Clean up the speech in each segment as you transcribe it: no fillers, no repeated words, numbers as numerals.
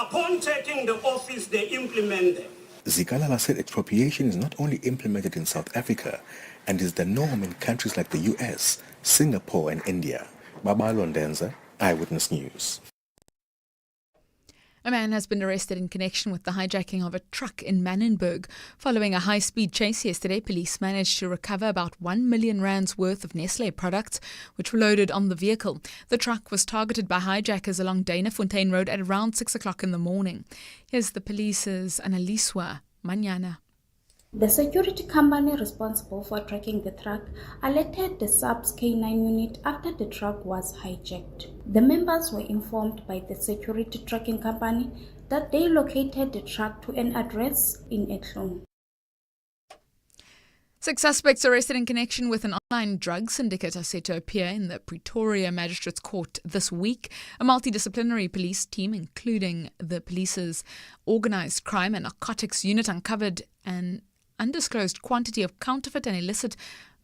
Upon taking the office, they implement them. Zikalala said expropriation is not only implemented in South Africa and is the norm in countries like the US, Singapore and India. Babalo Ndenza, Eyewitness News. A man has been arrested in connection with the hijacking of a truck in Manenberg. Following a high-speed chase yesterday, police managed to recover about 1 million rands worth of Nestlé products, which were loaded on the vehicle. The truck was targeted by hijackers along Danafontein Road at around 6 o'clock in the morning. Here's the police's Annaliswa Manyana. The security company responsible for tracking the truck alerted the SAPS K9 unit after the truck was hijacked. The members were informed by the security tracking company that they located the truck to an address in Eklon. 6 suspects arrested in connection with an online drug syndicate are set to appear in the Pretoria Magistrates Court this week. A multidisciplinary police team, including the police's organised crime and narcotics unit, uncovered an undisclosed quantity of counterfeit and illicit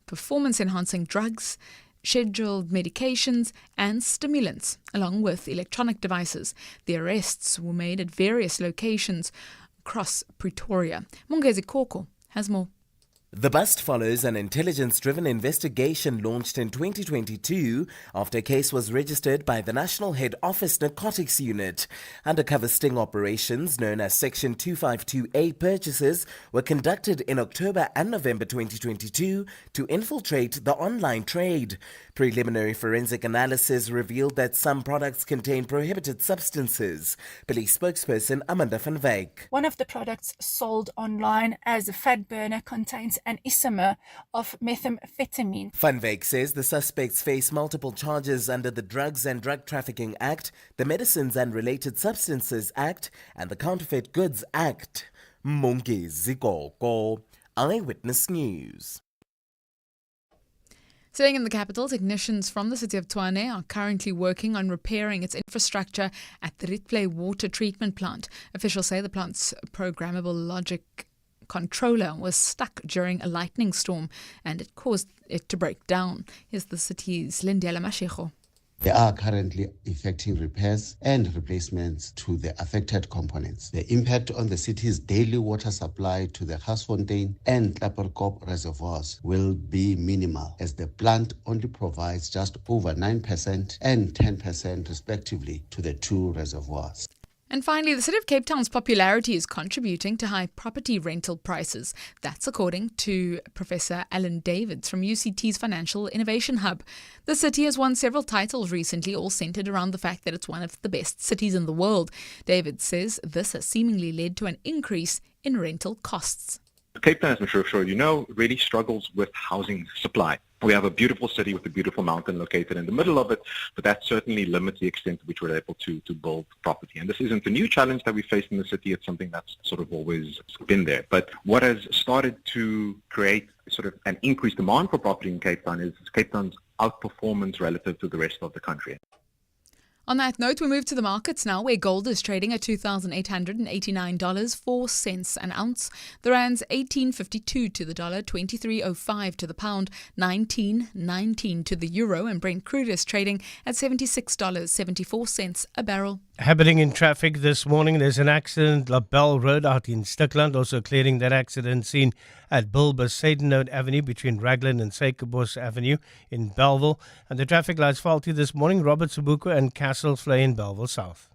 performance-enhancing drugs, scheduled medications and stimulants, along with electronic devices. The arrests were made at various locations across Pretoria. Mongezi Koko has more. The bust follows an intelligence-driven investigation launched in 2022 after a case was registered by the National Head Office Narcotics Unit. Undercover sting operations known as Section 252A purchases were conducted in October and November 2022 to infiltrate the online trade. Preliminary forensic analysis revealed that some products contain prohibited substances. Police spokesperson Amanda van Wyk. One of the products sold online as a fat burner contains an isomer of methamphetamine. Van Wyk says the suspects face multiple charges under the Drugs and Drug Trafficking Act, the Medicines and Related Substances Act, and the Counterfeit Goods Act. Mongezi Koko, Eyewitness News. Staying in the capital, technicians from the city of Tshwane are currently working on repairing its infrastructure at the Rietplay water treatment plant. Officials say the plant's programmable logic controller was stuck during a lightning storm and it caused it to break down. Here's the city's Lindela Mashego. They are currently effecting repairs and replacements to the affected components. The impact on the city's daily water supply to the Gasfontein and Klapperkop reservoirs will be minimal, as the plant only provides just over 9% and 10% respectively to the two reservoirs. And finally, the city of Cape Town's popularity is contributing to high property rental prices. That's according to Professor Alan Davids from UCT's Financial Innovation Hub. The city has won several titles recently, all centered around the fact that it's one of the best cities in the world. Davids says this has seemingly led to an increase in rental costs. Cape Town, as I'm sure you know, really struggles with housing supply. We have a beautiful city with a beautiful mountain located in the middle of it, but that certainly limits the extent to which we're able to build property. And this isn't a new challenge that we face in the city. It's something that's sort of always been there. But what has started to create sort of an increased demand for property in Cape Town is Cape Town's outperformance relative to the rest of the country. On that note, we move to the markets now, where gold is trading at $2,889, 4 cents an ounce. The rand's 18.52 to the dollar, 23.05 to the pound, 19.19 to the euro, and Brent crude is trading at $76.74 a barrel. Happening in traffic this morning, there's an accident, LaBelle Road out in Stikland, also clearing that accident scene at Bilber-Sadenode Avenue between Raglan and Suikerbos Avenue in Bellville. And the traffic lights faulty this morning, Robert Sobukwe and Castle Flay in Bellville South.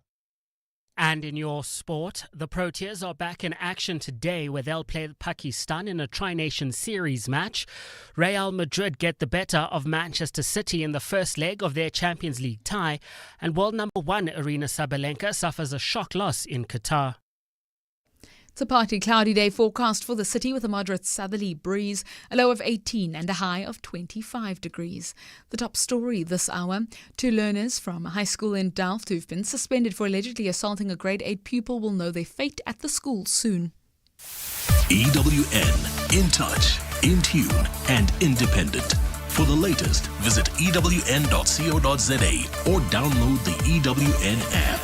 And in your sport, the Proteas are back in action today where they'll play Pakistan in a Tri-Nation Series match. Real Madrid get the better of Manchester City in the first leg of their Champions League tie, and world number 1 Arina Sabalenka suffers a shock loss in Qatar. It's a partly cloudy day forecast for the city with a moderate southerly breeze, a low of 18 and a high of 25 degrees. The top story this hour, 2 learners from a high school in Delft who've been suspended for allegedly assaulting a grade 8 pupil will know their fate at the school soon. EWN, in touch, in tune and independent. For the latest, visit ewn.co.za or download the EWN app.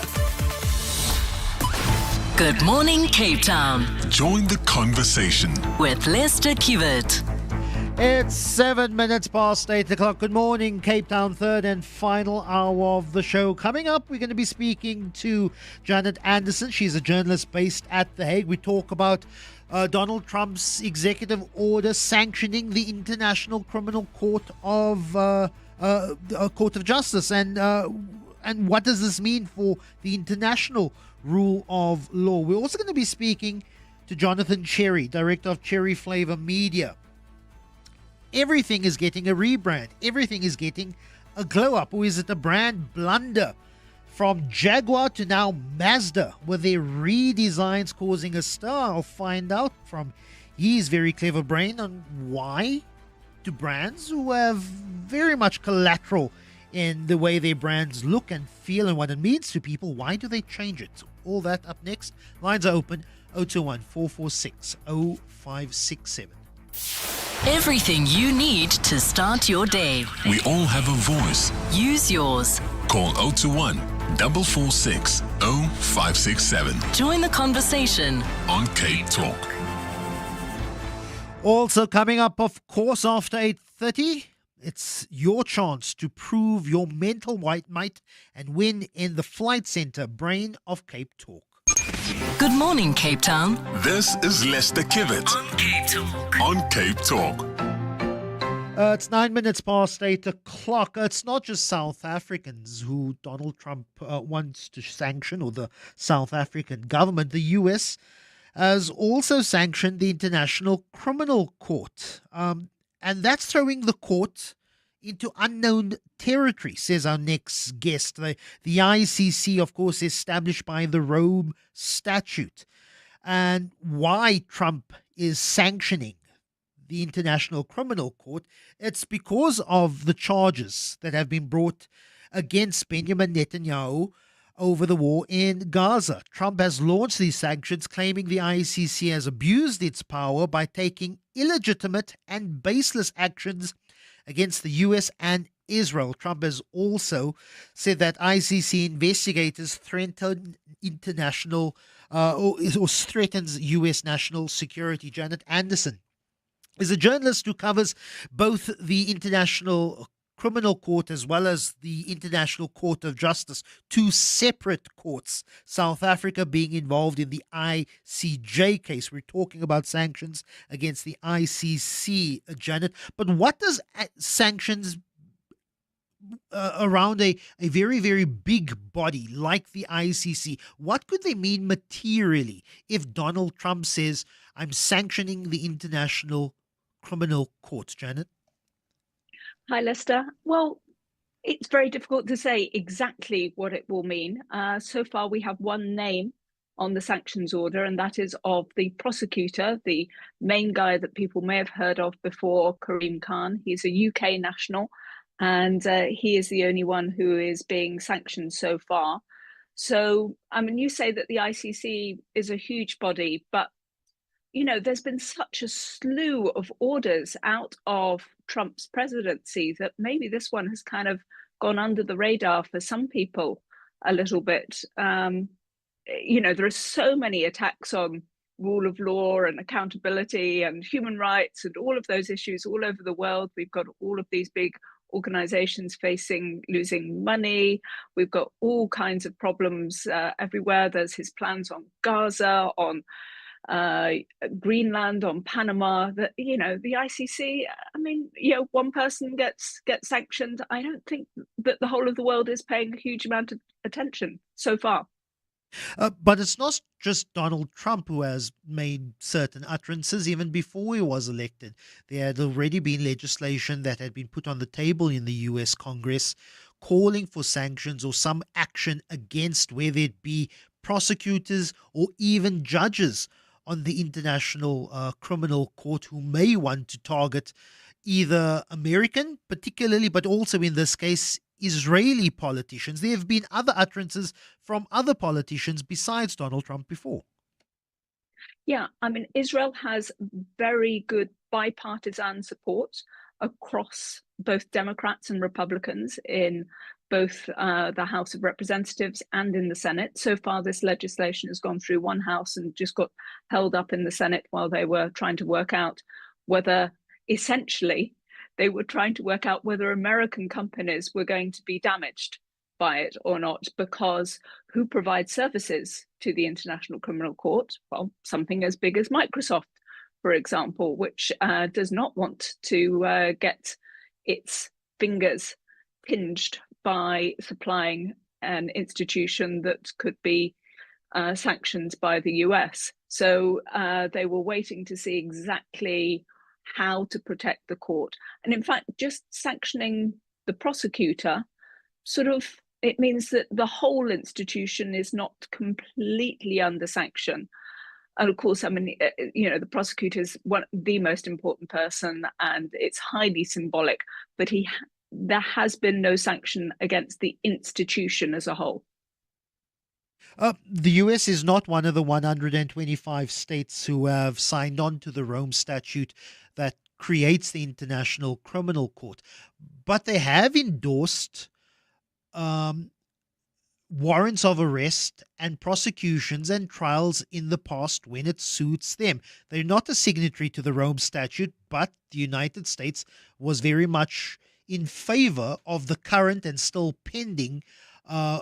Good morning, Cape Town. Join the conversation with Lester Kiewit. It's 7 minutes past 8 o'clock. Good morning, Cape Town. Third and final hour of the show. Coming up, we're going to be speaking to Janet Anderson. She's a journalist based at The Hague. We talk about Donald Trump's executive order sanctioning the International Criminal Court of Court of Justice, and what does this mean for the international rule of law. We're also going to be speaking to Jonathan Cherry, director of Cherry Flavor Media. Everything is getting a rebrand. Everything is getting a glow up. Or is it a brand blunder? From Jaguar to now Mazda, with their redesigns causing a stir. I'll find out from his very clever brain on why do brands who have very much collateral in the way their brands look and feel and what it means to people, why do they change it? All that up next. Lines are open, 021 446 0567. Everything you need to start your day. We all have a voice. Use yours. Call 021 446 0567 Join the conversation on CapeTalk. Also coming up, of course, after 8:30, it's your chance to prove your mental white might and win in the Flight Centre Brain of Cape Talk. Good morning, Cape Town. This is Lester Kivett On Cape Talk. on Cape Talk. It's 9 minutes past 8 o'clock. It's not just South Africans who Donald Trump wants to sanction, or the South African government. The US has also sanctioned the International Criminal Court. And that's throwing the court into unknown territory, says our next guest. The ICC, of course, established by the Rome Statute. And why Trump is sanctioning the International Criminal Court, it's because of the charges that have been brought against Benjamin Netanyahu over the war in Gaza. Trump has launched these sanctions, claiming the ICC has abused its power by taking illegitimate and baseless actions against the US and Israel. Trump has also said that ICC investigators threaten international or threatens US national security. Janet Anderson is a journalist who covers both the International Criminal Court as well as the International Court of Justice, two separate courts, South Africa being involved in the ICJ case. We're talking about sanctions against the ICC, Janet. But what does sanctions around a very, very big body like the ICC, what could they mean materially if Donald Trump says, I'm sanctioning the International Criminal Court? Janet? Hi, Lester. Well, it's very difficult to say exactly what it will mean. So far, we have one name on the sanctions order, and that is of the prosecutor, the main guy that people may have heard of before, Karim Khan. He's a UK national, and he is the only one who is being sanctioned so far. So, I mean, you say that the ICC is a huge body, but you know, there's been such a slew of orders out of Trump's presidency that maybe this one has kind of gone under the radar for some people a little bit. You know, there are so many attacks on rule of law and accountability and human rights and all of those issues all over the world. We've got all of these big organizations losing money. We've got all kinds of problems everywhere. There's his plans on Gaza, on Greenland, on Panama. That, you know, the ICC, I mean, you know, one person gets sanctioned. I don't think that the whole of the world is paying a huge amount of attention so far. But it's not just Donald Trump who has made certain utterances. Even before he was elected, there had already been legislation that had been put on the table in the US Congress calling for sanctions or some action against, whether it be prosecutors or even judges on the International Criminal Court, who may want to target either American particularly, but also in this case Israeli politicians. There have been other utterances from other politicians besides Donald Trump before. Yeah, I mean, Israel has very good bipartisan support across both Democrats and Republicans in both the House of Representatives and in the Senate. So far, this legislation has gone through one house and just got held up in the Senate while they were trying to work out whether essentially, they were trying to work out whether American companies were going to be damaged by it or not, because who provides services to the International Criminal Court? Well, something as big as Microsoft, for example, which does not want to get its fingers pinched by supplying an institution that could be sanctioned by the US. So they were waiting to see exactly how to protect the court. And in fact, just sanctioning the prosecutor it means that the whole institution is not completely under sanction. And of course, I mean, the prosecutor is the most important person, and it's highly symbolic, but there has been no sanction against the institution as a whole. The US is not one of the 125 states who have signed on to the Rome Statute that creates the International Criminal Court, but they have endorsed warrants of arrest and prosecutions and trials in the past when it suits them. They're not a signatory to the Rome Statute, but the United States was very much in favor of the current and still pending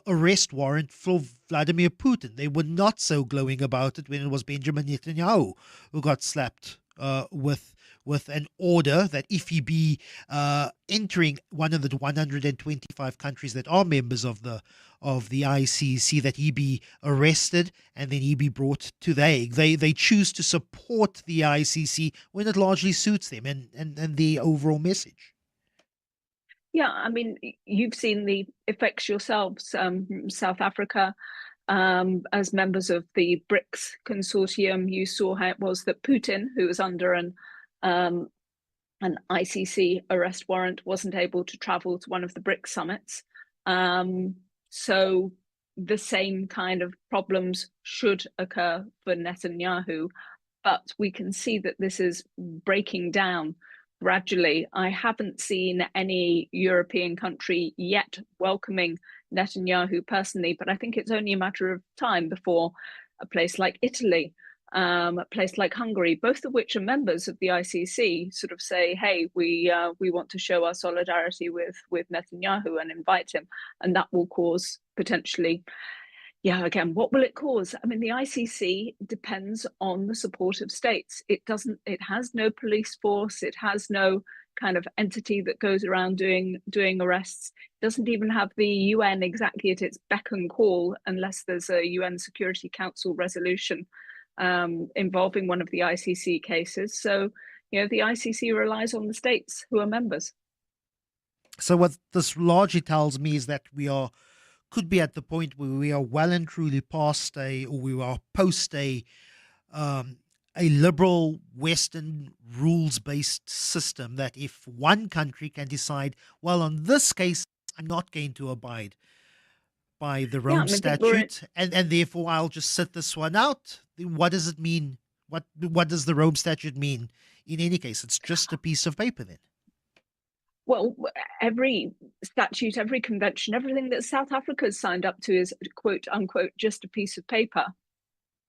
arrest warrant for Vladimir Putin. They were not so glowing about it when it was Benjamin Netanyahu who got slapped with an order that if he be entering one of the 125 countries that are members of the ICC, that he be arrested and then he be brought to The Hague. They choose to support the ICC when it largely suits them and the overall message. Yeah, I mean, you've seen the effects yourselves. South Africa, as members of the BRICS consortium, you saw how it was that Putin, who was under an ICC arrest warrant, wasn't able to travel to one of the BRICS summits. So the same kind of problems should occur for Netanyahu, but we can see that this is breaking down gradually. I haven't seen any European country yet welcoming Netanyahu personally, but I think it's only a matter of time before a place like Italy, a place like Hungary, both of which are members of the ICC, sort of say, hey, we want to show our solidarity with Netanyahu and invite him. And that will cause potentially, again, what will it cause? I mean, the ICC depends on the support of states. It has no police force. It has no kind of entity that goes around doing arrests. It doesn't even have the UN exactly at its beck and call unless there's a UN Security Council resolution involving one of the ICC cases. So, the ICC relies on the states who are members. So what this largely tells me is that could be at the point where we are well and truly past we are post a liberal Western rules-based system, that if one country can decide, well, on this case, I'm not going to abide by the Rome Statute, and therefore I'll just sit this one out. What does it mean? What does the Rome Statute mean? In any case, it's just a piece of paper then. Well, every statute, every convention, everything that South Africa has signed up to is, quote unquote, just a piece of paper.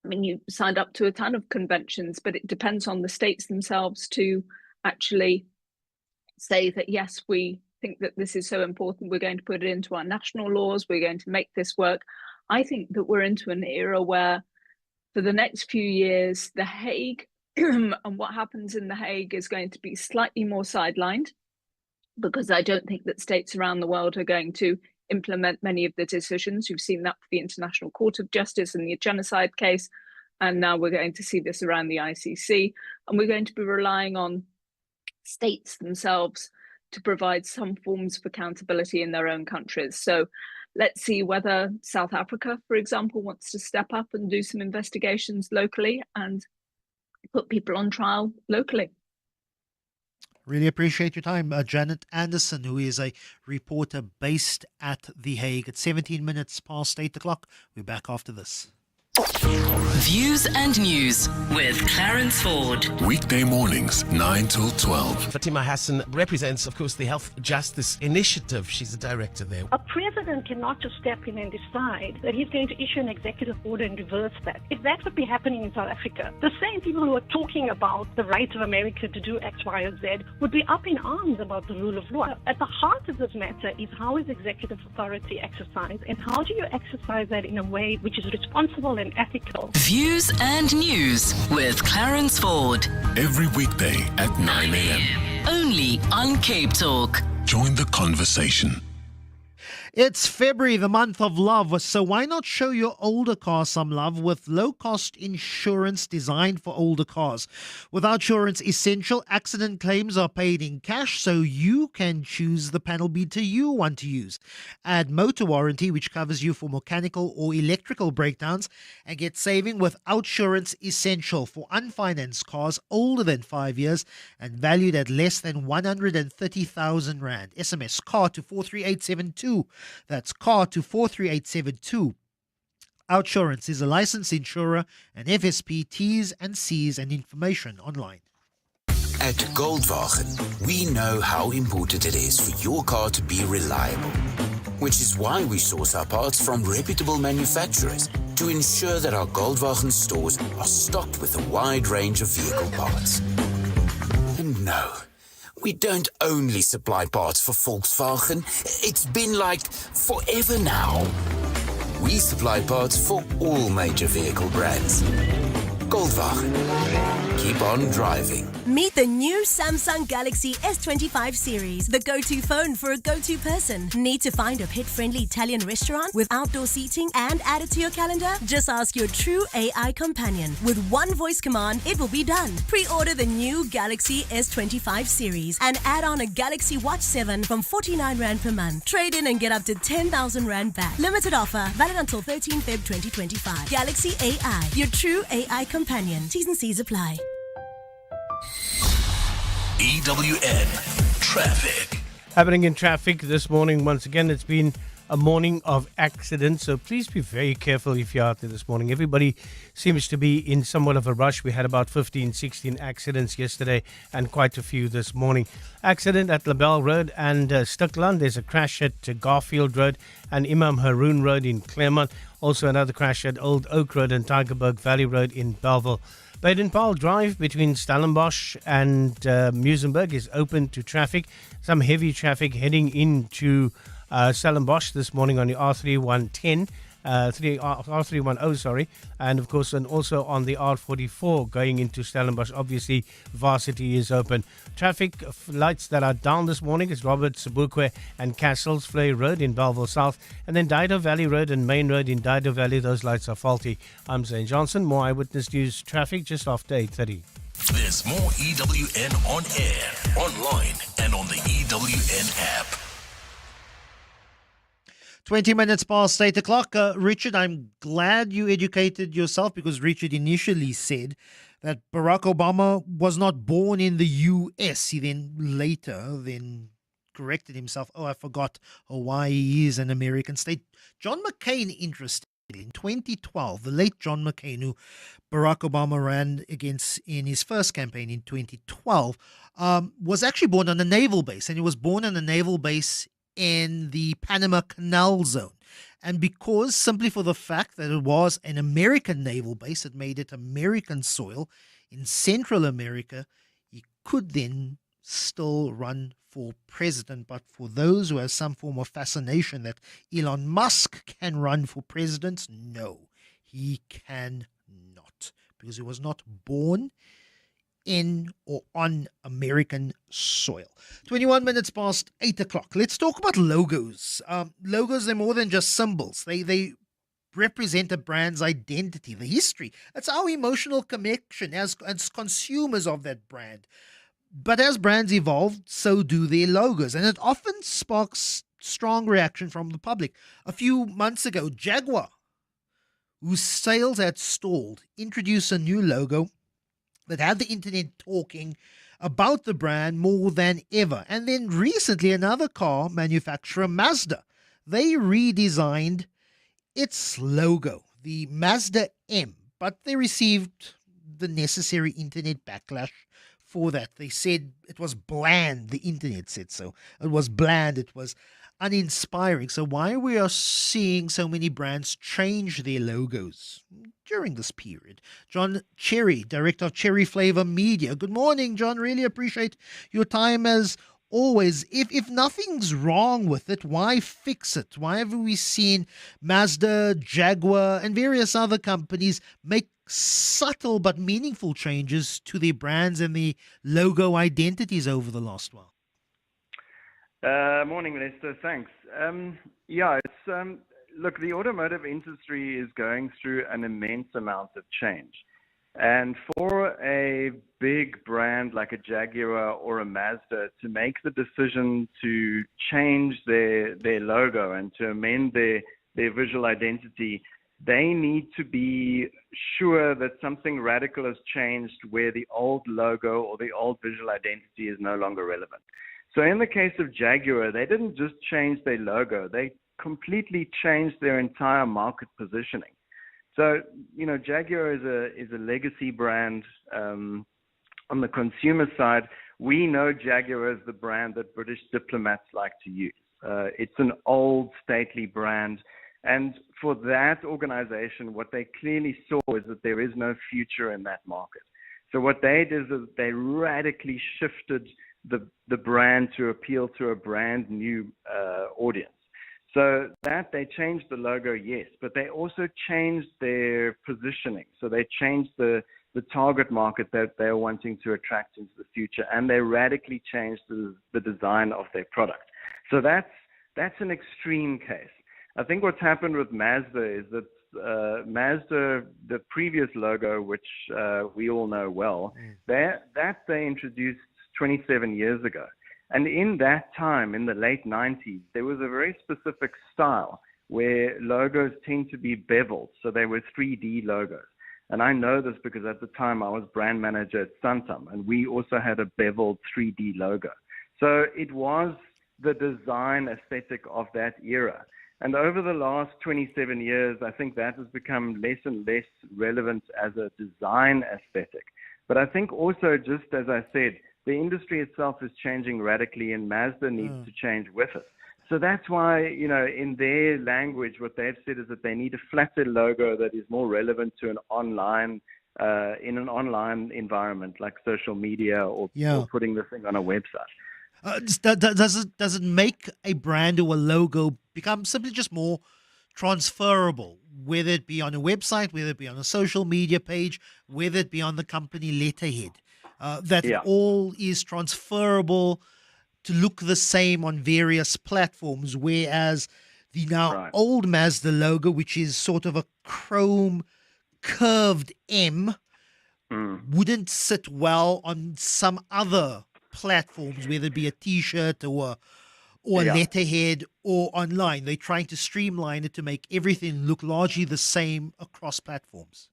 I mean, you signed up to a ton of conventions, but it depends on the states themselves to actually say that, yes, we think that this is so important, we're going to put it into our national laws, we're going to make this work. I think that we're into an era where for the next few years, The Hague and what happens in The Hague is going to be slightly more sidelined, because I don't think that states around the world are going to implement many of the decisions. You've seen that for the International Court of Justice in the genocide case, and now we're going to see this around the ICC, and we're going to be relying on states themselves to provide some forms of accountability in their own countries. So let's see whether South Africa, for example, wants to step up and do some investigations locally and put people on trial locally. Really appreciate your time. Janet Anderson, who is a reporter based at The Hague. At 17 minutes past 8 o'clock. We're back after this. Views and News with Clarence Ford. Weekday mornings, 9 till 12. Fatima Hassan represents, of course, the Health Justice Initiative. She's the director there. A president cannot just step in and decide that he's going to issue an executive order and reverse that. If that would be happening in South Africa, the same people who are talking about the right of America to do X, Y, or Z would be up in arms about the rule of law. At the heart of this matter is how is executive authority exercised, and how do you exercise that in a way which is responsible and ethical? Views and News with Clarence Ford. Every weekday at 9 a.m. Only on CapeTalk. Join the conversation. It's February, the month of love, so why not show your older car some love with low-cost insurance designed for older cars? With Outsurance Essential, accident claims are paid in cash, so you can choose the panel beater you want to use. Add motor warranty, which covers you for mechanical or electrical breakdowns, and get saving with Outsurance Essential for unfinanced cars older than 5 years and valued at less than 130,000 Rand. SMS CAR to 43872. That's CAR to 43872. Outsurance is a licensed insurer and FSP T's and C's and information online. At Goldwagen, we know how important it is for your car to be reliable, which is why we source our parts from reputable manufacturers to ensure that our Goldwagen stores are stocked with a wide range of vehicle parts. And no, we don't only supply parts for Volkswagen. It's been like forever now. We supply parts for all major vehicle brands. Goldwagen. Keep on driving. Meet the new Samsung Galaxy S25 series, the go-to phone for a go-to person. Need to find a pet-friendly Italian restaurant with outdoor seating and add it to your calendar? Just ask your true AI companion. With one voice command, it will be done. Pre-order the new Galaxy S25 series and add on a Galaxy Watch 7 from 49 Rand per month. Trade in and get up to 10,000 Rand back. Limited offer, valid until 13 Feb 2025. Galaxy AI, your true AI companion. T's and C's apply. EWN Traffic. Happening in traffic this morning, once again, it's been a morning of accidents, so please be very careful if you're out there this morning. Everybody seems to be in somewhat of a rush. We had about 15, 16 accidents yesterday and quite a few this morning. Accident at Labelle Road and Stikland. There's a crash at Garfield Road and Imam Haroon Road in Claremont. Also another crash at Old Oak Road and Tygerberg Valley Road in Bellville. Baden-Powell Drive between Stellenbosch and Muizenberg is open to traffic. Some heavy traffic heading into Stellenbosch this morning on the R3110, R310, sorry, and of course, and also on the R44 going into Stellenbosch. Obviously, Varsity is open. Traffic lights that are down this morning is Robert Sebukwe and Castles Flay Road in Bellville South, and then Dido Valley Road and Main Road in Dido Valley. Those lights are faulty. I'm Zane Johnson. More Eyewitness News traffic just after 8:30. There's more EWN on air, online, and on the EWN app. 20 minutes past 8 o'clock. Richard, I'm glad you educated yourself, because Richard initially said that Barack Obama was not born in the U.S. He then later corrected himself. Oh, I forgot, Hawaii is an American state. John McCain, interestingly, in 2012, the late John McCain, who Barack Obama ran against in his first campaign in 2012, was actually born on a naval base, and he was born on a naval base in the Panama Canal Zone. And because, simply for the fact that it was an American naval base, it made it American soil in Central America, he could then still run for president. But for those who have some form of fascination that Elon Musk can run for president, no, he cannot, because he was not born in or on American soil. 21 minutes past 8 o'clock. Let's talk about logos. Logos, they're more than just symbols. They represent a brand's identity, the history. That's our emotional connection as consumers of that brand. But as brands evolve, so do their logos, and it often sparks strong reaction from the public. A few months ago, Jaguar, whose sales had stalled, introduced a new logo that had the internet talking about the brand more than ever. And then recently, another car manufacturer, Mazda, they redesigned its logo. the Mazda M, but they received the necessary internet backlash for that. They said it was bland. The internet said so. It was bland. It was uninspiring. So why we are seeing so many brands change their logos during this period? John Cherry, Director of Cherry Flavor Media. Good morning, John. Really appreciate your time as always. If nothing's wrong with it, why fix it? Why have we seen Mazda, Jaguar, and various other companies make subtle but meaningful changes to their brands and the logo identities over the last while? Morning, Lester. Thanks. Look, the automotive industry is going through an immense amount of change. And for a big brand like a Jaguar or a Mazda to make the decision to change their logo and to amend their visual identity, they need to be sure that something radical has changed where the old logo or the old visual identity is no longer relevant. So in the case of Jaguar, they didn't just change their logo, they completely changed their entire market positioning. So, Jaguar is a legacy brand. On the consumer side, we know Jaguar is the brand that British diplomats like to use. It's an old, stately brand. And for that organization, what they clearly saw is that there is no future in that market. So what they did is they radically shifted the brand to appeal to a brand new audience. So that they changed the logo, yes, but they also changed their positioning. So they changed the target market that they're wanting to attract into the future, and they radically changed the design of their product. So that's an extreme case. I think what's happened with Mazda is that Mazda, the previous logo, which we all know well, they introduced 27 years ago. And in that time, in the late 90s, there was a very specific style where logos tend to be beveled. So they were 3D logos. And I know this because at the time I was brand manager at Santam, and we also had a beveled 3D logo. So it was the design aesthetic of that era. And over the last 27 years, I think that has become less and less relevant as a design aesthetic. But I think also, just as I said, the industry itself is changing radically, and Mazda needs to change with it. So that's why, in their language, what they've said is that they need a flatter logo that is more relevant to an online, in an online environment like social media or putting the thing on a website. Does it make a brand or a logo become simply just more transferable, whether it be on a website, whether it be on a social media page, whether it be on the company letterhead? It all is transferable to look the same on various platforms, whereas the now old Mazda logo, which is sort of a chrome curved M, wouldn't sit well on some other platforms, whether it be a T-shirt or letterhead or online. They're trying to streamline it to make everything look largely the same across platforms.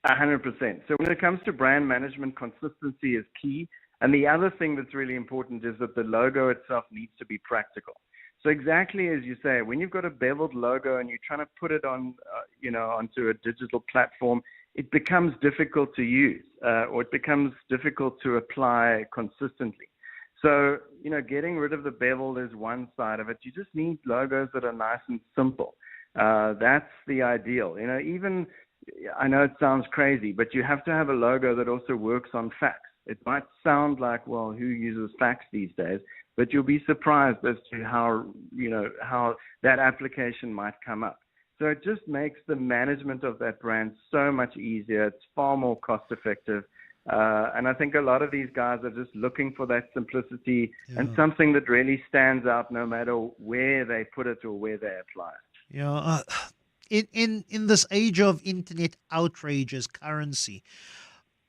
100%. So when it comes to brand management, consistency is key. And the other thing that's really important is that the logo itself needs to be practical. So exactly as you say, when you've got a beveled logo and you're trying to put it on, onto a digital platform, it becomes difficult to use, or it becomes difficult to apply consistently. So, getting rid of the bevel is one side of it. You just need logos that are nice and simple. That's the ideal. I know it sounds crazy, but you have to have a logo that also works on fax. It might sound like, well, who uses fax these days? But you'll be surprised as to how that application might come up. So it just makes the management of that brand so much easier. It's far more cost effective. And I think a lot of these guys are just looking for that simplicity and something that really stands out no matter where they put it or where they apply it. In this age of internet outrage as currency,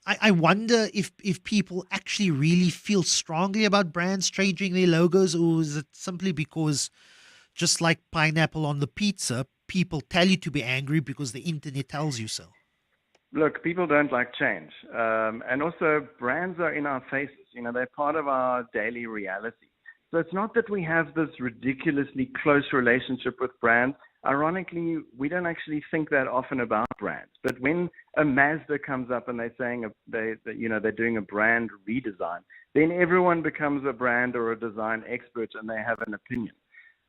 I wonder if people actually really feel strongly about brands changing their logos, or is it simply because, just like pineapple on the pizza, people tell you to be angry because the internet tells you so? Look, people don't like change. And also, brands are in our faces. They're part of our daily reality. So it's not that we have this ridiculously close relationship with brands. ironically, we don't actually think that often about brands. But when a Mazda comes up and they're saying they're doing a brand redesign, then everyone becomes a brand or a design expert and they have an opinion.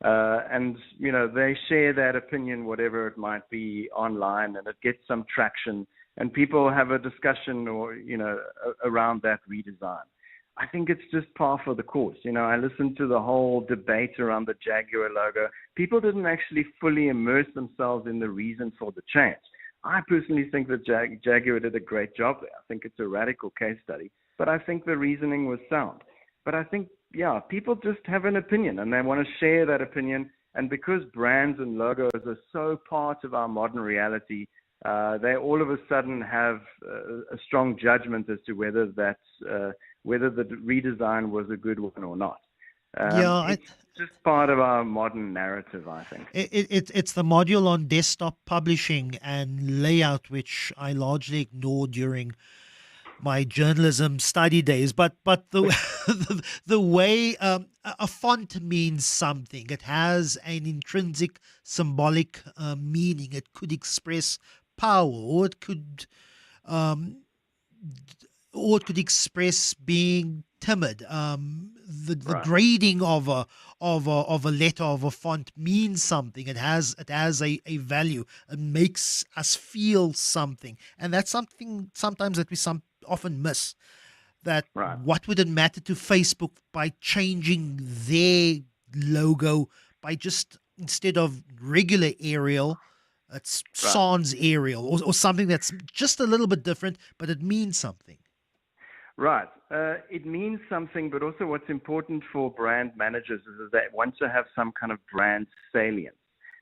And they share that opinion, whatever it might be, online, and it gets some traction, and people have a discussion around that redesign. I think it's just par for the course. I listened to the whole debate around the Jaguar logo. People didn't actually fully immerse themselves in the reason for the change. I personally think that Jaguar did a great job there. I think it's a radical case study, but I think the reasoning was sound. But I think, people just have an opinion and they want to share that opinion. And because brands and logos are so part of our modern reality, they all of a sudden have a strong judgment as to whether whether the redesign was a good one or not. It's just part of our modern narrative, I think. It's the module on desktop publishing and layout, which I largely ignored during my journalism study days. But the way a font means something, it has an intrinsic symbolic meaning. It could express power, or it could express being timid. The grading of a letter, of a font, means something. It has a value. It makes us feel something, and that's something sometimes that we often miss. That what would it matter to Facebook by changing their logo by just, instead of regular Arial, it's sans Arial, or something that's just a little bit different, but it means something. Right. It means something, but also what's important for brand managers is that they want to have some kind of brand salience,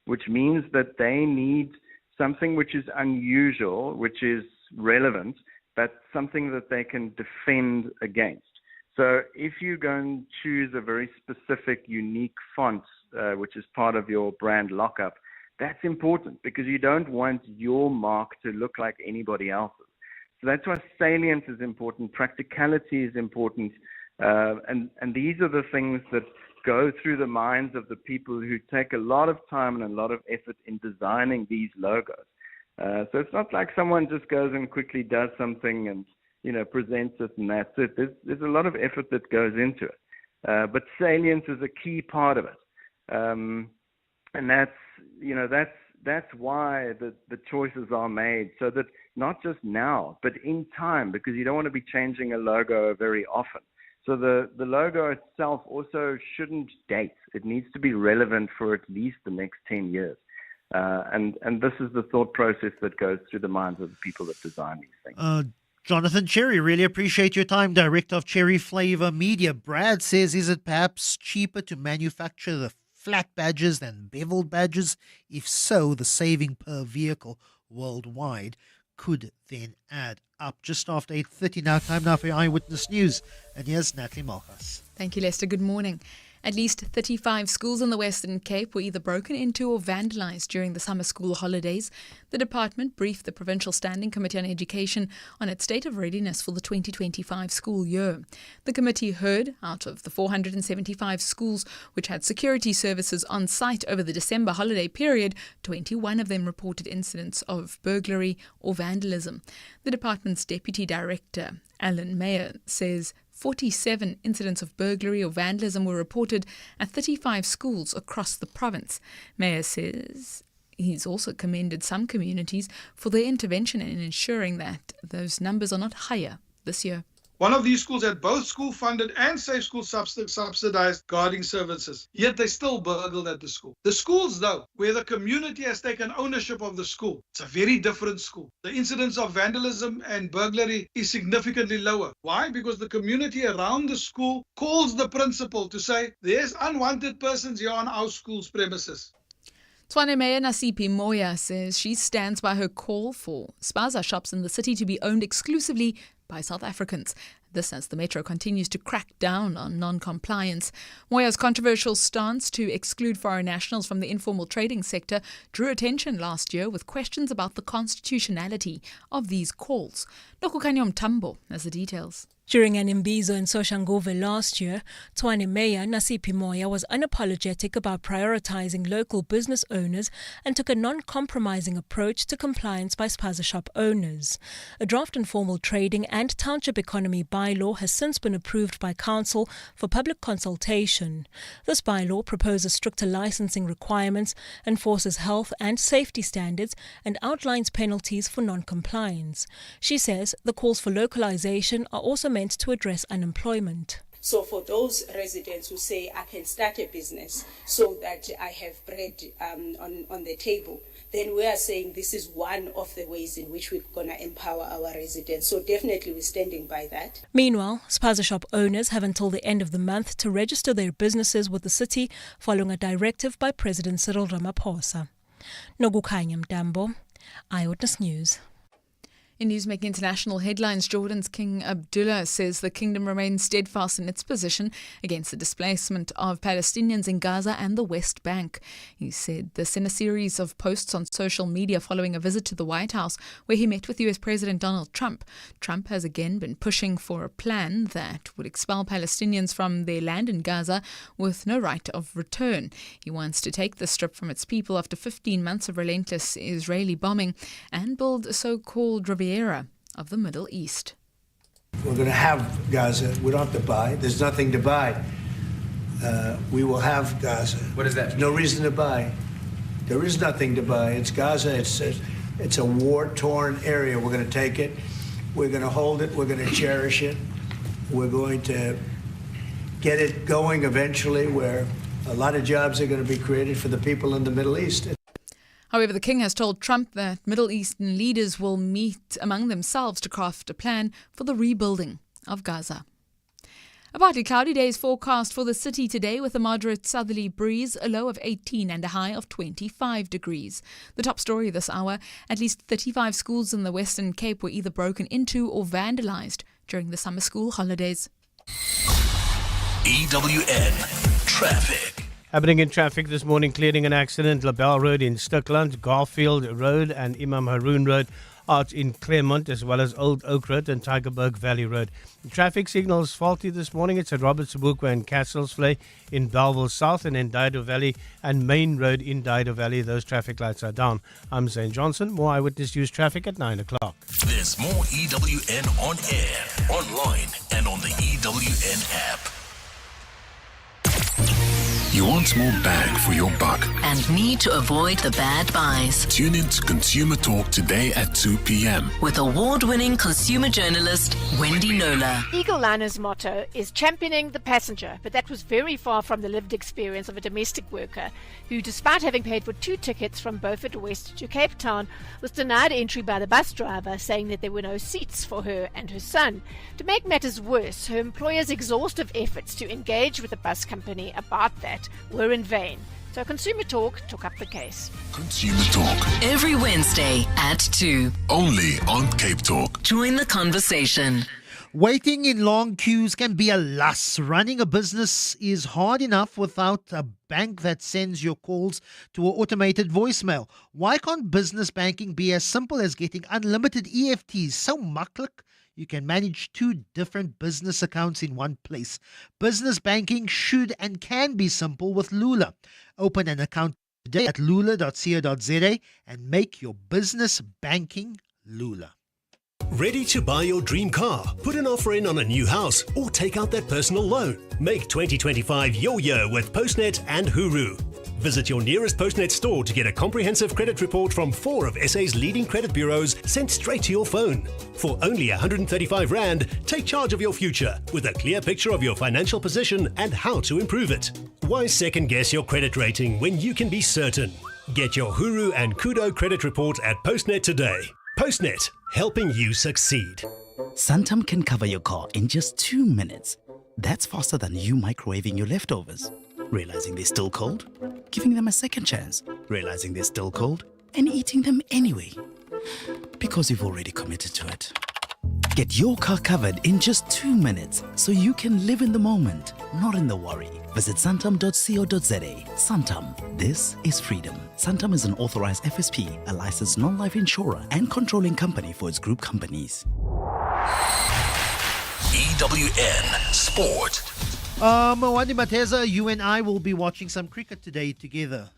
which means that they need something which is unusual, which is relevant, but something that they can defend against. So if you go and choose a very specific, unique font, which is part of your brand lockup, that's important because you don't want your mark to look like anybody else's. So that's why salience is important, practicality is important, and these are the things that go through the minds of the people who take a lot of time and a lot of effort in designing these logos. So it's not like someone just goes and quickly does something and presents it and that's it. There's a lot of effort that goes into it, but salience is a key part of it, and that's why the choices are made, so that not just now, but in time, because you don't want to be changing a logo very often. So the logo itself also shouldn't date. It needs to be relevant for at least the next 10 years. And this is the thought process that goes through the minds of the people that design these things. Jonathan Cherry, really appreciate your time, Director of Cherry Flavor Media. Brad says, is it perhaps cheaper to manufacture the flat badges than beveled badges? If so, the saving per vehicle worldwide could then add up. Just after 8:30 now, time now for your Eyewitness News. And here's Natalie Malchus. Thank you, Lester. Good morning. At least 35 schools in the Western Cape were either broken into or vandalized during the summer school holidays. The department briefed the Provincial Standing Committee on Education on its state of readiness for the 2025 school year. The committee heard out of the 475 schools which had security services on site over the December holiday period, 21 of them reported incidents of burglary or vandalism. The department's Deputy Director, Alan Mayer, says 47 incidents of burglary or vandalism were reported at 35 schools across the province. Mayer says he's also commended some communities for their intervention in ensuring that those numbers are not higher this year. One of these schools had both school-funded and safe school subsidized guarding services, yet they still burgled at the school. The schools, though, where the community has taken ownership of the school, it's a very different school. The incidence of vandalism and burglary is significantly lower. Why? Because the community around the school calls the principal to say, there's unwanted persons here on our school's premises. Tshwane Mayor Nasipi Moya says she stands by her call for spaza shops in the city to be owned exclusively by South Africans. This as the Metro continues to crack down on non-compliance. Moya's controversial stance to exclude foreign nationals from the informal trading sector drew attention last year with questions about the constitutionality of these calls. Nokukanyom Tambo has the details. During an imbizo in Soshanguve last year, Tshwane Mayor Nasiphi Moya was unapologetic about prioritizing local business owners and took a non-compromising approach to compliance by spaza shop owners. A draft informal trading and township economy bylaw has since been approved by Council for public consultation. This bylaw proposes stricter licensing requirements, enforces health and safety standards, and outlines penalties for non-compliance. She says the calls for localization are also meant to address unemployment. So for those residents who say, I can start a business so that I have bread on the table, then we are saying this is one of the ways in which we're going to empower our residents. So definitely we're standing by that. Meanwhile, spaza shop owners have until the end of the month to register their businesses with the city following a directive by President Cyril Ramaphosa. Nogukanya Mtambo, Eyewitness News. In news making international headlines, Jordan's King Abdullah says the kingdom remains steadfast in its position against the displacement of Palestinians in Gaza and the West Bank. He said this in a series of posts on social media following a visit to the White House where he met with US President Donald Trump. Trump has again been pushing for a plan that would expel Palestinians from their land in Gaza with no right of return. He wants to take the strip from its people after 15 months of relentless Israeli bombing and build a so-called Riviera of the Middle East. We're going to have Gaza. We don't have to buy. There's nothing to buy. We will have Gaza. What is that? There's no reason to buy. There is nothing to buy. It's Gaza. It's a war-torn area. We're going to take it. We're going to hold it. We're going to cherish it. We're going to get it going eventually where a lot of jobs are going to be created for the people in the Middle East. However, the king has told Trump that Middle Eastern leaders will meet among themselves to craft a plan for the rebuilding of Gaza. A partly cloudy day is forecast for the city today with a moderate southerly breeze, a low of 18 and a high of 25 degrees. The top story this hour, at least 35 schools in the Western Cape were either broken into or vandalized during the summer school holidays. EWN Traffic. Happening in traffic this morning, clearing an accident, Labelle Road in Stikland, Garfield Road and Imam Haroon Road out in Claremont, as well as Old Oak Road and Tygerberg Valley Road. The traffic signal is faulty this morning. It's at Robert Sobukwe and Castles in Belleville South and in Dido Valley and Main Road in Dido Valley. Those traffic lights are down. I'm Zane Johnson. More Eyewitness News traffic at 9 o'clock. There's more EWN on air, online and on the EWN app. You want more bang for your buck and need to avoid the bad buys. Tune in to Consumer Talk today at 2 p.m. with award-winning consumer journalist Wendy Nola. Eagle Liner's motto is championing the passenger, but that was very far from the lived experience of a domestic worker who, despite having paid for 2 tickets from Beaufort West to Cape Town, was denied entry by the bus driver, saying that there were no seats for her and her son. To make matters worse, her employer's exhaustive efforts to engage with the bus company about that were in vain. So Consumer Talk took up the case. Consumer Talk. Every Wednesday at 2. Only on CapeTalk. Join the conversation. Waiting in long queues can be a loss. Running a business is hard enough without a bank that sends your calls to an automated voicemail. Why can't business banking be as simple as getting unlimited EFTs? So maklik. You can manage 2 different business accounts in one place. Business banking should and can be simple with Lula. Open an account today at lula.co.za and make your business banking Lula. Ready to buy your dream car, put an offer in on a new house, or take out that personal loan? Make 2025 your year with Postnet and Huru. Visit your nearest Postnet store to get a comprehensive credit report from 4 of SA's leading credit bureaus sent straight to your phone. For only 135 Rand, take charge of your future with a clear picture of your financial position and how to improve it. Why second guess your credit rating when you can be certain? Get your Huru and Kudo credit report at Postnet today. Postnet, helping you succeed. Santam can cover your car in just 2 minutes. That's faster than you microwaving your leftovers. Realizing they're still cold? Giving them a second chance. Realizing they're still cold? And eating them anyway. Because you've already committed to it. Get your car covered in just 2 minutes so you can live in the moment, not in the worry. Visit santam.co.za. Santam. This is freedom. Santam is an authorized FSP, a licensed non-life insurer and controlling company for its group companies. EWN Sport. Mwandi Mateza, you and I will be watching some cricket today together.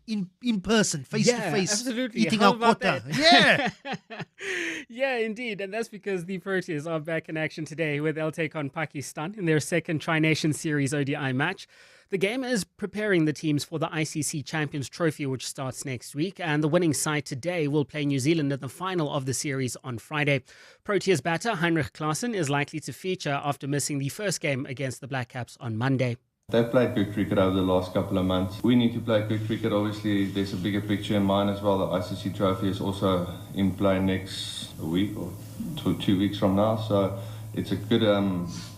In person, face to face, absolutely. eating How our about quota. that? Yeah. Yeah, indeed. And that's because the Proteas are back in action today, where they'll take on Pakistan in their second Tri-Nation Series ODI match. The game is preparing the teams for the ICC Champions Trophy, which starts next week. And the winning side today will play New Zealand in the final of the series on Friday. Proteas batter Heinrich Klaassen is likely to feature after missing the first game against the Black Caps on Monday. They've played good cricket over the last couple of months. We need to play good cricket. Obviously, there's a bigger picture in mind as well. The ICC Trophy is also in play next week or 2 weeks from now. So it's a good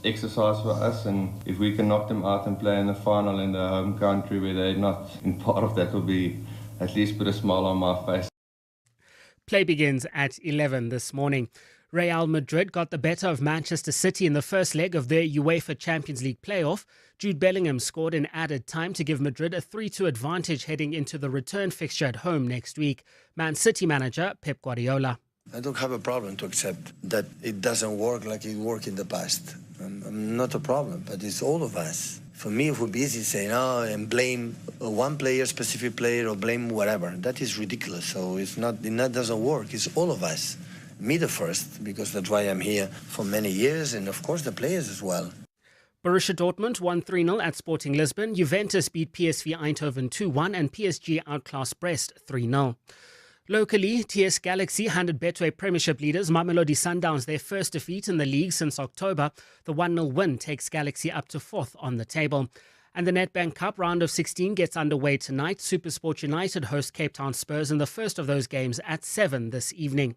exercise for us. And if we can knock them out and play in the final in the home country where they're not in part of that, will be at least put a smile on my face. Play begins at 11 this morning. Real Madrid got the better of Manchester City in the first leg of their UEFA Champions League playoff. Jude Bellingham scored in added time to give Madrid a 3-2 advantage heading into the return fixture at home next week. Man City manager Pep Guardiola. I don't have a problem to accept that it doesn't work like it worked in the past. I'm not a problem, but it's all of us. For me, it would be easy to say, no, and blame one player, specific player, or blame whatever. That is ridiculous. So it's not, that doesn't work. It's all of us. Me the first, because that's why I'm here for many years, and of course the players as well. Borussia Dortmund won 3-0 at Sporting Lisbon. Juventus beat PSV Eindhoven 2-1 and PSG outclassed Brest 3-0. Locally, TS Galaxy handed Betway Premiership leaders Mamelodi Sundowns their first defeat in the league since October. The 1-0 win takes Galaxy up to 4th on the table. And the Nedbank Cup round of 16 gets underway tonight. SuperSport United host Cape Town Spurs in the first of those games at 7 this evening.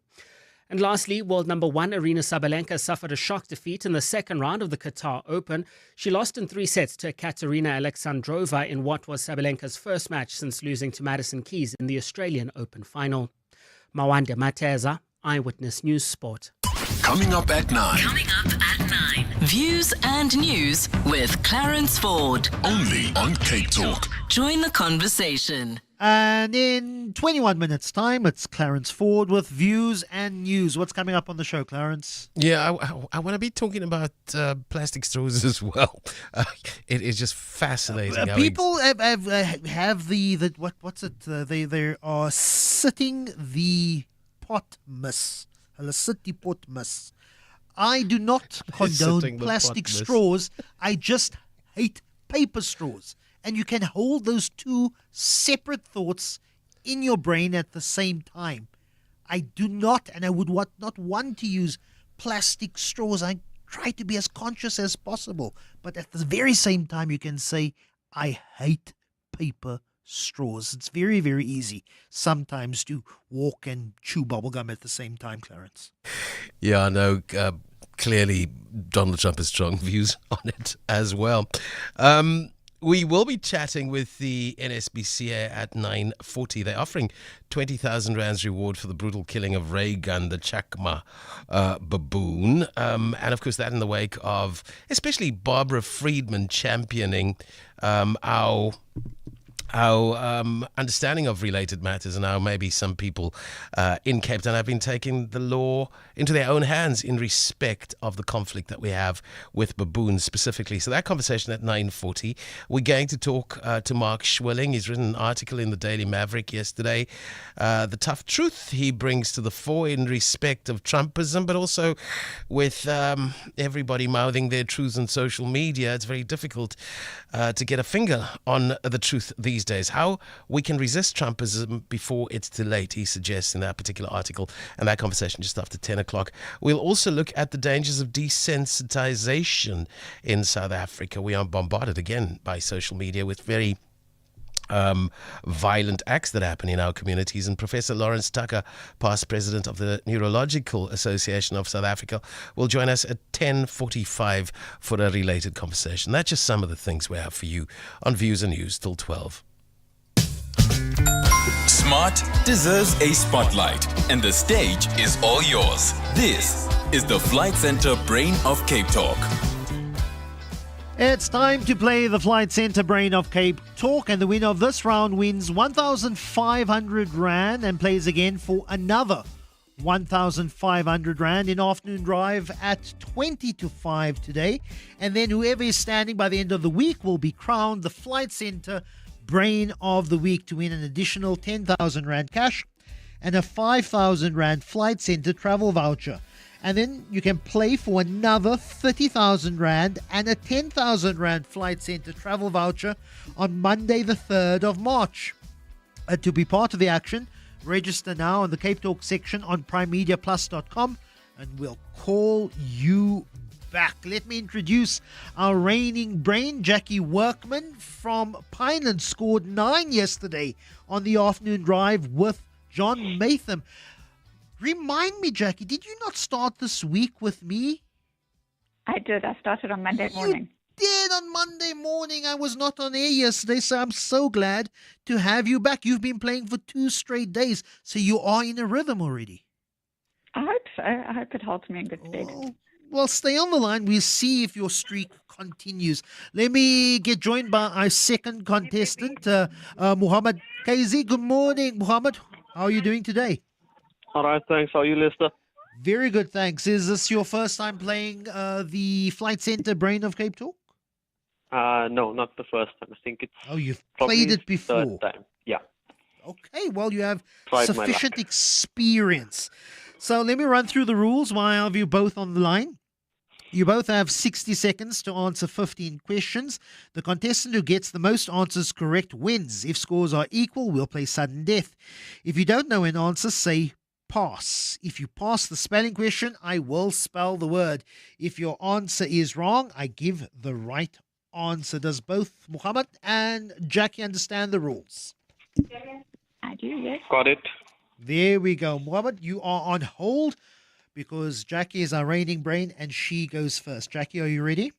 And lastly, world number 1 Aryna Sabalenka suffered a shock defeat in the second round of the Qatar Open. She lost in 3 sets to Katerina Alexandrova in what was Sabalenka's first match since losing to Madison Keys in the Australian Open final. Mwandi Mateza, Eyewitness News Sport. Coming up at 9. Views and news with Clarence Ford. Only on CapeTalk. Join the conversation. And in 21 minutes' time, it's Clarence Ford with Views and News. What's coming up on the show, Clarence? Yeah, I want to be talking about plastic straws as well. It is just fascinating. People have the what's it? They are sitting the pot miss. Hulle sit die pot miss. I do not condone plastic straws. I just hate paper straws. And you can hold those two separate thoughts in your brain at the same time. I do not, and I would not want to use plastic straws. I try to be as conscious as possible. But at the very same time, you can say, I hate paper straws. It's very, very easy sometimes to walk and chew bubblegum at the same time, Clarence. Yeah, I know. Clearly, Donald Trump has strong views on it as well. We will be chatting with the NSBCA at 9:40. They're offering 20,000 rands reward for the brutal killing of Reagan, the Chakma baboon. And of course, that in the wake of especially Barbara Friedman championing our understanding of related matters, and how maybe some people in Cape Town have been taking the law into their own hands in respect of the conflict that we have with baboons specifically. So that conversation at 9:40. We're going to talk to Mark Schwilling. He's written an article in the Daily Maverick yesterday. The tough truth he brings to the fore in respect of Trumpism, but also with everybody mouthing their truths on social media. It's very difficult to get a finger on the truth these days. How we can resist Trumpism before it's too late, he suggests in that particular article, and that conversation just after 10 o'clock. We'll also look at the dangers of desensitization in South Africa. We are bombarded again by social media with very violent acts that happen in our communities. And Professor Lawrence Tucker, past president of the Neurological Association of South Africa, will join us at 10:45 for a related conversation. That's just some of the things we have for you on Views and News till 12. Smart deserves a spotlight, and the stage is all yours. This is the Flight Center Brain of Cape Talk. It's time to play the Flight Center Brain of Cape Talk, and the winner of this round wins 1,500 Rand and plays again for another 1,500 Rand in afternoon drive at 20 to 5 today. And then whoever is standing by the end of the week will be crowned the Flight Center Brain of the Week to win an additional 10,000 Rand cash and a 5,000 Rand Flight Center travel voucher. And then you can play for another 30,000 Rand and a 10,000 Rand Flight Center travel voucher on Monday the 3rd of March. To be part of the action, register now on the Cape Talk section on primemediaplus.com and we'll call you back. Let me introduce our reigning brain. Jackie Workman from Pineland scored 9 yesterday on the afternoon drive with John Matham. Remind me, Jackie, did you not start this week with me? I did. I started on Monday morning. You did on Monday morning. I was not on air yesterday, so I'm so glad to have you back. You've been playing for 2 straight days, so you are in a rhythm already. I hope so. I hope it holds me in good stead. Well, stay on the line. We'll see if your streak continues. Let me get joined by our second contestant, Muhammad Kaizi. Good morning, Muhammad. How are you doing today? All right, thanks. How are you, Lester? Very good, thanks. Is this your first time playing the Flight Center Brain of Cape Talk? No, not the first time. I think it's you've probably played it before. Third time. Yeah. Okay, well, you have Tried my sufficient luck. experience. So let me run through the rules while I have you both on the line. You both have 60 seconds to answer 15 questions. The contestant who gets the most answers correct wins. If scores are equal, we'll play sudden death. If you don't know an answer, say pass. If you pass the spelling question, I will spell the word. If your answer is wrong, I give the right answer. Does both Muhammad and Jackie understand the rules? I do, yes. Got it. There we go. Muhammad, you are on hold because Jackie is our reigning brain and she goes first. Jackie, are you ready?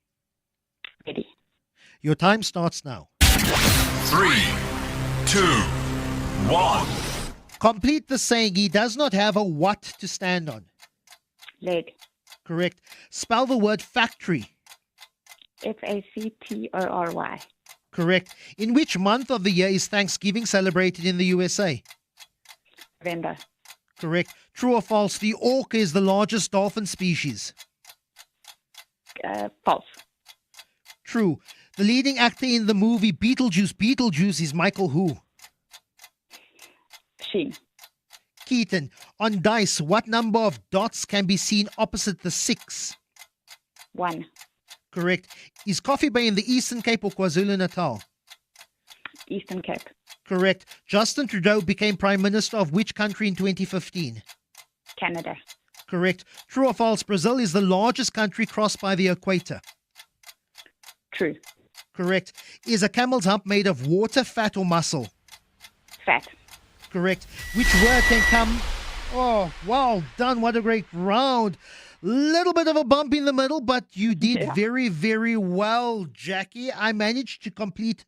Ready. Your time starts now. 3, 2, 1. Complete the saying. He does not have a what to stand on. Leg. Correct. Spell the word factory. Factory. Correct. In which month of the year is Thanksgiving celebrated in the USA? November. Correct. True or false? The orca is the largest dolphin species. False. True. The leading actor in the movie Beetlejuice is Michael who? Sheen. Keaton. On dice, what number of dots can be seen opposite the 6? 1. Correct. Is Coffee Bay in the Eastern Cape or KwaZulu-Natal? Eastern Cape. Correct. Justin Trudeau became Prime Minister of which country in 2015? Canada. Correct. True or false? Brazil is the largest country crossed by the equator. True. Correct. Is a camel's hump made of water, fat, or muscle? Fat. Correct. Which word can come... Oh, well done. What a great round. Little bit of a bump in the middle, but you did very, very well, Jackie. I managed to complete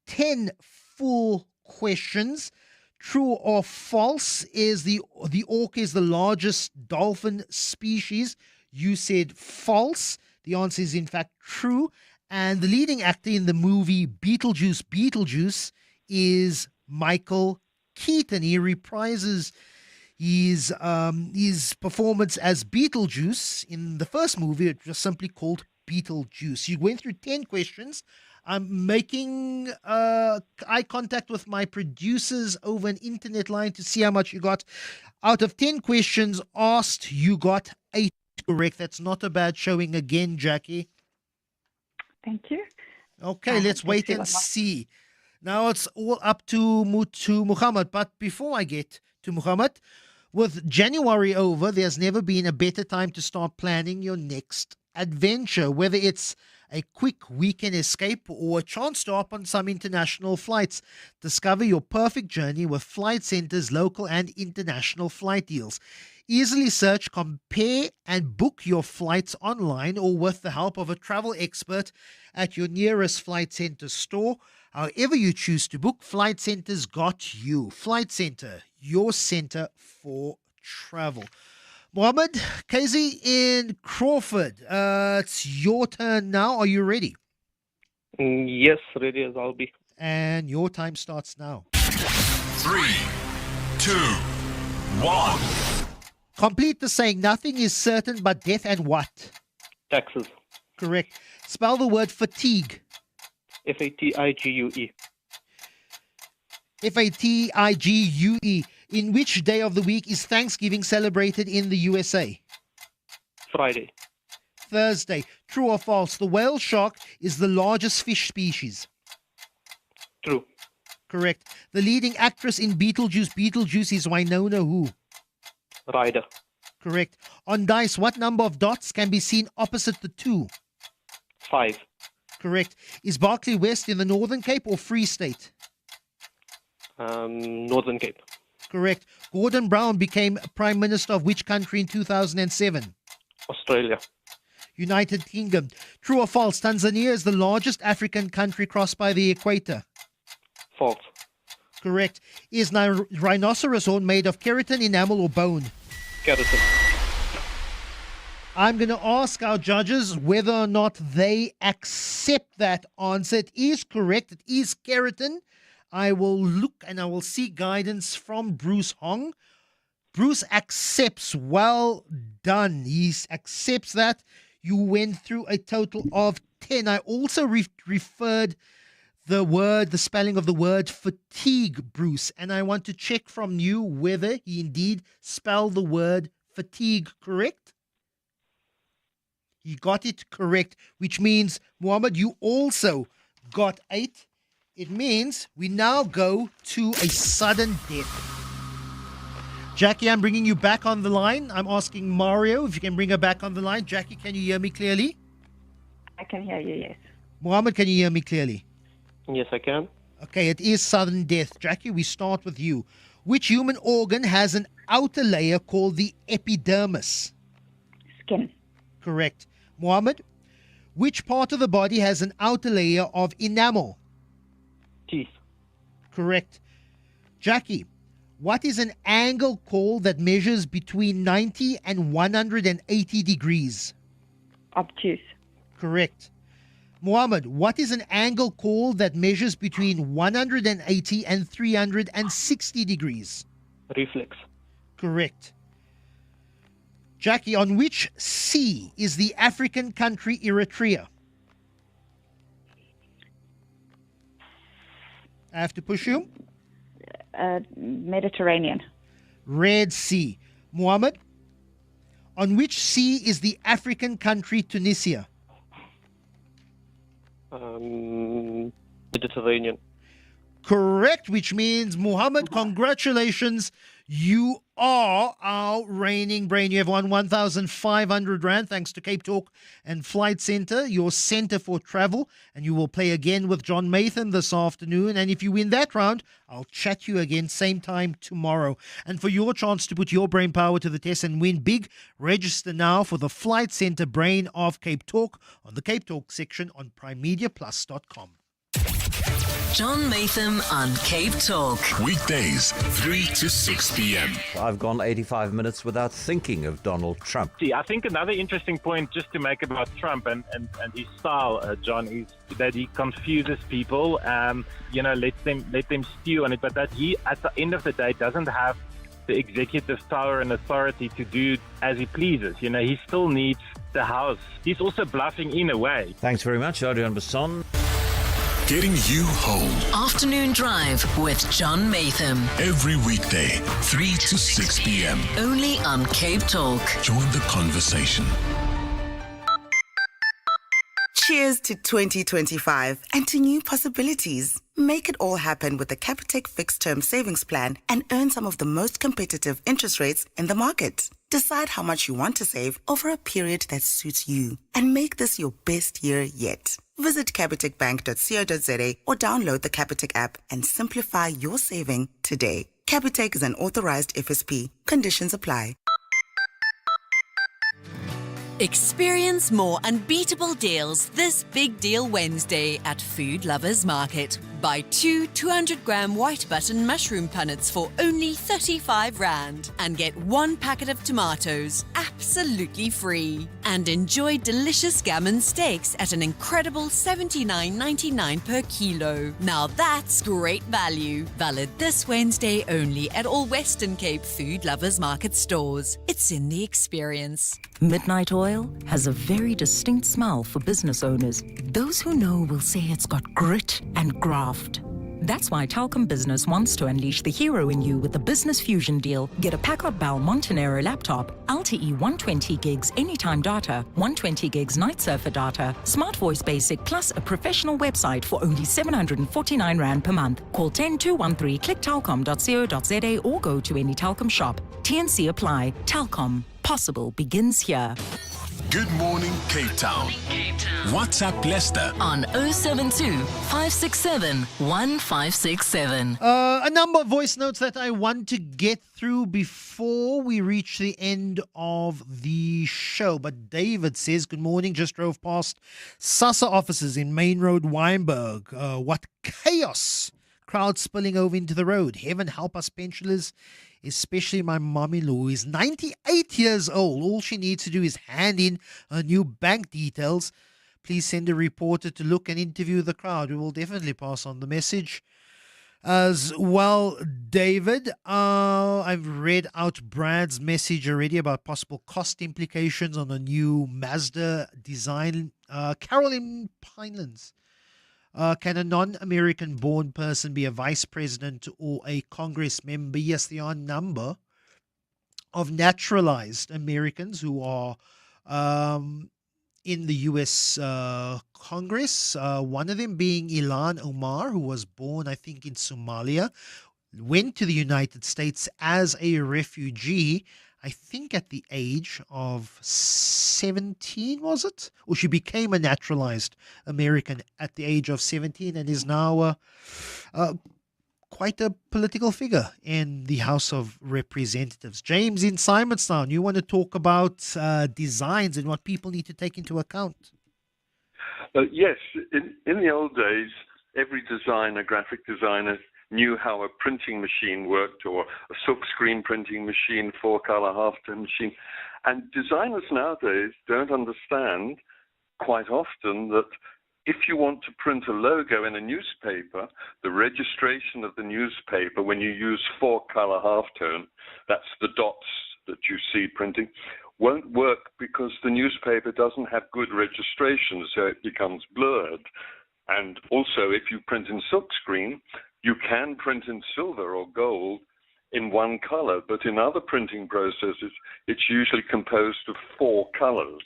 10 full questions. True or false is the orca is the largest dolphin species. You said false. The answer is in fact true. And the leading actor in the movie Beetlejuice is Michael Keaton. He reprises his performance as Beetlejuice in the first movie. It was simply called Beetlejuice. You went through 10 questions. I'm making eye contact with my producers over an internet line to see how much you got. Out of 10 questions asked, you got 8 correct. That's not a bad showing again, Jackie. Thank you. Okay, let's wait and see. Now it's all up to Muhammad. But before I get to Muhammad, with January over, there's never been a better time to start planning your next adventure, whether it's a quick weekend escape or a chance to hop on some international flights. Discover your perfect journey with Flight Center's local and international flight deals. Easily search, compare, and book your flights online or with the help of a travel expert at your nearest Flight Centre store. However you choose to book, Flight Centre's got you. Flight Centre, your centre for travel. Mohammed, KZ in Crawford, it's your turn now. Are you ready? Yes, ready as I'll be. And your time starts now. 3, 2, 1. Complete the saying, nothing is certain but death and what? Taxes. Correct. Spell the word fatigue. F-A-T-I-G-U-E. F-A-T-I-G-U-E. In which day of the week is Thanksgiving celebrated in the USA? Friday. Thursday. True or false? The whale shark is the largest fish species. True. Correct. The leading actress in Beetlejuice is Winona who? Ryder. Correct. On dice, what number of dots can be seen opposite the 2? 5. Correct. Is Berkeley West in the Northern Cape or Free State? Northern Cape. Correct. Gordon Brown became Prime Minister of which country in 2007? Australia. United Kingdom. True or false? Tanzania is the largest African country crossed by the equator. False. Correct. Is rhinoceros horn made of keratin, enamel, or bone? Keratin. I'm going to ask our judges whether or not they accept that answer. It is correct. It is keratin. I will look and I will seek guidance from Bruce Hong. Bruce accepts. Well done. He accepts that. You went through a total of 10. I also referred the spelling of the word fatigue, Bruce, and I want to check from you whether he indeed spelled the word fatigue correct. He got it correct, which means, Mohammed, you also got 8. It means we now go to a sudden death. Jackie, I'm bringing you back on the line. I'm asking Mario if you can bring her back on the line. Jackie, can you hear me clearly? I can hear you, yes. Mohammed, can you hear me clearly? Yes, I can. Okay, it is sudden death. Jackie, we start with you. Which human organ has an outer layer called the epidermis? Skin. Correct. Mohammed, which part of the body has an outer layer of enamel? Teeth. Correct. Jackie, what is an angle called that measures between 90 and 180 degrees? Obtuse. Correct. Mohammed, what is an angle called that measures between 180 and 360 degrees? Reflex. Correct. Jackie, on which sea is the African country Eritrea? I have to push you. Mediterranean. Red Sea. Mohammed, on which sea is the African country Tunisia? Mediterranean. Correct, which means, Muhammad, congratulations. You are our reigning brain. You have won 1,500 Rand thanks to CapeTalk and Flight Centre, your centre for travel. And you will play again with John Matham this afternoon. And if you win that round, I'll chat you again same time tomorrow. And for your chance to put your brain power to the test and win big, register now for the Flight Centre Brain of CapeTalk on the CapeTalk section on primemediaplus.com. John Matham on Cape Talk. Weekdays, 3 to 6 p.m. I've gone 85 minutes without thinking of Donald Trump. See, I think another interesting point just to make about Trump and his style, John, is that he confuses people. Let them stew on it, but that he, at the end of the day, doesn't have the executive power and authority to do as he pleases. He still needs the House. He's also bluffing in a way. Thanks very much, Adrian Basson. Getting you home. Afternoon Drive with John Matham. Every weekday, 3 to 6 p.m. Only on Cape Talk. Join the conversation. Cheers to 2025 and to new possibilities. Make it all happen with the CapeTalk fixed term savings plan and earn some of the most competitive interest rates in the market. Decide how much you want to save over a period that suits you and make this your best year yet. Visit capitalbank.co.za or download the CapeTalk app and simplify your saving today. CapeTalk is an authorized FSP. Conditions apply. Experience more unbeatable deals this Big Deal Wednesday at Food Lovers Market. Buy 2 200-gram white button mushroom punnets for only 35 Rand and get 1 packet of tomatoes absolutely free. And enjoy delicious gammon steaks at an incredible 79.99 per kilo. Now that's great value. Valid this Wednesday only at all Western Cape Food Lovers Market stores. It's in the experience. Midnight oil has a very distinct smell for business owners. Those who know will say it's got grit and graft. That's why Telkom Business wants to unleash the hero in you with the Business Fusion deal. Get a Packard Bell Montenero laptop, LTE 120 gigs anytime data, 120 gigs night surfer data, Smart Voice Basic plus a professional website for only 749 Rand per month. Call 10213, click telkom.co.za or go to any Telkom shop. TNC apply. Telkom. Possible begins here. Good morning, Cape Town. WhatsApp Leicester on 072 567 1567. A number of voice notes that I want to get through before we reach the end of the show. But David says, good morning, just drove past SASSA offices in Main Road, Wynberg. What chaos! Crowd spilling over into the road. Heaven help us pensioners, especially my mom-in-law, who is 98 years old. All she needs to do is hand in her new bank details. Please send a reporter to look and interview the crowd. We will definitely pass on the message as well, David. I've read out Brad's message already about possible cost implications on a new Mazda design. Carolyn Pinelands. Can a non-American born person be a vice president or a Congress member? Yes, there are a number of naturalized Americans who are in the U.S. Congress. One of them being Ilhan Omar, who was born, I think, in Somalia, went to the United States as a refugee, I think at the age of 17, was it? Or she became a naturalized American at the age of 17 and is now quite a political figure in the House of Representatives. James in Simonstown, you want to talk about designs and what people need to take into account? Yes. In the old days, every designer, graphic designer, knew how a printing machine worked, or a silkscreen printing machine, 4-color half-tone machine. And designers nowadays don't understand quite often that if you want to print a logo in a newspaper, the registration of the newspaper, when you use 4-color half-tone, that's the dots that you see printing, won't work because the newspaper doesn't have good registration, so it becomes blurred. And also, if you print in silkscreen, you can print in silver or gold in one color, but in other printing processes, it's usually composed of 4 colors.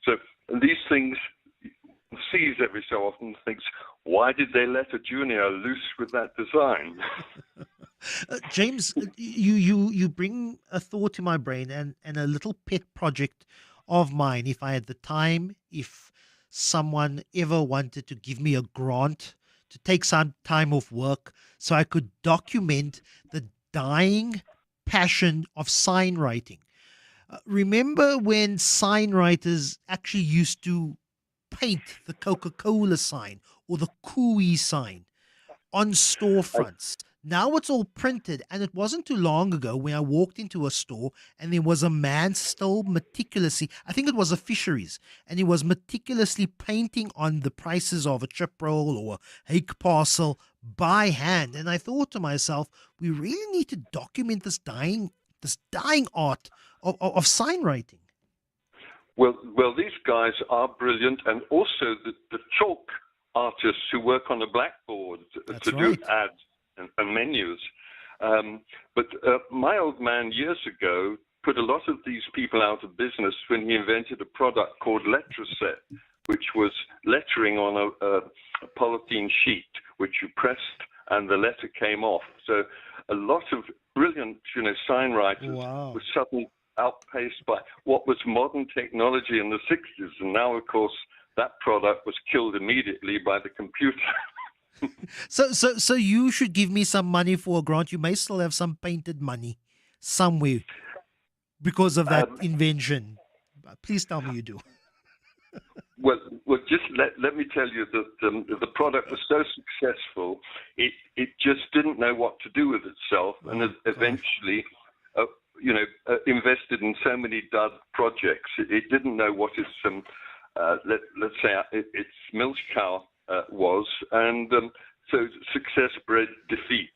So these things, sees every so often, thinks, why did they let a junior loose with that design? James, you bring a thought to my brain and a little pet project of mine. If I had the time, if someone ever wanted to give me a grant to take some time off work so I could document the dying passion of sign writing. Remember when sign writers actually used to paint the Coca-Cola sign or the Kui sign on storefronts? Now it's all printed, and it wasn't too long ago when I walked into a store and there was a man still meticulously, I think it was a fisheries, and he was meticulously painting on the prices of a chip roll or a hake parcel by hand. And I thought to myself, we really need to document this dying art of sign writing. Well, these guys are brilliant, and also the chalk artists who work on a blackboard to do ads and menus. But my old man years ago put a lot of these people out of business when he invented a product called Letraset, which was lettering on a polythene sheet, which you pressed and the letter came off. So a lot of brilliant, sign writers were suddenly outpaced by what was modern technology in the 60s. And now, of course, that product was killed immediately by the computer. So you should give me some money for a grant. You may still have some painted money somewhere because of that invention. Please tell me you do. Well, just let me tell you that the product was so successful, it just didn't know what to do with itself, and eventually, invested in so many dud projects. It didn't know what its let's say its milk cow was, and so success bred defeat.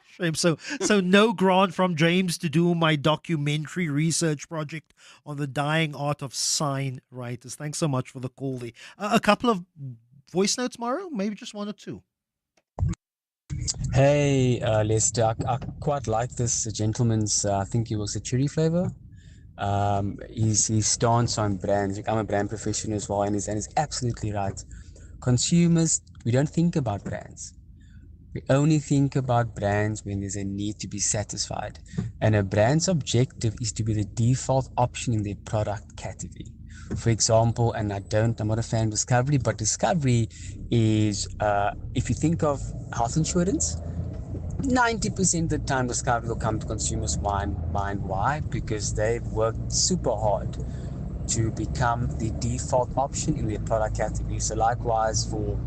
Shame. So no grant from James to do my documentary research project on the dying art of sign writers. Thanks so much for the call there. A couple of voice notes, Mauro? Maybe just one or two. Hey, Lester. I quite like this gentleman's, I think he works at Cherry Flavor. His stance on brands. I'm a brand professional as well, and he's absolutely right. Consumers, we don't think about brands. We only think about brands when there's a need to be satisfied. And a brand's objective is to be the default option in their product category. For example, and I'm not a fan of Discovery, but Discovery is, if you think of health insurance, 90% of the time Discovery will come to consumers' mind. Why? Because they've worked super hard to become the default option in their product category. So likewise for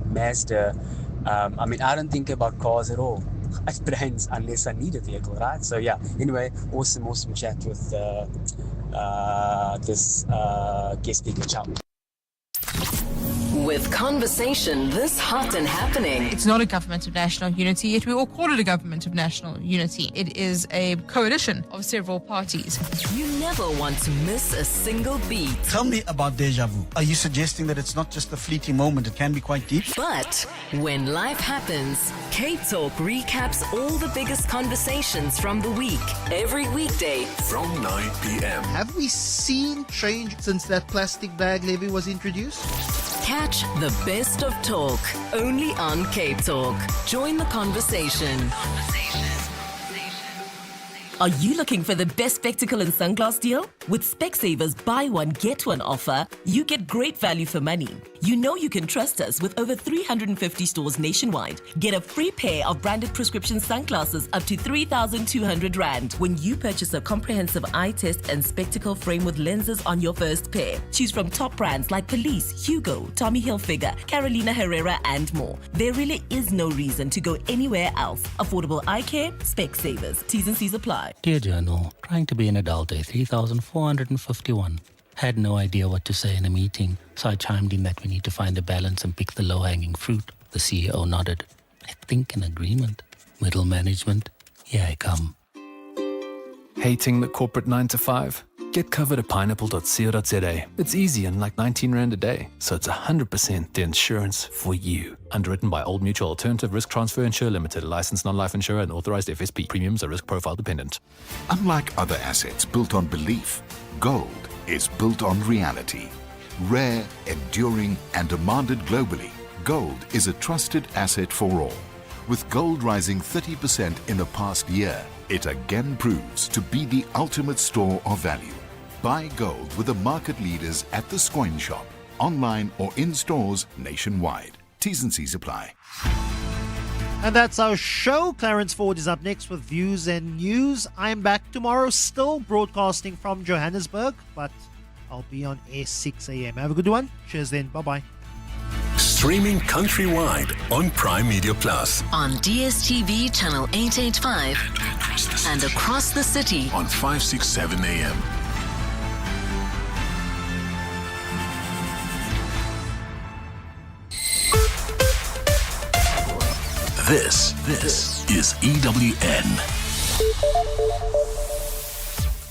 Mazda, I don't think about cars at all as brands unless I need a vehicle, right? So yeah, anyway, awesome chat with this guest speaker. Ciao. With conversation this hot and happening. It's not a government of national unity, yet we all call it a government of national unity. It is a coalition of several parties. You never want to miss a single beat. Tell me about deja vu. Are you suggesting that it's not just a fleeting moment, it can be quite deep? But when life happens, CapeTalk recaps all the biggest conversations from the week. Every weekday from 9 p.m. Have we seen change since that plastic bag levy was introduced? Catch the best of talk only on CapeTalk. Join the conversation. Are you looking for the best spectacle and sunglass deal? With Specsavers buy one get one offer, you get great value for money. You know you can trust us with over 350 stores nationwide. Get a free pair of branded prescription sunglasses up to 3,200 Rand when you purchase a comprehensive eye test and spectacle frame with lenses on your first pair. Choose from top brands like Police, Hugo, Tommy Hilfiger, Carolina Herrera, and more. There really is no reason to go anywhere else. Affordable eye care, Specsavers. T's and C's apply. Dear Journal, trying to be an adult day 3,451. Had no idea what to say in a meeting, so I chimed in that we need to find a balance and pick the low-hanging fruit. The CEO nodded. I think an agreement. Middle management, here I come. Hating the corporate 9 to 5? Get covered at pineapple.co.za. It's easy and like 19 Rand a day, so it's 100% the insurance for you. Underwritten by Old Mutual Alternative Risk Transfer Insurer Limited, a licensed non-life insurer and authorized FSP. Premiums are risk profile dependent. Unlike other assets built on belief, gold is built on reality. Rare, enduring, and demanded globally, gold is a trusted asset for all. With gold rising 30% in the past year, it again proves to be the ultimate store of value. Buy gold with the market leaders at the Scoin Shop, online or in stores nationwide. T's and C's apply. And that's our show. Clarence Ford is up next with Views and News. I'm back tomorrow, still broadcasting from Johannesburg, but I'll be on air 6 a.m. Have a good one. Cheers then. Bye-bye. Streaming countrywide on Prime Media Plus. On DSTV channel 885 and across the city on 567 AM. This is EWN.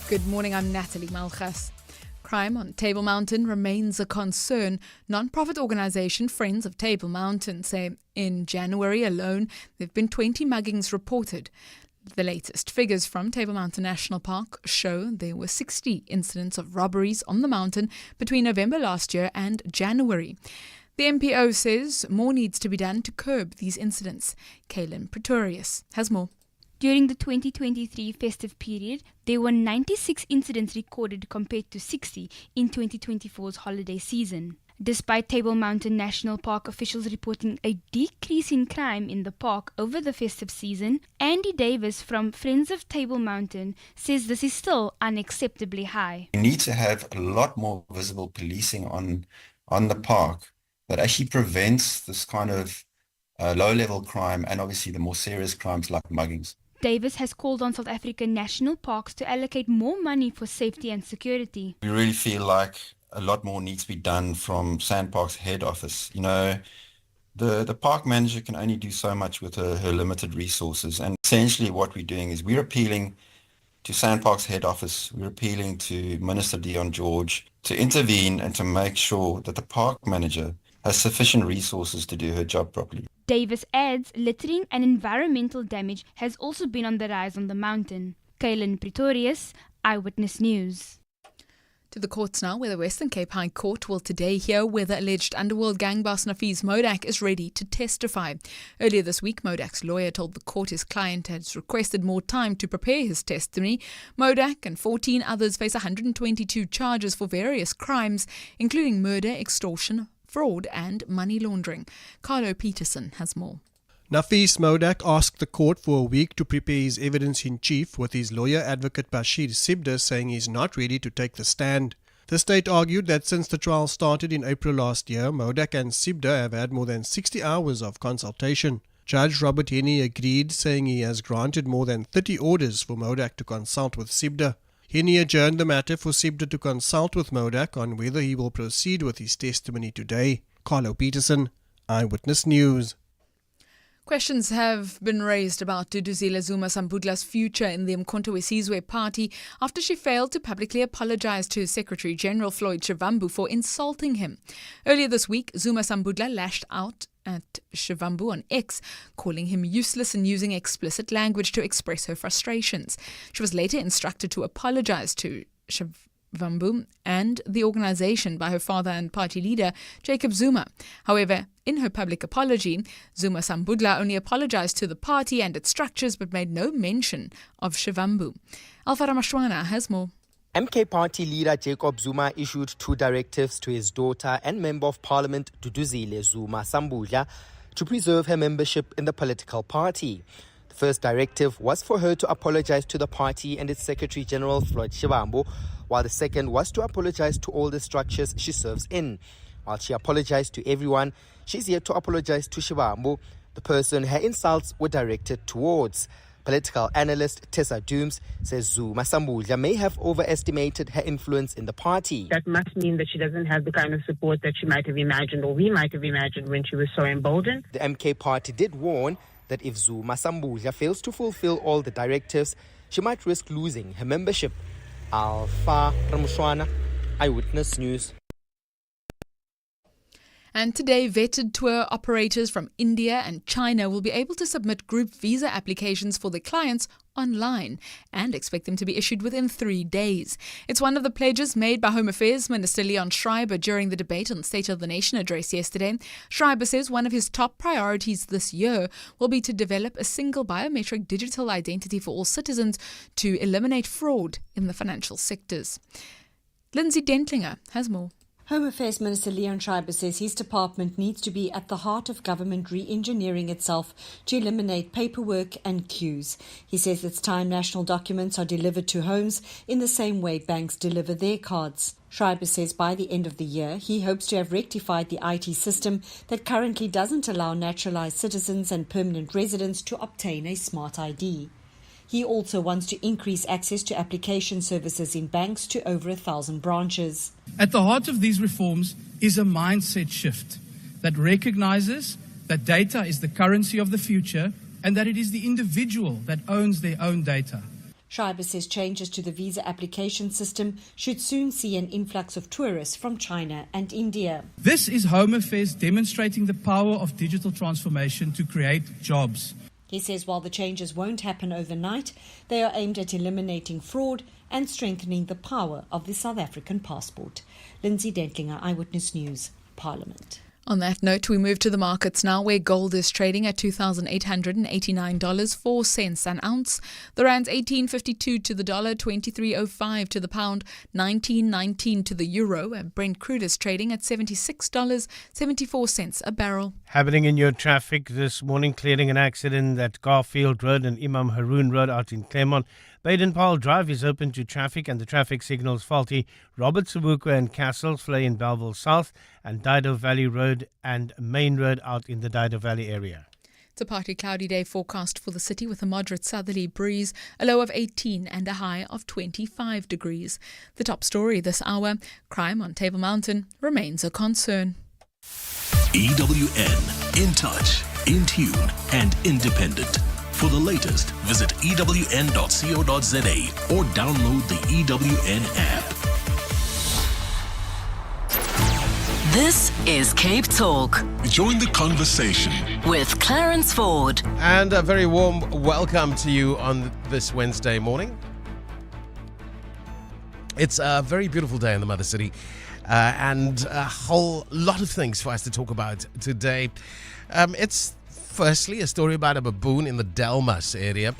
Good morning, I'm Natalie Malchas. Crime on Table Mountain remains a concern. Non-profit organisation Friends of Table Mountain say in January alone there have been 20 muggings reported. The latest figures from Table Mountain National Park show there were 60 incidents of robberies on the mountain between November last year and January. The MPO says more needs to be done to curb these incidents. Kaylin Pretorius has more. During the 2023 festive period, there were 96 incidents recorded compared to 60 in 2024's holiday season. Despite Table Mountain National Park officials reporting a decrease in crime in the park over the festive season, Andy Davis from Friends of Table Mountain says this is still unacceptably high. We need to have a lot more visible policing on the park that actually prevents this kind of low-level crime and obviously the more serious crimes like muggings. Davis has called on South African national parks to allocate more money for safety and security. We really feel like a lot more needs to be done from SANParks head office. You know, the park manager can only do so much with her limited resources. And essentially what we're doing is we're appealing to SANParks head office, we're appealing to Minister Dion George to intervene and to make sure that the park manager has sufficient resources to do her job properly. Davis adds littering and environmental damage has also been on the rise on the mountain. Kaylin Pretorius, Eyewitness News. To the courts now, where the Western Cape High Court will today hear whether alleged underworld gang boss Nafees Modak is ready to testify. Earlier this week, Modak's lawyer told the court his client has requested more time to prepare his testimony. Modak and 14 others face 122 charges for various crimes, including murder, extortion, fraud and money laundering. Carlo Peterson has more. Nafees Modak asked the court for a week to prepare his evidence-in-chief, with his lawyer advocate Bashir Sibda saying he's not ready to take the stand. The state argued that since the trial started in April last year, Modak and Sibda have had more than 60 hours of consultation. Judge Robert Henney agreed, saying he has granted more than 30 orders for Modak to consult with Sibda. Henney adjourned the matter for Sibda to consult with Modak on whether he will proceed with his testimony today. Carlo Peterson, Eyewitness News. Questions have been raised about Duduzile Zuma Sambudla's future in the Umkhonto weSizwe party after she failed to publicly apologize to Secretary General Floyd Shivambu for insulting him. Earlier this week, Zuma Sambudla lashed out at Shivambu on X, calling him useless and using explicit language to express her frustrations. She was later instructed to apologize to Shivambu and the organization by her father and party leader, Jacob Zuma. However, in her public apology, Zuma Sambudla only apologized to the party and its structures but made no mention of Shivambu. Alfara Mashwana has more. MK party leader Jacob Zuma issued 2 directives to his daughter and Member of Parliament Duduzile Zuma Sambudla to preserve her membership in the political party. The first directive was for her to apologize to the party and its Secretary General Floyd Shivambu, while the second was to apologize to all the structures she serves in. While she apologized to everyone, she's yet to apologize to Shivambu, the person her insults were directed towards. Political analyst Tessa Dooms says Zuma Sambudla may have overestimated her influence in the party. That must mean that she doesn't have the kind of support that she might have imagined, or we might have imagined, when she was so emboldened. The MK party did warn that if Zuma Sambudla fails to fulfill all the directives, she might risk losing her membership. Alfa Ramushwana, Eyewitness News. And today, vetted tour operators from India and China will be able to submit group visa applications for their clients online and expect them to be issued within 3 days. It's one of the pledges made by Home Affairs Minister Leon Schreiber during the debate on the State of the Nation address yesterday. Schreiber says one of his top priorities this year will be to develop a single biometric digital identity for all citizens to eliminate fraud in the financial sectors. Lindsay Dentlinger has more. Home Affairs Minister Leon Schreiber says his department needs to be at the heart of government re-engineering itself to eliminate paperwork and queues. He says it's time national documents are delivered to homes in the same way banks deliver their cards. Schreiber says by the end of the year, he hopes to have rectified the IT system that currently doesn't allow naturalized citizens and permanent residents to obtain a smart ID. He also wants to increase access to application services in banks to over 1,000 branches. At the heart of these reforms is a mindset shift that recognizes that data is the currency of the future and that it is the individual that owns their own data. Schreiber says changes to the visa application system should soon see an influx of tourists from China and India. This is Home Affairs demonstrating the power of digital transformation to create jobs. He says while the changes won't happen overnight, they are aimed at eliminating fraud and strengthening the power of the South African passport. Lindsay Dentlinger, Eyewitness News, Parliament. On that note, we move to the markets now, where gold is trading at $2,889, 4 cents an ounce. The rand's 18.52 to the dollar, 23.05 to the pound, 19.19 to the euro, and Brent crude is trading at $76.74 a barrel. Happening in your traffic this morning, clearing an accident at Garfield Road and Imam Haroon Road out in Claremont. Baden-Powell Drive is open to traffic and the traffic signals faulty. Robert Sobukwe and Castle Flay in Belleville South, and Dido Valley Road and Main Road out in the Dido Valley area. It's a partly cloudy day forecast for the city with a moderate southerly breeze, a low of 18 and a high of 25 degrees. The top story this hour, crime on Table Mountain remains a concern. EWN, in touch, in tune and independent. For the latest, visit ewn.co.za or download the EWN app. This is Cape Talk Join the conversation with Clarence Ford. And a very warm welcome to you on this Wednesday morning. It's a very beautiful day in the Mother City, and a whole lot of things for us to talk about today. It's firstly a story about a baboon in the Delmas area.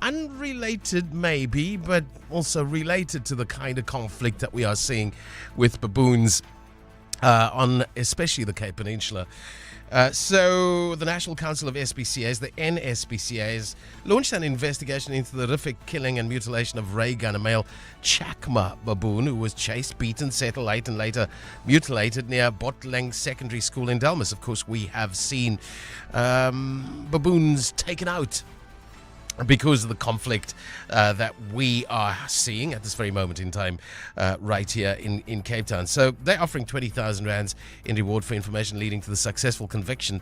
Unrelated maybe, but also related to the kind of conflict that we are seeing with baboons on especially the Cape Peninsula. So the National Council of SPCAs, the NSPCAs, launched an investigation into the horrific killing and mutilation of Ray Gunn, a male Chakma baboon who was chased, beaten, set alight and later mutilated near Botleng Secondary School in Delmas. Of course, we have seen baboons taken out because of the conflict that we are seeing at this very moment in time right here in Cape Town. So they're offering 20,000 rands in reward for information leading to the successful conviction,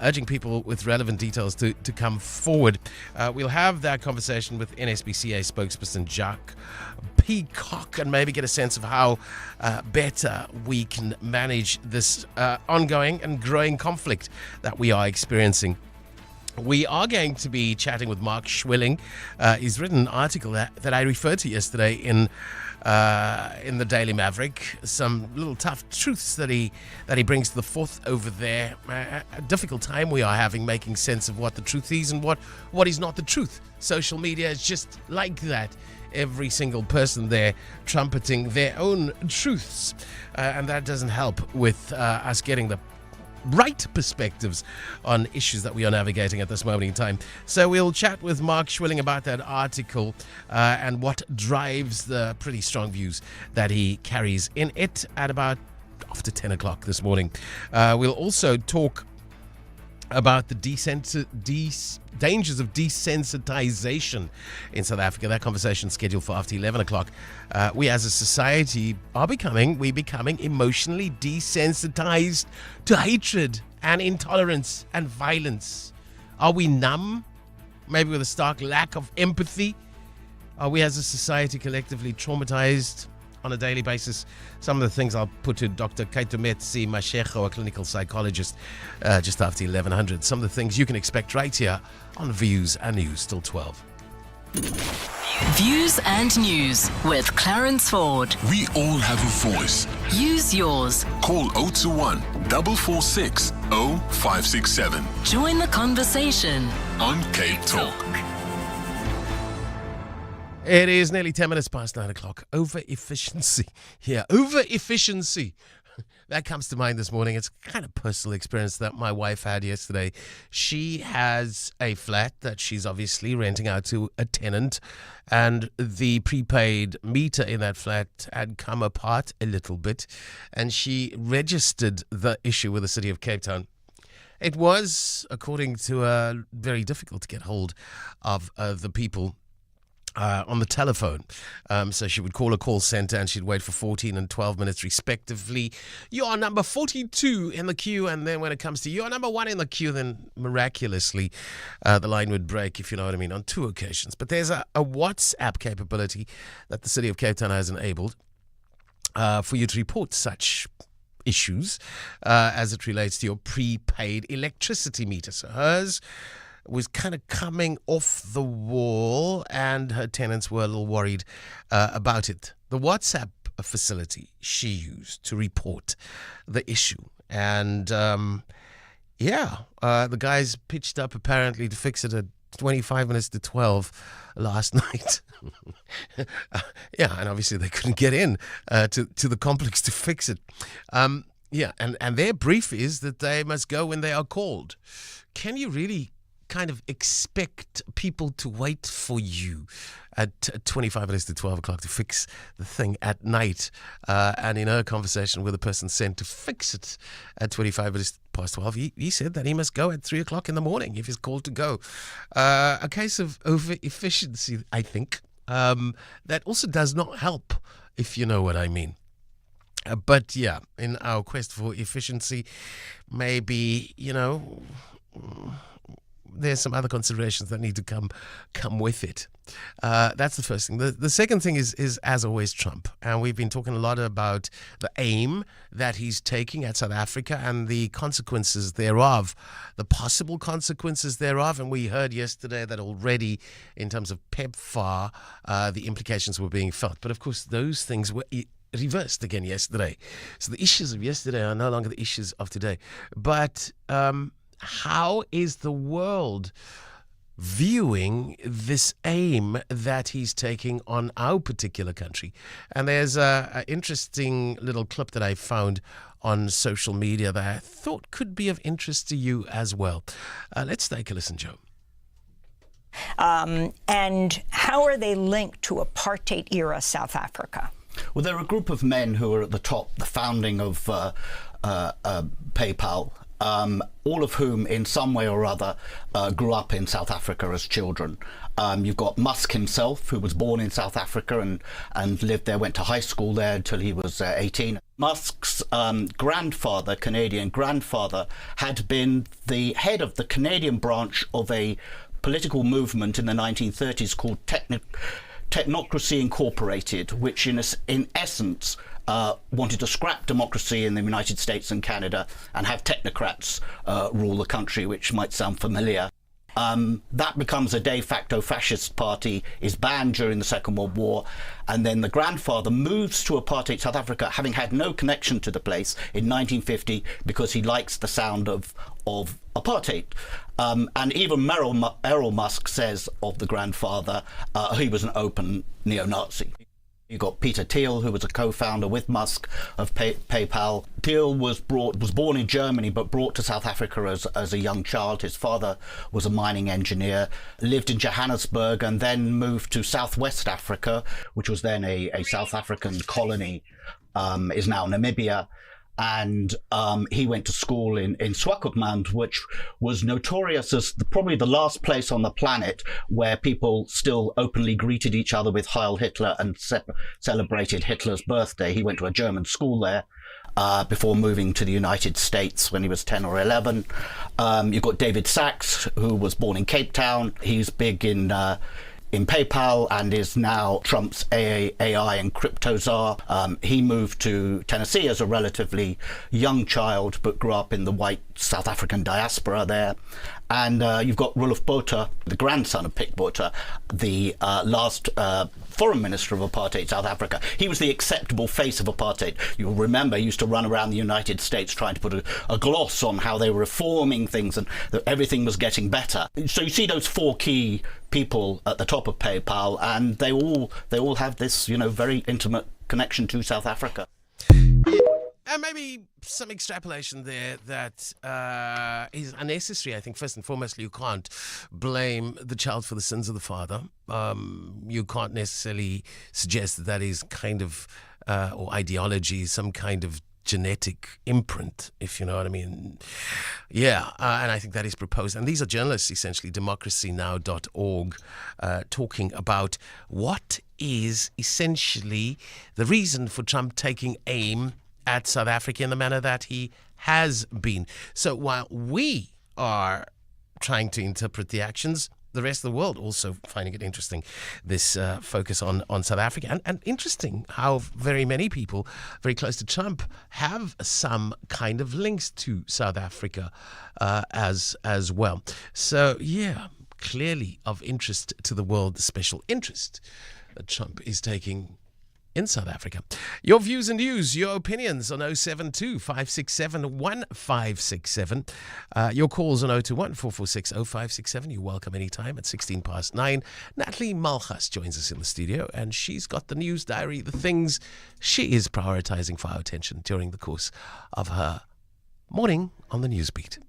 urging people with relevant details to come forward. We'll have that conversation with NSPCA spokesperson Jacques Peacock and maybe get a sense of how better we can manage this ongoing and growing conflict that we are experiencing. We are going to be chatting with Mark Schwilling. He's written an article that I referred to yesterday in the Daily Maverick. Some little tough truths that he brings to the forth over there. A difficult time we are having making sense of what the truth is and what is not the truth. Social media is just like that. Every single person there trumpeting their own truths. And that doesn't help with us getting the right perspectives on issues that we are navigating at this moment in time. So we'll chat with Mark Schwilling about that article and what drives the pretty strong views that he carries in it at about after 10 o'clock this morning. We'll also talk about the dangers of desensitization in South Africa. That conversation scheduled for after 11 o'clock. We as a society are becoming emotionally desensitized to hatred and intolerance and violence. Are we numb? Maybe with a stark lack of empathy? Are we as a society collectively traumatized on a daily basis? Some of the things I'll put to Dr. Kaitumetsi Mashego, a clinical psychologist, just after 1100. Some of the things you can expect right here on Views and News till 12. Views and News with Clarence Ford. We all have a voice. Use yours. Call 021 446 0567. Join the conversation on Cape Talk. It is nearly 10 minutes past 9 o'clock. Over-efficiency. Yeah, over-efficiency. That comes to mind this morning. It's kind of personal experience that my wife had yesterday. She has a flat that she's obviously renting out to a tenant, and the prepaid meter in that flat had come apart a little bit, and she registered the issue with the city of Cape Town. It was, according to her, very difficult to get hold of the people on the telephone. So she would call a call center and she'd wait for 14 and 12 minutes respectively. You are number 42 in the queue, and then when it comes to you are number 1 in the queue, then miraculously the line would break, if you know what I mean, on 2 occasions. But there's a WhatsApp capability that the city of Cape Town has enabled for you to report such issues as it relates to your prepaid electricity meter. So hers was kind of coming off the wall, and her tenants were a little worried about it. The WhatsApp facility she used to report the issue And the guys pitched up apparently to fix it at 25 minutes to 12 last night. And obviously they couldn't get in to the complex to fix it. And their brief is that they must go when they are called. Can you really kind of expect people to wait for you at 25 minutes to 12 o'clock to fix the thing at night? And in a conversation with a person sent to fix it at 25 minutes past 12, he said that he must go at 3 o'clock in the morning if he's called to go. A case of over-efficiency, I think, that also does not help, if you know what I mean. But yeah, in our quest for efficiency, maybe, there's some other considerations that need to come with it. That's the first thing. The second thing is, as always, Trump. And we've been talking a lot about the aim that he's taking at South Africa and the consequences thereof, the possible consequences thereof. And we heard yesterday that already, in terms of PEPFAR, the implications were being felt. But of course, those things were reversed again yesterday. So the issues of yesterday are no longer the issues of today. But how is the world viewing this aim that he's taking on our particular country? And there's an interesting little clip that I found on social media that I thought could be of interest to you as well. Let's take a listen, Joe. And how are they linked to apartheid-era South Africa? Well, there are a group of men who are at the top, the founding of PayPal, all of whom in some way or other grew up in South Africa as children. You've got Musk himself, who was born in South Africa and lived there, went to high school there until he was 18. Musk's grandfather, Canadian grandfather, had been the head of the Canadian branch of a political movement in the 1930s called Technocracy Incorporated, which in essence wanted to scrap democracy in the United States and Canada and have technocrats rule the country, which might sound familiar. That becomes a de facto fascist party, is banned during the Second World War, and then the grandfather moves to apartheid South Africa, having had no connection to the place, in 1950 because he likes the sound of apartheid. And even Errol Musk says of the grandfather, he was an open neo-Nazi. You got Peter Thiel, who was a co-founder with Musk of PayPal. Thiel was born in Germany, but brought to South Africa as a young child. His father was a mining engineer, lived in Johannesburg, and then moved to Southwest Africa, which was then a South African colony, is now Namibia. And he went to school in Swakopmund, which was notorious as probably the last place on the planet where people still openly greeted each other with Heil Hitler and celebrated Hitler's birthday. He went to a German school there before moving to the United States when he was 10 or 11. You've got David Sachs, who was born in Cape Town. He's big in PayPal and is now Trump's AI and crypto czar. He moved to Tennessee as a relatively young child, but grew up in the white South African diaspora there. And you've got Roelof Botha, the grandson of Pik Botha, the last foreign minister of apartheid South Africa. He was the acceptable face of apartheid. You'll remember he used to run around the United States trying to put a gloss on how they were reforming things and that everything was getting better. So you see those four key people at the top of PayPal, and they all have this, very intimate connection to South Africa. And maybe some extrapolation there that is unnecessary. I think first and foremost, you can't blame the child for the sins of the father. You can't necessarily suggest that is kind of, or ideology, some kind of genetic imprint, if you know what I mean. Yeah, and I think that is proposed. And these are journalists, essentially, democracynow.org, talking about what is essentially the reason for Trump taking aim at South Africa in the manner that he has been. So while we are trying to interpret the actions, the rest of the world also finding it interesting, this focus on South Africa. And interesting how very many people very close to Trump have some kind of links to South Africa as well. So, yeah, clearly of interest to the world, the special interest that Trump is taking in South Africa. Your views and news, your opinions on 072 567 1567. Your calls on 021 446 0567. You're welcome anytime at 9:16. Natalie Malchus joins us in the studio, and she's got the news diary, the things she is prioritizing for our attention during the course of her morning on the Newsbeat.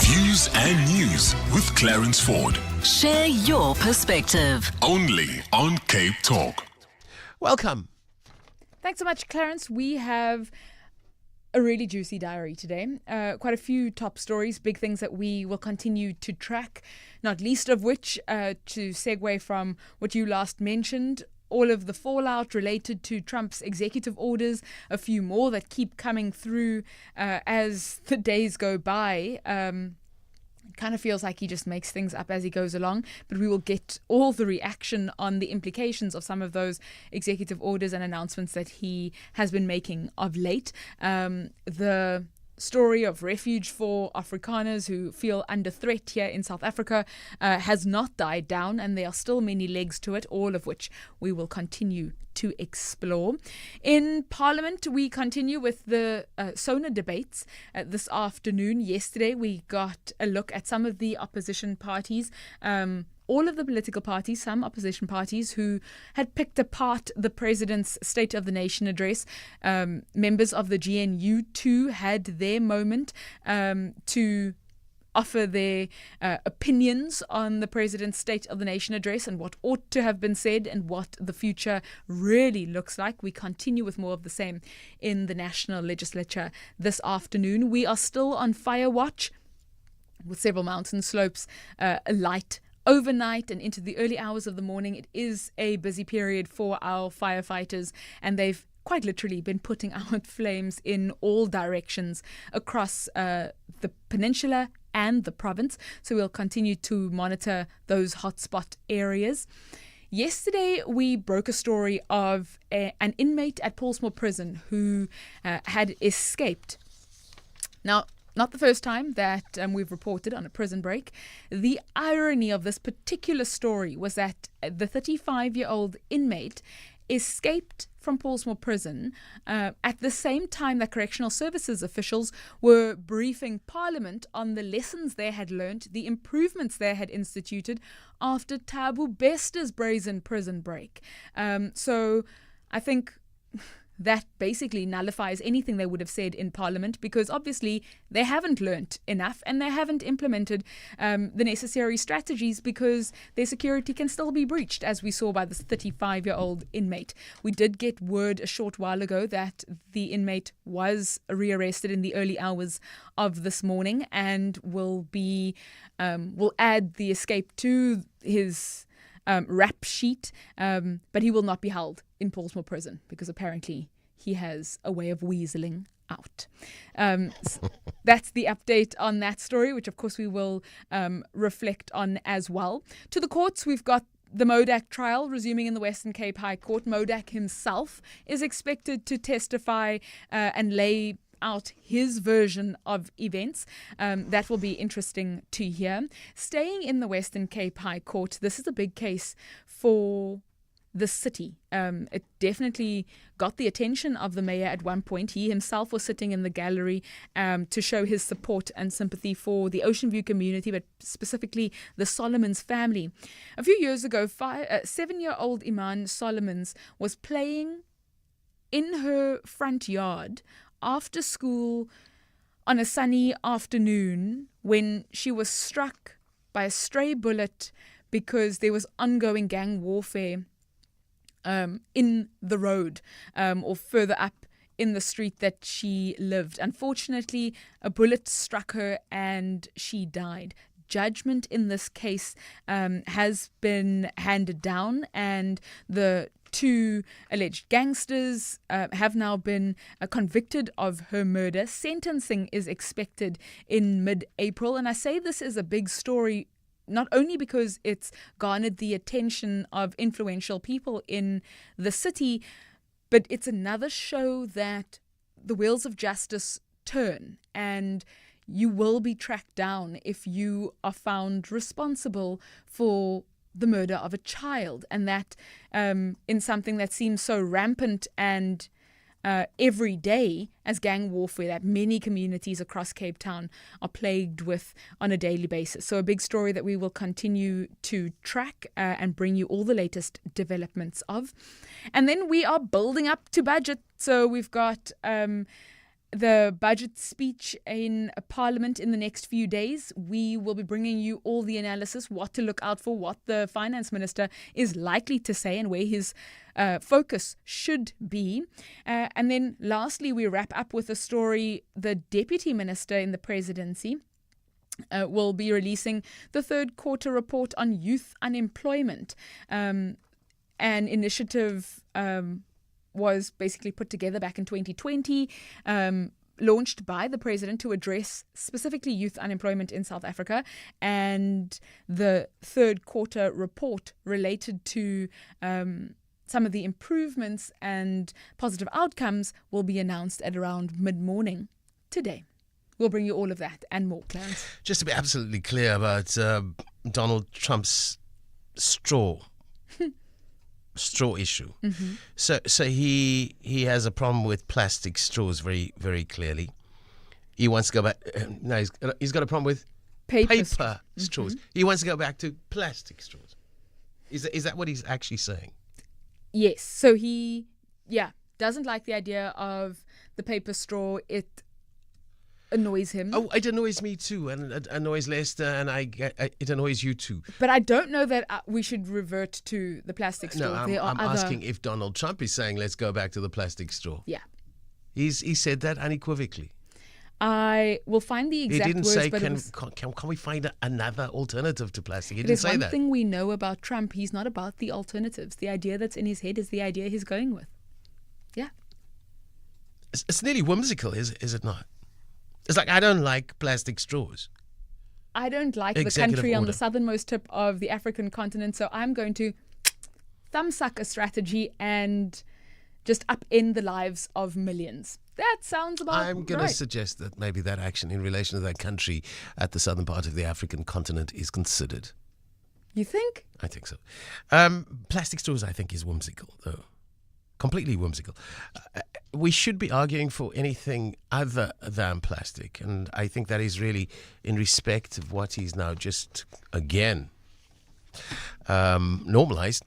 Views and news with Clarence Ford. Share your perspective. Only on Cape Talk. Welcome. Thanks so much, Clarence. We have a really juicy diary today. Quite a few top stories, big things that we will continue to track, not least of which, to segue from what you last mentioned, all of the fallout related to Trump's executive orders, a few more that keep coming through as the days go by. It kind of feels like he just makes things up as he goes along, but we will get all the reaction on the implications of some of those executive orders and announcements that he has been making of late. The story of refuge for Afrikaners who feel under threat here in South Africa has not died down, and there are still many legs to it, all of which we will continue to explore. In Parliament, we continue with the SONA debates this afternoon. Yesterday, we got a look at some of the opposition parties, all of the political parties, some opposition parties who had picked apart the President's State of the Nation address. Members of the GNU too had their moment to offer their opinions on the President's State of the Nation address and what ought to have been said and what the future really looks like. We continue with more of the same in the National Legislature this afternoon. We are still on fire watch with several mountain slopes alight overnight and into the early hours of the morning. It is a busy period for our firefighters, and they've quite literally been putting out flames in all directions across the peninsula and the province. So we'll continue to monitor those hotspot areas. Yesterday, we broke a story of an inmate at Paulsmoor Prison who had escaped. Now, not the first time that we've reported on a prison break. The irony of this particular story was that the 35-year-old inmate escaped from Paulsmoor Prison at the same time that correctional services officials were briefing Parliament on the lessons they had learnt, the improvements they had instituted after Thabo Bester's brazen prison break. So I think that basically nullifies anything they would have said in Parliament, because obviously they haven't learnt enough and they haven't implemented the necessary strategies, because their security can still be breached, as we saw by this 35-year-old inmate. We did get word a short while ago that the inmate was rearrested in the early hours of this morning and will add the escape to his rap sheet, but he will not be held in Paulsmoor Prison because apparently he has a way of weaseling out. That's the update on that story, which of course we will reflect on as well. To the courts, we've got the Modak trial resuming in the Western Cape High Court. Modak himself is expected to testify and lay out his version of events. That will be interesting to hear. Staying in the Western Cape High Court, this is a big case for the city. It definitely got the attention of the mayor at one point. He himself was sitting in the gallery to show his support and sympathy for the Ocean View community, but specifically the Solomons family. A few years ago, 7-year-old Iman Solomons was playing in her front yard after school on a sunny afternoon when she was struck by a stray bullet because there was ongoing gang warfare in the road or further up in the street that she lived. Unfortunately, a bullet struck her and she died. Judgment in this case has been handed down, and the 2 alleged gangsters have now been convicted of her murder. Sentencing is expected in mid-April, and I say this is a big story not only because it's garnered the attention of influential people in the city, but it's another show that the wheels of justice turn, and you will be tracked down if you are found responsible for the murder of a child, and that in something that seems so rampant and every day as gang warfare that many communities across Cape Town are plagued with on a daily basis. So a big story that we will continue to track and bring you all the latest developments of. And then we are building up to budget. So we've got the budget speech in Parliament in the next few days. We will be bringing you all the analysis, what to look out for, what the Finance Minister is likely to say and where his focus should be. And then lastly, we wrap up with a story. The Deputy Minister in the Presidency will be releasing the third quarter report on youth unemployment. An initiative was basically put together back in 2020, launched by the president to address specifically youth unemployment in South Africa. And the third quarter report related to some of the improvements and positive outcomes will be announced at around mid-morning today. We'll bring you all of that and more, Clarence. Just to be absolutely clear about Donald Trump's straw issue. Mm-hmm. So he has a problem with plastic straws very, very clearly. He wants to go back. No, he's got a problem with paper straws. Mm-hmm. He wants to go back to plastic straws. Is that what he's actually saying? Yes. So he, doesn't like the idea of the paper straw. It annoys him. Oh, it annoys me too, and it annoys Lester, and it annoys you too. But I don't know that we should revert to the plastic straw. No, I'm asking if Donald Trump is saying let's go back to the plastic straw. Yeah. He said that unequivocally. I will find the exact words. He didn't say, can we find another alternative to plastic? He didn't say that. There's one thing we know about Trump. He's not about the alternatives. The idea that's in his head is the idea he's going with. Yeah. It's nearly whimsical, is it not? It's like, I don't like plastic straws. I don't like the country on the southernmost tip of the African continent, so I'm going to thumbsuck a strategy and just upend the lives of millions. That sounds about right. I'm going to suggest that maybe that action in relation to that country at the southern part of the African continent is considered. You think? I think so. Plastic straws, I think, is whimsical, though. Completely whimsical. We should be arguing for anything other than plastic, and I think that is really in respect of what is now just again normalized.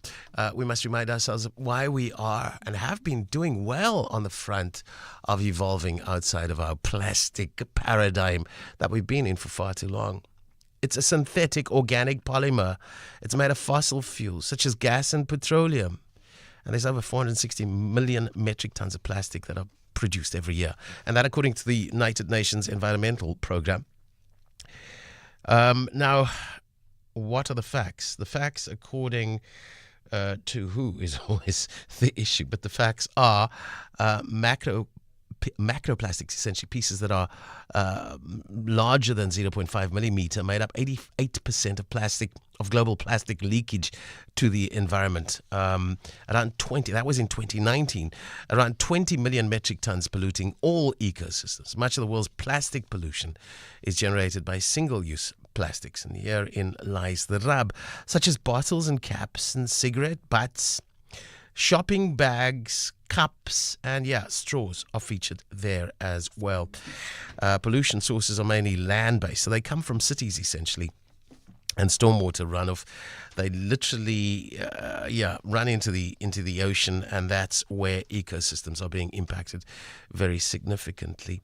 We must remind ourselves of why we are and have been doing well on the front of evolving outside of our plastic paradigm that we've been in for far too long. It's a synthetic organic polymer. It's made of fossil fuels such as gas and petroleum. And there's over 460 million metric tons of plastic that are produced every year. And that according to the United Nations Environmental Programme. Now, what are the facts? The facts, according to who is always the issue, but the facts are macroplastics, essentially pieces that are larger than 0.5 millimeter, made up 88% of global plastic leakage to the environment. Around 20, that was in 2019, around 20 million metric tons polluting all ecosystems. Much of the world's plastic pollution is generated by single-use plastics, and herein lies the rub, such as bottles and caps and cigarette butts, shopping bags, cups, and straws are featured there as well. Pollution sources are mainly land-based, so they come from cities essentially. And stormwater runoff, they literally run into the ocean, and that's where ecosystems are being impacted very significantly.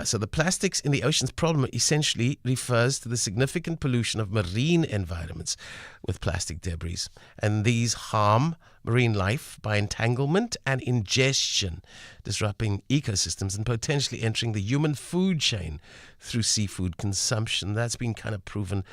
So the plastics in the ocean's problem essentially refers to the significant pollution of marine environments with plastic debris, and these harm marine life by entanglement and ingestion, disrupting ecosystems and potentially entering the human food chain through seafood consumption. That's been kind of proven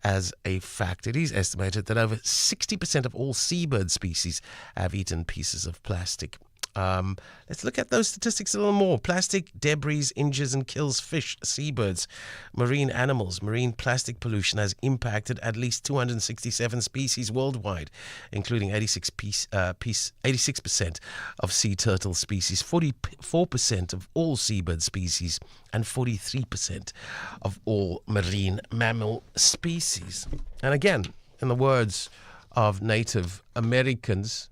as a fact. It is estimated that over 60% of all seabird species have eaten pieces of plastic. Let's look at those statistics a little more. Plastic debris injures and kills fish, seabirds, marine animals. Marine plastic pollution has impacted at least 267 species worldwide, including 86% of sea turtle species, 44% of all seabird species, and 43% of all marine mammal species. And again, in the words of Native Americans.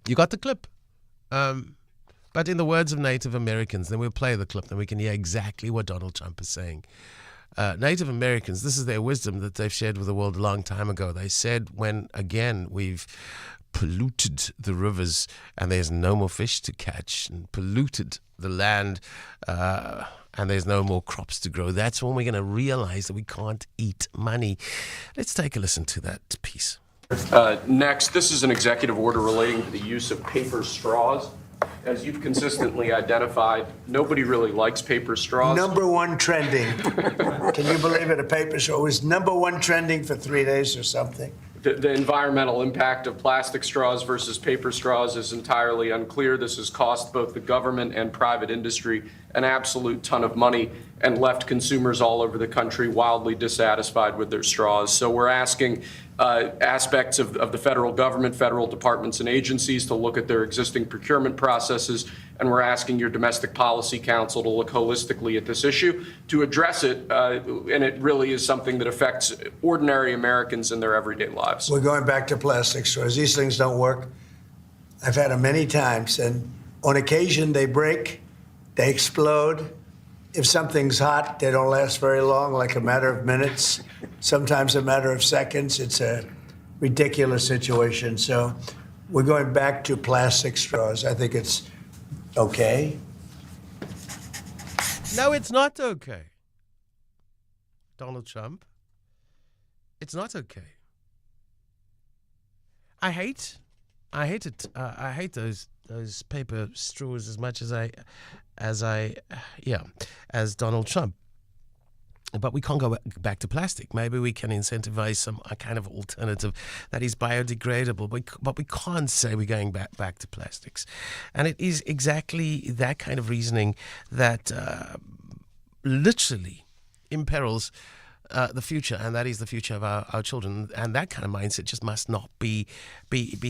You got the clip. But in the words of Native Americans, then we'll play the clip, then we can hear exactly what Donald Trump is saying. Native Americans, this is their wisdom that they've shared with the world a long time ago. They said, when again we've polluted the rivers and there's no more fish to catch, and polluted the land and there's no more crops to grow, that's when we're going to realize that we can't eat money. Let's take a listen to that piece. Next, this is an executive order relating to the use of paper straws. As you've consistently identified, nobody really likes paper straws. Number one trending. Can you believe it? A paper straw was number one trending for 3 days or something. The environmental impact of plastic straws versus paper straws is entirely unclear. This has cost both the government and private industry an absolute ton of money and left consumers all over the country wildly dissatisfied with their straws. So we're asking aspects of the federal government, federal departments and agencies to look at their existing procurement processes, and we're asking your Domestic Policy Council to look holistically at this issue to address it, and it really is something that affects ordinary Americans in their everyday lives. We're going back to plastic straws. These things don't work. I've had them many times, and on occasion they break, they explode. If something's hot, they don't last very long, like a matter of minutes, sometimes a matter of seconds. It's a ridiculous situation. So we're going back to plastic straws. I think it's okay. No, it's not okay. Donald Trump, it's not okay. I hate it. I hate those paper straws as much as Donald Trump. But we can't go back to plastic. Maybe we can incentivize some kind of alternative that is biodegradable. But we can't say we're going back to plastics. And it is exactly that kind of reasoning that literally imperils the future, and that is the future of our children. And that kind of mindset just must not be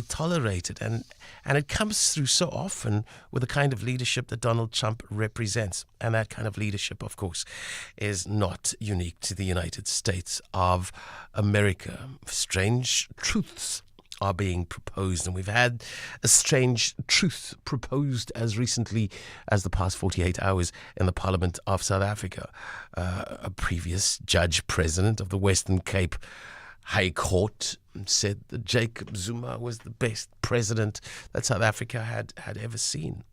tolerated. And it comes through so often with the kind of leadership that Donald Trump represents. And that kind of leadership, of course, is not unique to the United States of America. Strange truths are being proposed, and we've had a strange truth proposed as recently as the past 48 hours in the Parliament of South Africa. A previous judge president of the Western Cape High Court said that Jacob Zuma was the best president that South Africa had ever seen.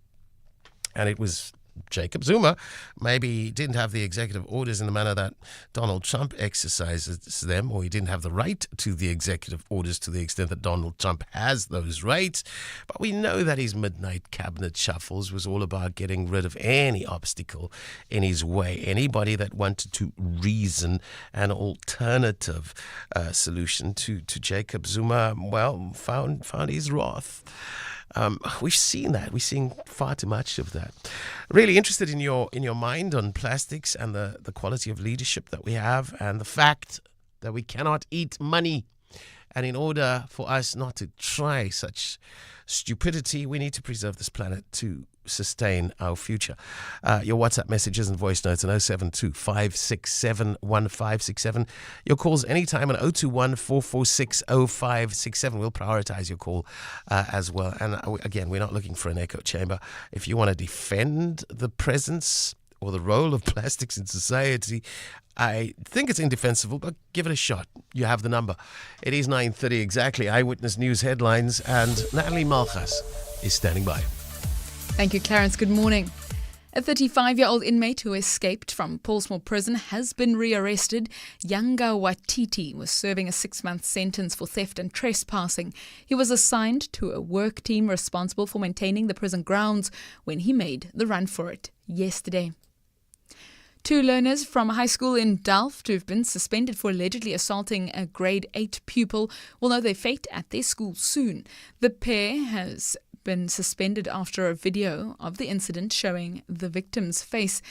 And it was Jacob Zuma. Maybe he didn't have the executive orders in the manner that Donald Trump exercises them, or he didn't have the right to the executive orders to the extent that Donald Trump has those rights. But we know that his midnight cabinet shuffles was all about getting rid of any obstacle in his way. Anybody that wanted to reason an alternative solution to Jacob Zuma, well, found his wrath. We've seen that. We're seeing far too much of that. Really interested in your mind on plastics and the quality of leadership that we have, and the fact that we cannot eat money. And in order for us not to try such stupidity, we need to preserve this planet to sustain our future. Your WhatsApp messages and voice notes on 072-567-1567. Your calls anytime on 021-446-0567. We'll prioritize your call as well. And again, we're not looking for an echo chamber. If you want to defend the presence or the role of plastics in society, I think it's indefensible, but give it a shot. You have the number. It is 9:30 exactly. Eyewitness News headlines, and Natalie Malchas is standing by. Thank you, Clarence. Good morning. A 35-year-old inmate who escaped from Paulsmoor prison has been rearrested. Yanga Watiti was serving a 6-month sentence for theft and trespassing. He was assigned to a work team responsible for maintaining the prison grounds when he made the run for it yesterday. 2 learners from a high school in Delft who've been suspended for allegedly assaulting a grade 8 pupil will know their fate at their school soon. The pair has been suspended after a video of the incident showing the victim's face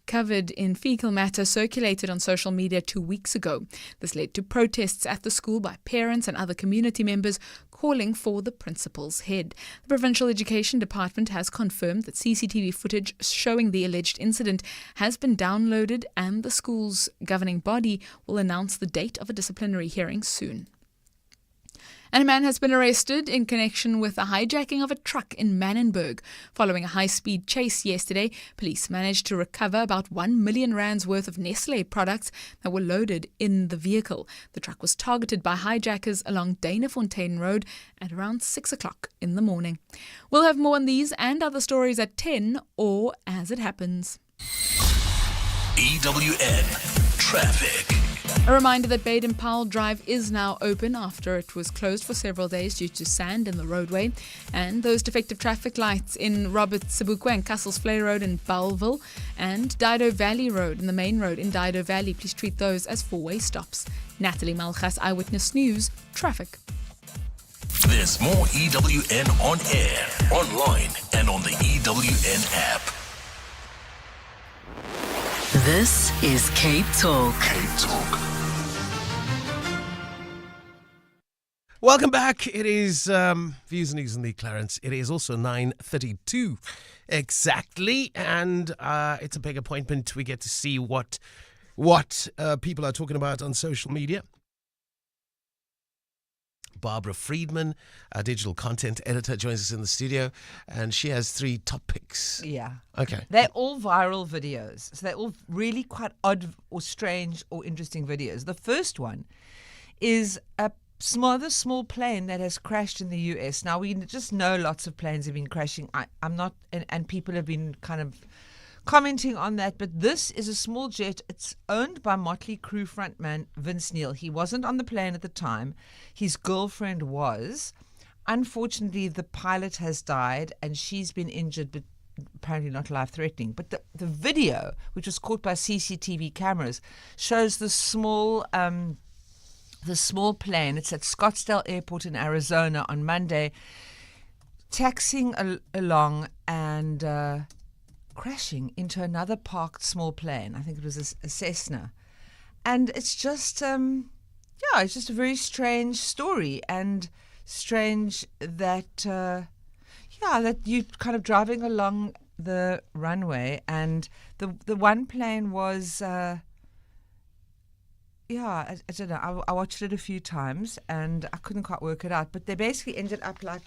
covered in fecal matter circulated on social media 2 weeks ago. This led to protests at the school by parents and other community members calling for the principal's head. The Provincial Education Department has confirmed that CCTV footage showing the alleged incident has been downloaded, and the school's governing body will announce the date of a disciplinary hearing soon. And a man has been arrested in connection with the hijacking of a truck in Manenberg. Following a high-speed chase yesterday, police managed to recover about 1 million rands worth of Nestlé products that were loaded in the vehicle. The truck was targeted by hijackers along Danafontein Road at around 6 o'clock in the morning. We'll have more on these and other stories at 10 or as it happens. EWN Traffic. A reminder that Baden-Powell Drive is now open after it was closed for several days due to sand in the roadway. And those defective traffic lights in Robert Sebukwe and Castles-Flay Road in Bellville and Dido Valley Road in the main road in Dido Valley, please treat those as four-way stops. Natalie Malchas, Eyewitness News, Traffic. There's more EWN on air, online, and on the EWN app. This is Cape Talk. Cape Talk. Welcome back. It is Views News and the Clarence. It is also 9:32 exactly, and it's a big appointment. We get to see what people are talking about on social media. Barbara Friedman, our digital content editor, joins us in the studio, and she has 3 top picks. Yeah. Okay. They're all viral videos. So they're all really quite odd or strange or interesting videos. The first one is a small plane that has crashed in the US. Now, we just know lots of planes have been crashing. I'm not, and people have been kind of commenting on that, but this is a small jet. It's owned by Motley Crue frontman Vince Neil. He wasn't on the plane at the time. His girlfriend was. Unfortunately, the pilot has died and she's been injured, but apparently not life-threatening. But the video, which was caught by CCTV cameras, shows the small plane. It's at Scottsdale Airport in Arizona on Monday, taxiing along and crashing into another parked small plane. I think it was a Cessna. And it's just, it's just a very strange story, and strange that, that you're kind of driving along the runway, and the one plane was, I don't know, I watched it a few times, and I couldn't quite work it out, but they basically ended up like,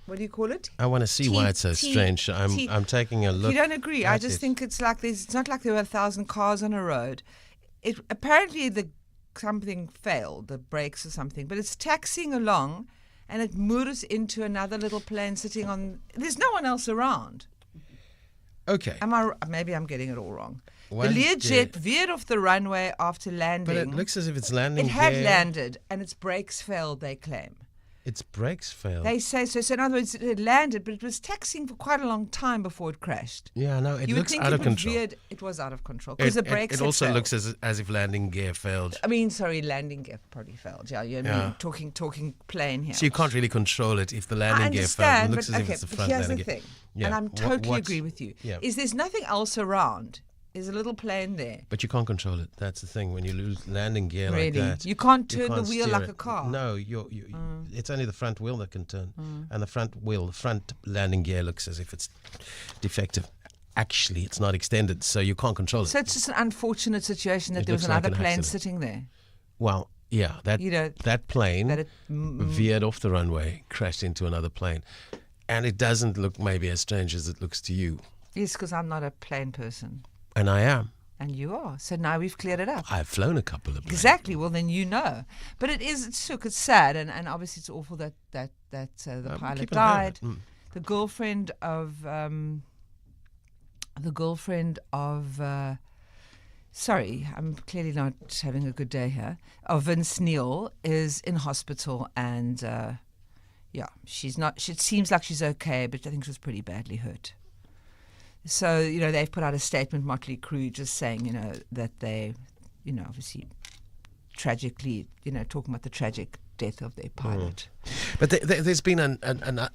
what do you call it? I want to see why it's so strange. I'm taking a look. You don't agree? I just think it's like it's not like there were 1,000 cars on a road. It apparently something failed, the brakes or something, but it's taxiing along, and it moves into another little plane sitting on. There's no one else around. Okay. Maybe I'm getting it all wrong. The Learjet veered off the runway after landing. But it looks as if it's landing. It had landed, and its brakes failed, they claim. Its brakes failed. They say so. So in other words, it had landed, but it was taxiing for quite a long time before it crashed. Yeah, no, it looks out of control. It was out of control because the brakes. It also looks as if landing gear failed. Landing gear probably failed. Yeah, you're talking plane here. So you can't really control it if the landing gear failed. It looks as if it's the front landing gear. Here's the thing, and I'm totally agree with you. Yeah. Is there's nothing else around? There's a little plane there. But you can't control it. That's the thing. When you lose landing gear like that, you can't turn the wheel like a car. No, it's only the front wheel that can turn, and the front landing gear looks as if it's defective. Actually, it's not extended, so you can't control it. So it's just an unfortunate situation that there was another plane sitting there. Well, yeah, that plane veered off the runway, crashed into another plane, and it doesn't look maybe as strange as it looks to you. Yes, because I'm not a plane person. And I am. And you are. So now we've cleared it up. I've flown a couple of planes. Exactly. Well, then you know. But it's sad, and obviously it's awful that the pilot died. The girlfriend of sorry, I'm clearly not having a good day here. Of Vince Neil is in hospital, and she's not. It seems like she's okay, but I think she was pretty badly hurt. So, they've put out a statement, Motley Crue, just saying, that they, obviously tragically, talking about the tragic death of their pilot. But there's been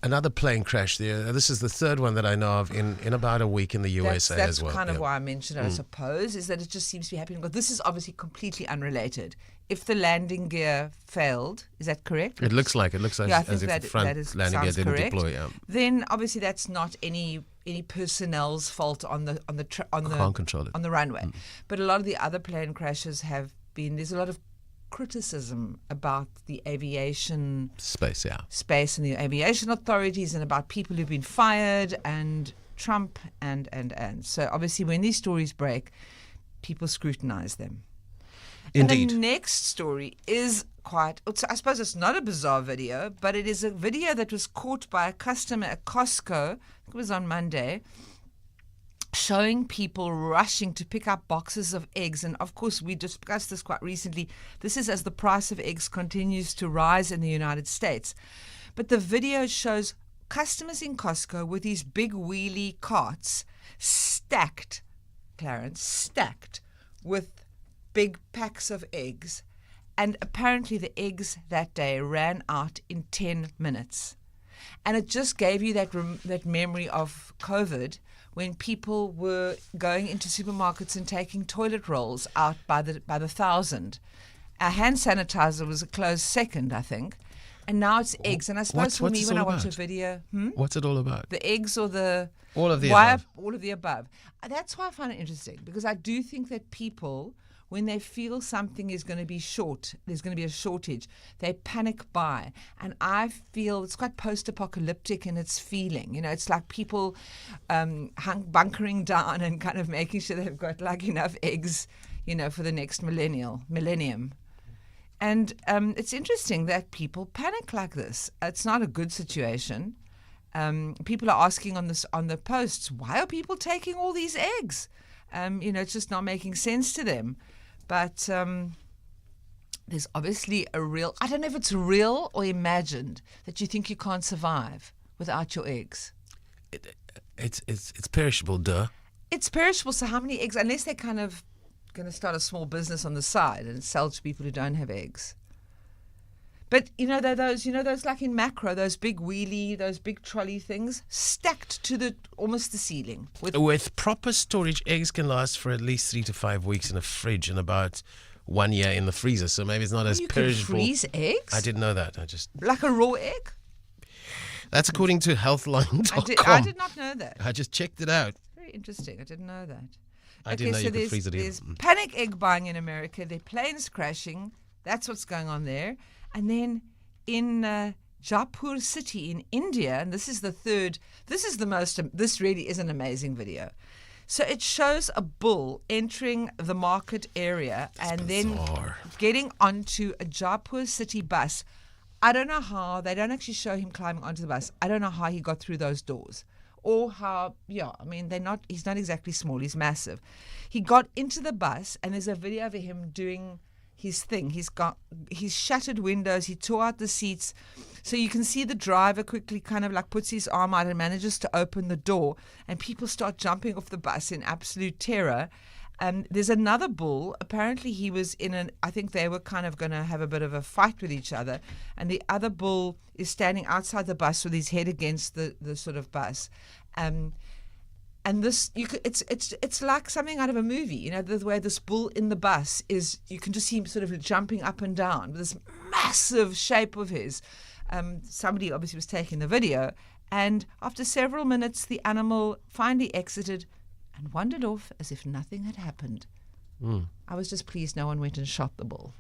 another plane crash there. This is the third one that I know of in about a week in the USA as well. That's kind of why I mentioned it, I suppose, is that it just seems to be happening. But this is obviously completely unrelated. If the landing gear failed, is that correct? It looks as if the front landing gear didn't deploy. Yeah. Then obviously that's not any personnel's fault on the can't control it on the runway. But a lot of the other plane crashes have been. There's a lot of criticism about the aviation space and the aviation authorities, and about people who've been fired and Trump and. So obviously when these stories break, people scrutinize them. Indeed. And the next story is I suppose it's not a bizarre video, but it is a video that was caught by a customer at Costco. It was on Monday, showing people rushing to pick up boxes of eggs. And of course, we discussed this quite recently. This is as the price of eggs continues to rise in the United States. But the video shows customers in Costco with these big wheelie carts stacked with big packs of eggs. And apparently the eggs that day ran out in 10 minutes. And it just gave you that memory of COVID, when people were going into supermarkets and taking toilet rolls out by the thousand. A hand sanitizer was a close second, I think. And now it's eggs. And I suppose for me, when I watch a video... What's it all about? The eggs or the... All of the above. All of the above. That's why I find it interesting, because I do think that people, when they feel something is going to be short, there's going to be a shortage, they panic buy. And I feel it's quite post-apocalyptic in its feeling. You know, it's like people bunkering down and kind of making sure they've got like enough eggs, you know, for the next millennium. And it's interesting that people panic like this. It's not a good situation. People are asking on the posts, why are people taking all these eggs? It's just not making sense to them. But there's obviously I don't know if it's real or imagined, that you think you can't survive without your eggs. It's perishable, duh. It's perishable, so how many eggs, unless they're kind of going to start a small business on the side and sell to people who don't have eggs. But those like in Macro, those big wheelie, those big trolley things, stacked to almost the ceiling. With proper storage, eggs can last for at least 3 to 5 weeks in a fridge and about 1 year in the freezer. So maybe it's not as perishable. You can freeze eggs? I didn't know that. Like a raw egg? That's according to healthline.com. I did not know that. I just checked it out. Very interesting. I didn't know that. I didn't know you could freeze it either. There's panic egg buying in America. There are planes crashing. That's what's going on there. And then in Jaipur city in India, and this really is an amazing video. So it shows a bull entering the market area then getting onto a Jaipur city bus. I don't know how, they don't actually show him climbing onto the bus. I don't know how he got through those doors. Or how, he's not exactly small, he's massive. He got into the bus, and there's a video of him doing his thing. He's shattered windows, he tore out the seats. So you can see the driver quickly kind of like puts his arm out and manages to open the door, and people start jumping off the bus in absolute terror. There's another bull. Apparently he was I think they were kind of going to have a bit of a fight with each other. And the other bull is standing outside the bus with his head against the sort of bus. And this, it's like something out of a movie, you know, the way this bull in the bus is, you can just see him sort of jumping up and down with this massive shape of his. Somebody obviously was taking the video. And after several minutes, the animal finally exited and wandered off as if nothing had happened. I was just pleased no one went and shot the bull.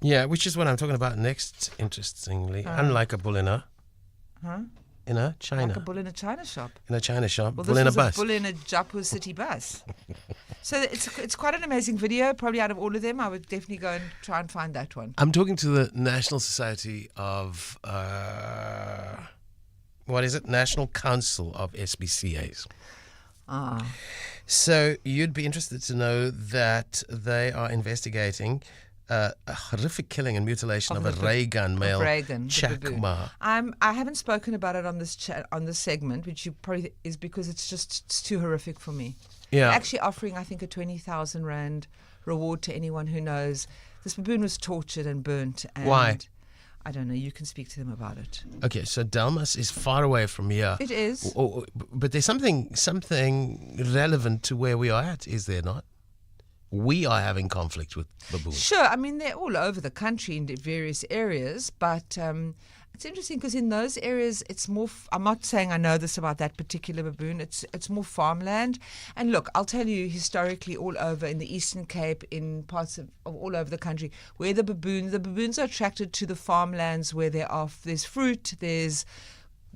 Yeah, which is what I'm talking about next, interestingly. Unlike a bull in a China. Like a bull in a China shop. In a China shop, well, bull in a bus. A bull in a Jaipur city bus. So it's quite an amazing video. Probably out of all of them, I would definitely go and try and find that one. I'm talking to the National Society of... National Council of SPCAs. So you'd be interested to know that they are investigating a horrific killing and mutilation of a Reagan male, Chakma. I haven't spoken about it on this on this segment, which you probably is because it's too horrific for me. Yeah, they're actually offering, I think, a 20,000 rand reward to anyone who knows this baboon was tortured and burnt. And why? I don't know. You can speak to them about it. Okay, so Delmas is far away from here. It is. But there's something relevant to where we are at, is there not? We are having conflict with baboons. Sure. I mean, they're all over the country in various areas, but It's interesting because in those areas, it's more. I'm not saying I know this about that particular baboon. It's more farmland. And look, I'll tell you, historically, all over in the Eastern Cape, in parts of all over the country, where the baboons are attracted to the farmlands where there's fruit, there's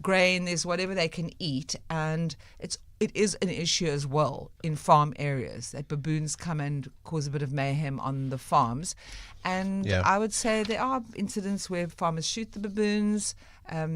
grain, there's whatever they can eat, and it is an issue as well in farm areas that baboons come and cause a bit of mayhem on the farms. And I would say there are incidents where farmers shoot the baboons.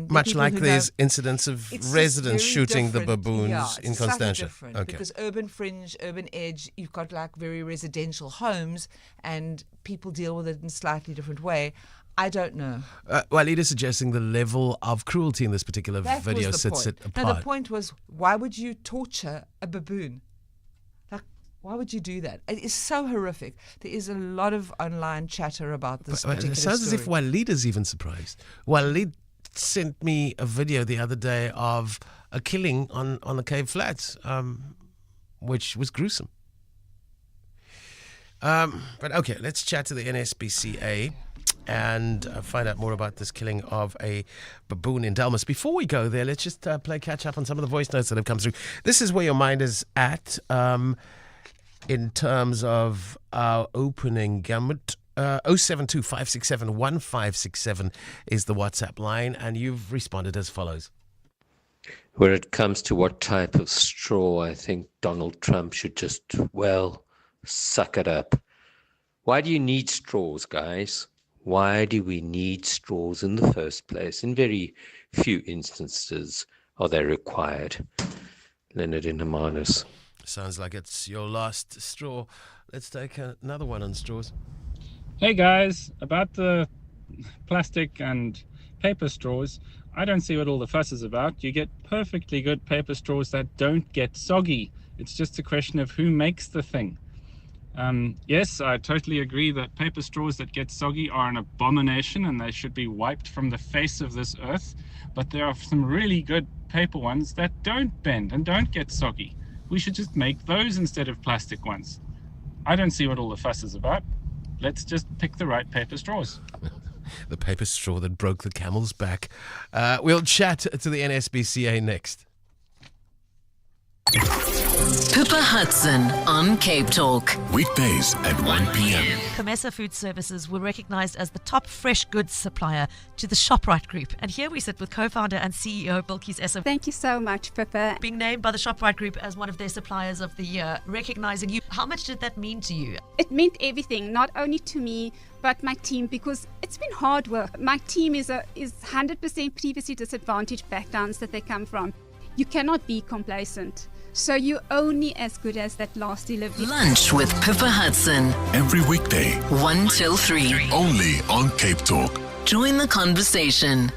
Much like there's incidents of residents shooting the baboons in Constantia. Okay. Because urban fringe, urban edge, you've got like very residential homes and people deal with it in a slightly different way. I don't know. Walid is suggesting the level of cruelty in this particular video sets it apart. No, the point was, why would you torture a baboon? Like, why would you do that? It is so horrific. There is a lot of online chatter about this particular It sounds story. as if Walid is even surprised. Walid sent me a video the other day of a killing on the Cape Flats, which was gruesome. But okay, let's chat to the NSPCA and find out more about this killing of a baboon in Delmas. Before we go there, let's just play catch up on some of the voice notes that have come through. This is where your mind is at in terms of our opening gamut. 072-567-1567 is the WhatsApp line, and you've responded as follows. When it comes to what type of straw, I think Donald Trump should just, suck it up. Why do you need straws, guys? Why do we need straws in the first place? In very few instances are they required. Leonard in Hermanus. Sounds like it's your last straw. Let's take another one on straws. Hey guys, about the plastic and paper straws, I don't see what all the fuss is about. You get perfectly good paper straws that don't get soggy. It's just a question of who makes the thing. Yes, I totally agree that paper straws that get soggy are an abomination and they should be wiped from the face of this earth. But there are some really good paper ones that don't bend and don't get soggy. We should just make those instead of plastic ones. I don't see what all the fuss is about. Let's just pick the right paper straws. The paper straw that broke the camel's back. We'll chat to the NSPCA next. Pippa Hudson on Cape Talk. Weekdays at 1 p.m. Comesa Food Services were recognized as the top fresh goods supplier to the ShopRite Group. And here we sit with co-founder and CEO Bilkies Essa. Thank you so much, Pippa. Being named by the ShopRite Group as one of their suppliers of the year, recognizing you, how much did that mean to you? It meant everything, not only to me, but my team, because it's been hard work. My team is 100% previously disadvantaged backgrounds that they come from. You cannot be complacent. So you're only as good as that last delivery. Lunch with Pippa Hudson. Every weekday. 1 till 3. Only on Cape Talk. Join the conversation.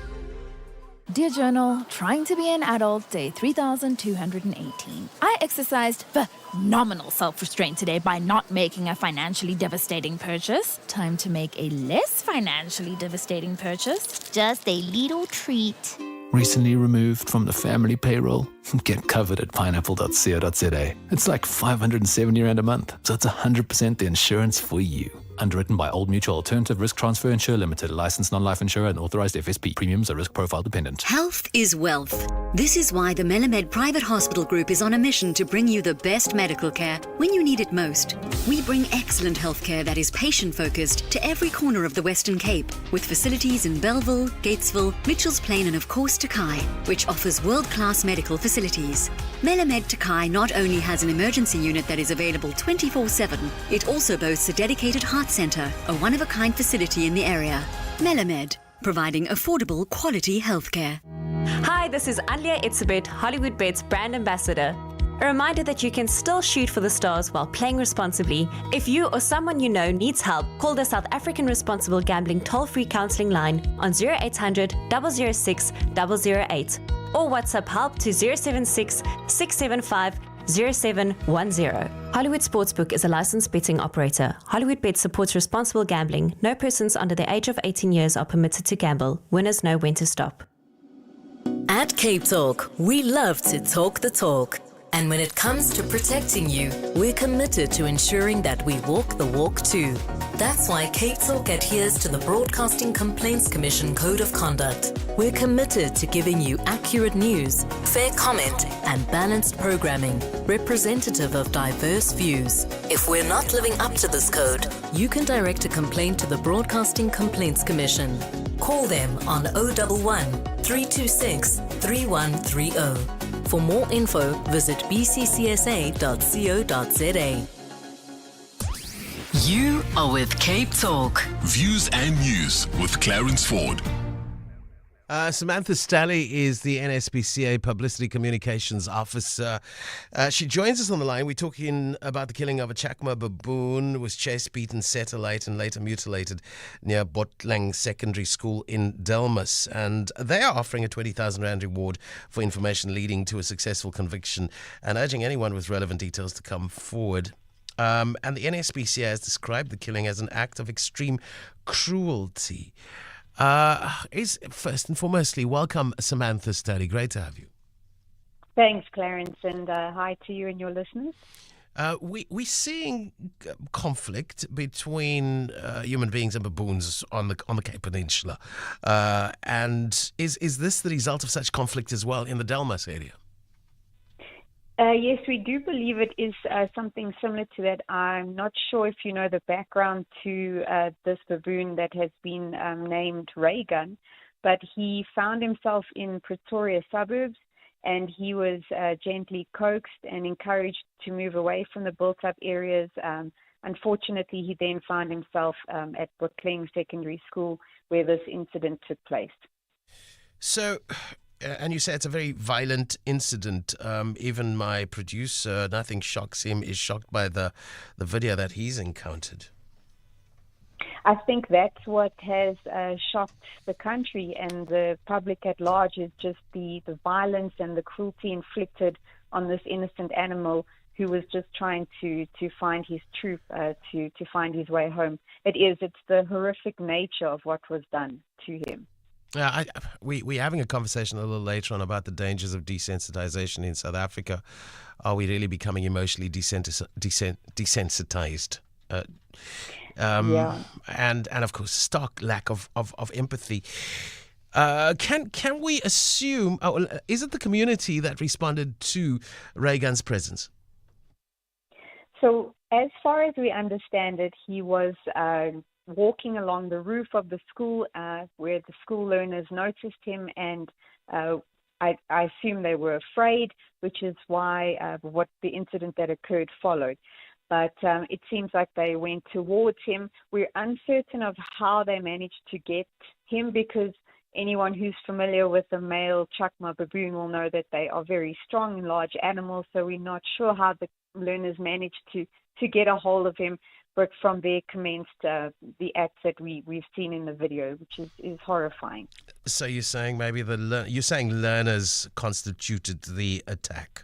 Dear Journal, trying to be an adult, day 3,218. I exercised phenomenal self-restraint today by not making a financially devastating purchase. Time to make a less financially devastating purchase. Just a little treat. Recently removed from the family payroll? Get covered at pineapple.co.za. It's like 570 Rand a month, so it's 100% the insurance for you. Underwritten by Old Mutual Alternative Risk Transfer Insurer Limited, licensed non-life insurer and authorized FSP. Premiums are risk profile dependent. Health is wealth. This is why the Melamed Private Hospital Group is on a mission to bring you the best medical care when you need it most. We bring excellent healthcare that is patient-focused to every corner of the Western Cape, with facilities in Bellville, Gatesville, Mitchells Plain and of course Takai, which offers world-class medical facilities. Melamed Takai not only has an emergency unit that is available 24/7, it also boasts a dedicated heart centre, a one-of-a-kind facility in the area. Melamed, providing affordable, quality healthcare. Hi, this is Alia Itzebet, Hollywood Bed's brand ambassador. A reminder that you can still shoot for the stars while playing responsibly. If you or someone you know needs help, call the South African Responsible Gambling toll-free counselling line on 0800 006 008 or WhatsApp help to 076 675 0710. Hollywood Sportsbook is a licensed betting operator. Hollywood Bet supports responsible gambling. No persons under the age of 18 years are permitted to gamble. Winners know when to stop. At Cape Talk, we love to talk the talk. And when it comes to protecting you, we're committed to ensuring that we walk the walk too. That's why CapeTalk adheres to the Broadcasting Complaints Commission Code of Conduct. We're committed to giving you accurate news, fair comment, and balanced programming, representative of diverse views. If we're not living up to this code, you can direct a complaint to the Broadcasting Complaints Commission. Call them on 011 326 3130. For more info, visit bccsa.co.za. You are with Cape Talk. Views and news with Clarence Ford. Samantha Stalley is the NSPCA Publicity Communications Officer. She joins us on the line. We're talking about the killing of a Chakma baboon who was chased, beaten, set alight, and later mutilated near Botlang Secondary School in Delmas. And they are offering a 20,000 Rand reward for information leading to a successful conviction and urging anyone with relevant details to come forward. And the NSPCA has described the killing as an act of extreme cruelty. Is first and foremostly, welcome Samantha Stalley. Great to have you. Thanks, Clarence, and hi to you and your listeners. We're seeing conflict between human beings and baboons on the Cape Peninsula, and is this the result of such conflict as well in the Delmas area? Yes, we do believe it is something similar to that. I'm not sure if you know the background to this baboon that has been named Reagan, but he found himself in Pretoria suburbs and he was gently coaxed and encouraged to move away from the built-up areas. Unfortunately, he then found himself at Botlang Secondary School where this incident took place. So... and you say it's a very violent incident. Even my producer, nothing shocks him, is shocked by the video that he's encountered. I think that's what has shocked the country and the public at large is just the violence and the cruelty inflicted on this innocent animal who was just trying to find his troop, to find his way home. It's the horrific nature of what was done to him. We're having a conversation a little later on about the dangers of desensitization in South Africa. Are we really becoming emotionally desensitized? Yeah. And of course, stark lack of empathy. Can we assume? Is it the community that responded to Reagan's presence? So, as far as we understand it, he was walking along the roof of the school where the school learners noticed him, and I assume they were afraid, which is why what the incident that occurred followed. But it seems like they went towards him. We're uncertain of how they managed to get him because anyone who's familiar with a male Chakma baboon will know that they are very strong and large animals, so we're not sure how the learners managed to get a hold of him. But from there commenced the acts that we've seen in the video, which is horrifying. So you're saying maybe learners constituted the attack?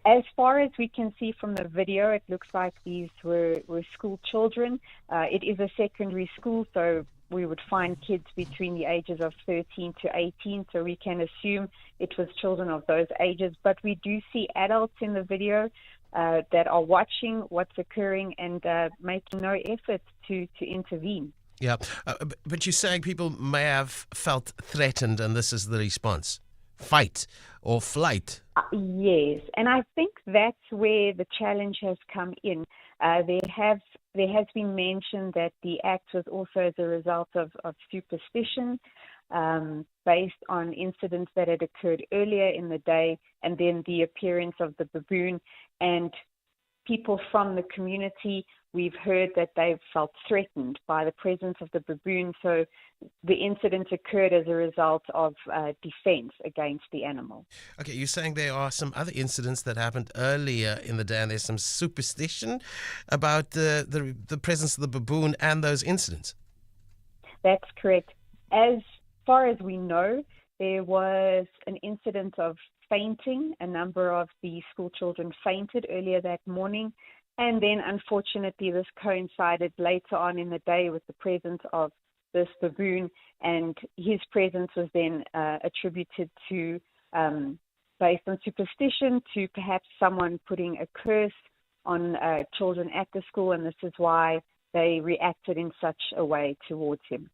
As far as we can see from the video, it looks like these were school children. It is a secondary school, so we would find kids between the ages of 13 to 18, so we can assume it was children of those ages. But we do see adults in the video that are watching what's occurring and making no effort to intervene. Yeah, but you're saying people may have felt threatened and this is the response. Fight or flight. Yes, and I think that's where the challenge has come in. There has been mention that the act was also as a result of superstition, based on incidents that had occurred earlier in the day, and then the appearance of the baboon. And people from the community, we've heard that they've felt threatened by the presence of the baboon. So the incident occurred as a result of defense against the animal. Okay, you're saying there are some other incidents that happened earlier in the day, and there's some superstition about the presence of the baboon and those incidents. That's correct. As far as we know, there was an incident of fainting. A number of the school children fainted earlier that morning. And then, unfortunately, this coincided later on in the day with the presence of this baboon, and his presence was then attributed to based on superstition to perhaps someone putting a curse on children at the school, and this is why they reacted in such a way towards him.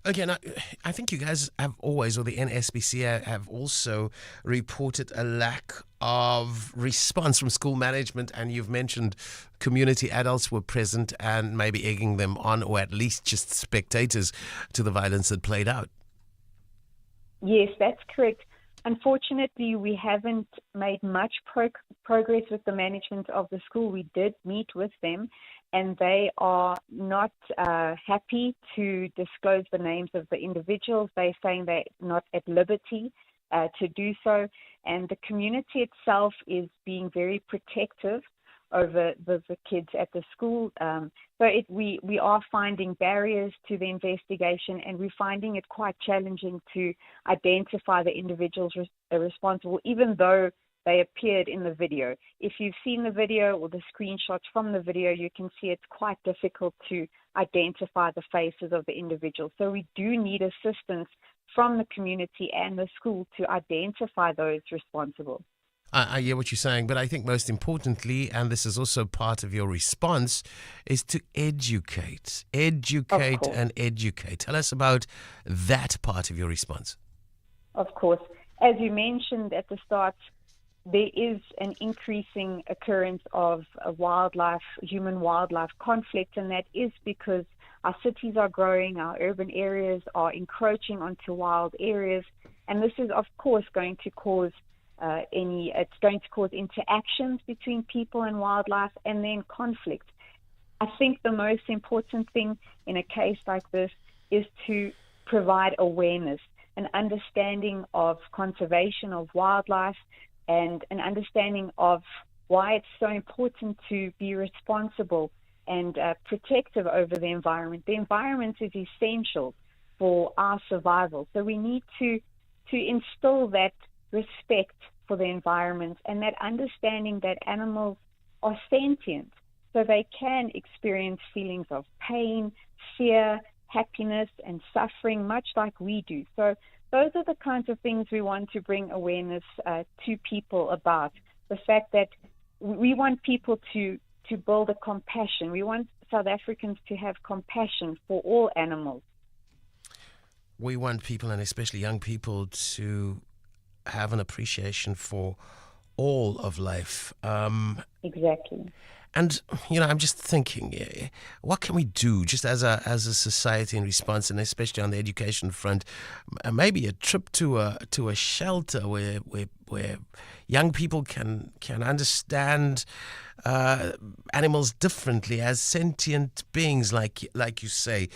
Okay, now, I think you guys have always, or the NSPCA have also reported a lack of response from school management, and you've mentioned community adults were present and maybe egging them on, or at least just spectators to the violence that played out. Yes, that's correct. Unfortunately, we haven't made much progress with the management of the school. We did meet with them, and they are not happy to disclose the names of the individuals. They're saying they're not at liberty to do so, and the community itself is being very protective over the kids at the school. We are finding barriers to the investigation, and we're finding it quite challenging to identify the individuals responsible, even though they appeared in the video. If you've seen the video or the screenshots from the video, you can see it's quite difficult to identify the faces of the individuals. So we do need assistance from the community and the school to identify those responsible. I hear what you're saying, but I think most importantly, and this is also part of your response, is to educate. Educate and educate. Tell us about that part of your response. Of course. As you mentioned at the start, there is an increasing occurrence of human-wildlife conflict, and that is because our cities are growing, our urban areas are encroaching onto wild areas, and this is, of course, going to cause interactions between people and wildlife, and then conflict. I think the most important thing in a case like this is to provide awareness, an understanding of conservation of wildlife, and an understanding of why it's so important to be responsible and protective over the environment. The environment is essential for our survival, so we need to instill that respect for the environment and that understanding that animals are sentient, so they can experience feelings of pain, fear, happiness, and suffering, much like we do. So those are the kinds of things we want to bring awareness to people about. The fact that we want people to build a compassion. We want South Africans to have compassion for all animals. We want people, and especially young people, to have an appreciation for all of life. Exactly. And, I'm just thinking, what can we do just as a society in response, and especially on the education front? Maybe a trip to a shelter where young people can understand animals differently as sentient beings, like you say.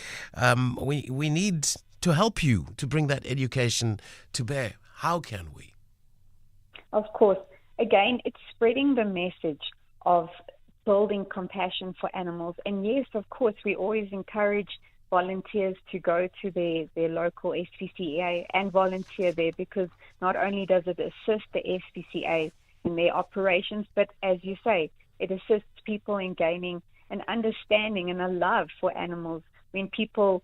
We need to help you to bring that education to bear. How can we? Of course. Again, it's spreading the message of building compassion for animals. And yes, of course, we always encourage volunteers to go to their local SPCA and volunteer there, because not only does it assist the SPCA in their operations, but as you say, it assists people in gaining an understanding and a love for animals. When people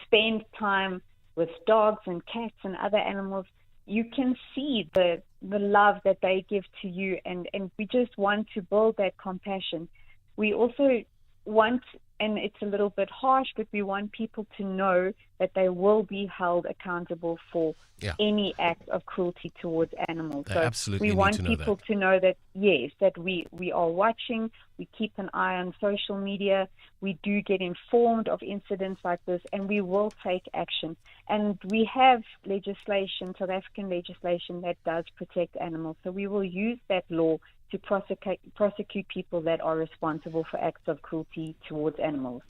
spend time with dogs and cats and other animals, you can see the love that they give to you, and we just want to build that compassion. We also want, and it's a little bit harsh, but we want people to know that they will be held accountable for any act of cruelty towards animals. They so absolutely we want need to know people that. to know that, yes, that we are watching, we keep an eye on social media, we do get informed of incidents like this, and we will take action. And we have legislation, South African legislation, that does protect animals. So we will use that law to prosecute people that are responsible for acts of cruelty towards animals.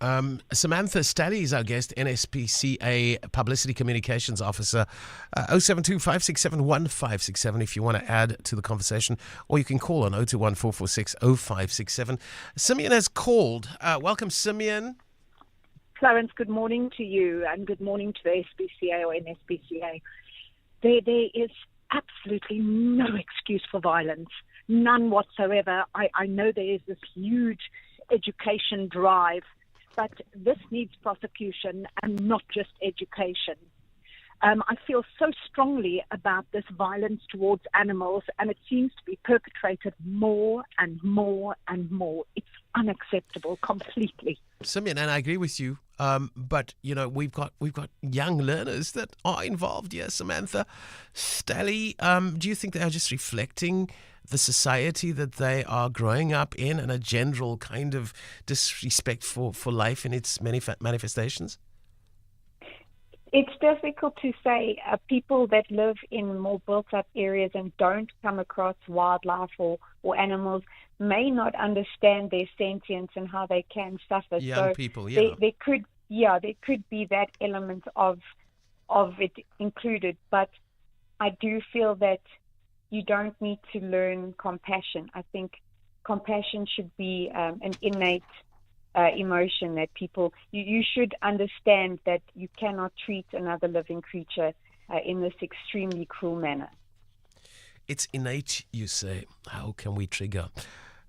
Samantha Stally is our guest, NSPCA Publicity Communications Officer. 072-567-1567 if you want to add to the conversation, or you can call on 021-446-0567. Simeon has called. Welcome, Simeon. Clarence, good morning to you, and good morning to the SPCA or NSPCA. There is absolutely no excuse for violence, none whatsoever. I know there is this huge education drive, but this needs prosecution and not just education. I feel so strongly about this violence towards animals, and it seems to be perpetrated more and more and more. It's unacceptable completely. Simeon, and I agree with you. But we've got young learners that are involved here. Samantha, Stelly, do you think they are just reflecting the society that they are growing up in and a general kind of disrespect for life in its manifestations? It's difficult to say. People that live in more built-up areas and don't come across wildlife or animals may not understand their sentience and how they can suffer. Young people, yeah. There could be that element of it included. But I do feel that you don't need to learn compassion. I think compassion should be an innate emotion that you should understand that you cannot treat another living creature in this extremely cruel manner. It's innate, you say. How can we trigger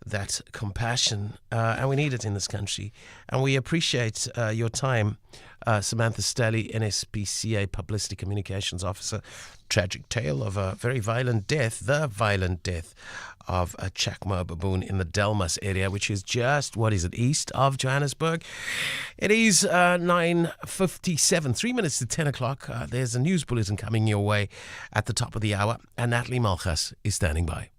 that compassion? And we need it in this country. And we appreciate your time, Samantha Stelly, NSPCA Publicity Communications Officer. Tragic tale of a very violent death, the violent death of a Chakma baboon in the Delmas area, which is just, east of Johannesburg. It is 9:57, 3 minutes to 10 o'clock. There's a news bulletin coming your way at the top of the hour, and Natalie Malchus is standing by.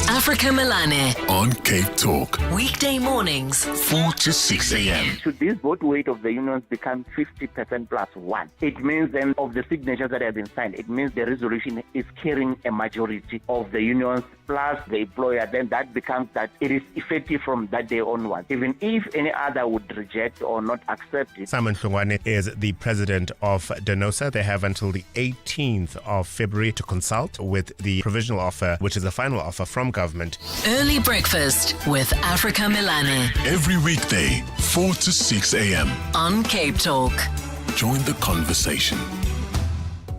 Africa Milane on CapeTalk. Weekday mornings 4 to 6 a.m. Should this vote weight of the unions become 50% plus 1, it means then of the signatures that have been signed, it means the resolution is carrying a majority of the unions plus the employer. Then that becomes that it is effective from that day onwards, even if any other would reject or not accept it. Simon Hlongwane is the president of DENOSA. They have until the 18th of February to consult with the provisional offer, which is the final offer from government. Early breakfast with Africa Milane. Every weekday, 4 to 6 a.m. on CapeTalk. Join the conversation.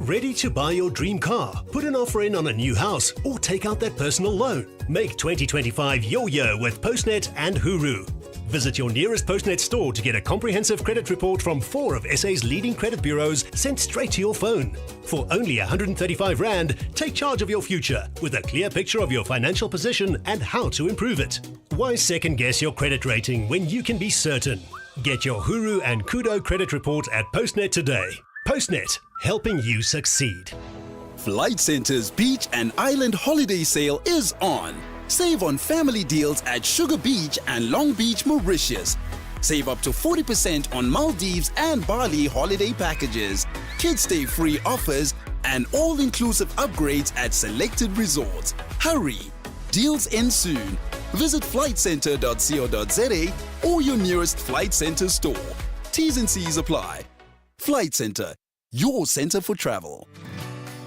Ready to buy your dream car, put an offer in on a new house, or take out that personal loan? Make 2025 your year with Postnet and Huru. Visit your nearest Postnet store to get a comprehensive credit report from 4 of SA's leading credit bureaus sent straight to your phone. For only 135 Rand, take charge of your future with a clear picture of your financial position and how to improve it. Why second guess your credit rating when you can be certain? Get your Huru and Kudo credit report at Postnet today. Postnet, helping you succeed. Flight Center's Beach and Island Holiday Sale is on. Save on family deals at Sugar Beach and Long Beach, Mauritius. Save up to 40% on Maldives and Bali holiday packages, kids stay free offers, and all-inclusive upgrades at selected resorts. Hurry! Deals end soon. Visit flightcenter.co.za or your nearest Flight Center store. T's and C's apply. Flight Center, your center for travel.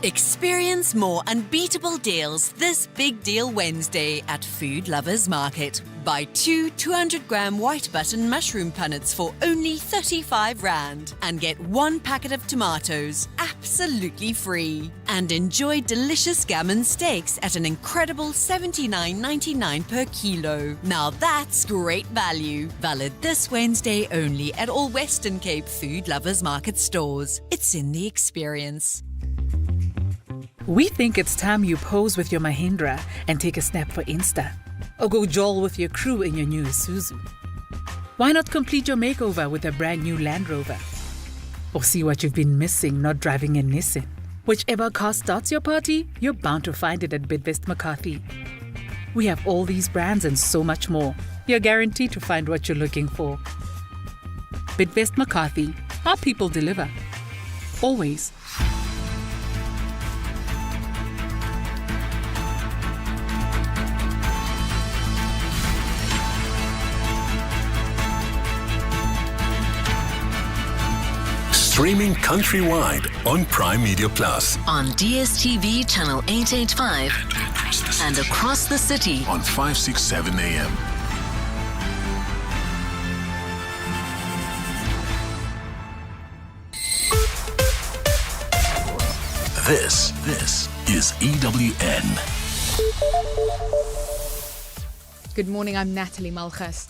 Experience more unbeatable deals this Big Deal Wednesday at Food Lovers Market. Buy 2 200-gram white button mushroom punnets for only 35 Rand and get 1 packet of tomatoes absolutely free. And enjoy delicious gammon steaks at an incredible 79.99 per kilo. Now that's great value. Valid this Wednesday only at all Western Cape Food Lovers Market stores. It's in the experience. We think it's time you pose with your Mahindra and take a snap for Insta. Or go joll with your crew in your new Isuzu. Why not complete your makeover with a brand new Land Rover? Or see what you've been missing not driving a Nissan. Whichever car starts your party, you're bound to find it at Bidvest McCarthy. We have all these brands and so much more. You're guaranteed to find what you're looking for. Bidvest McCarthy, our people deliver. Always. Streaming countrywide on Prime Media Plus. On DSTV channel 885 and across the city on 567 AM. This is EWN. Good morning, I'm Natalie Malchus.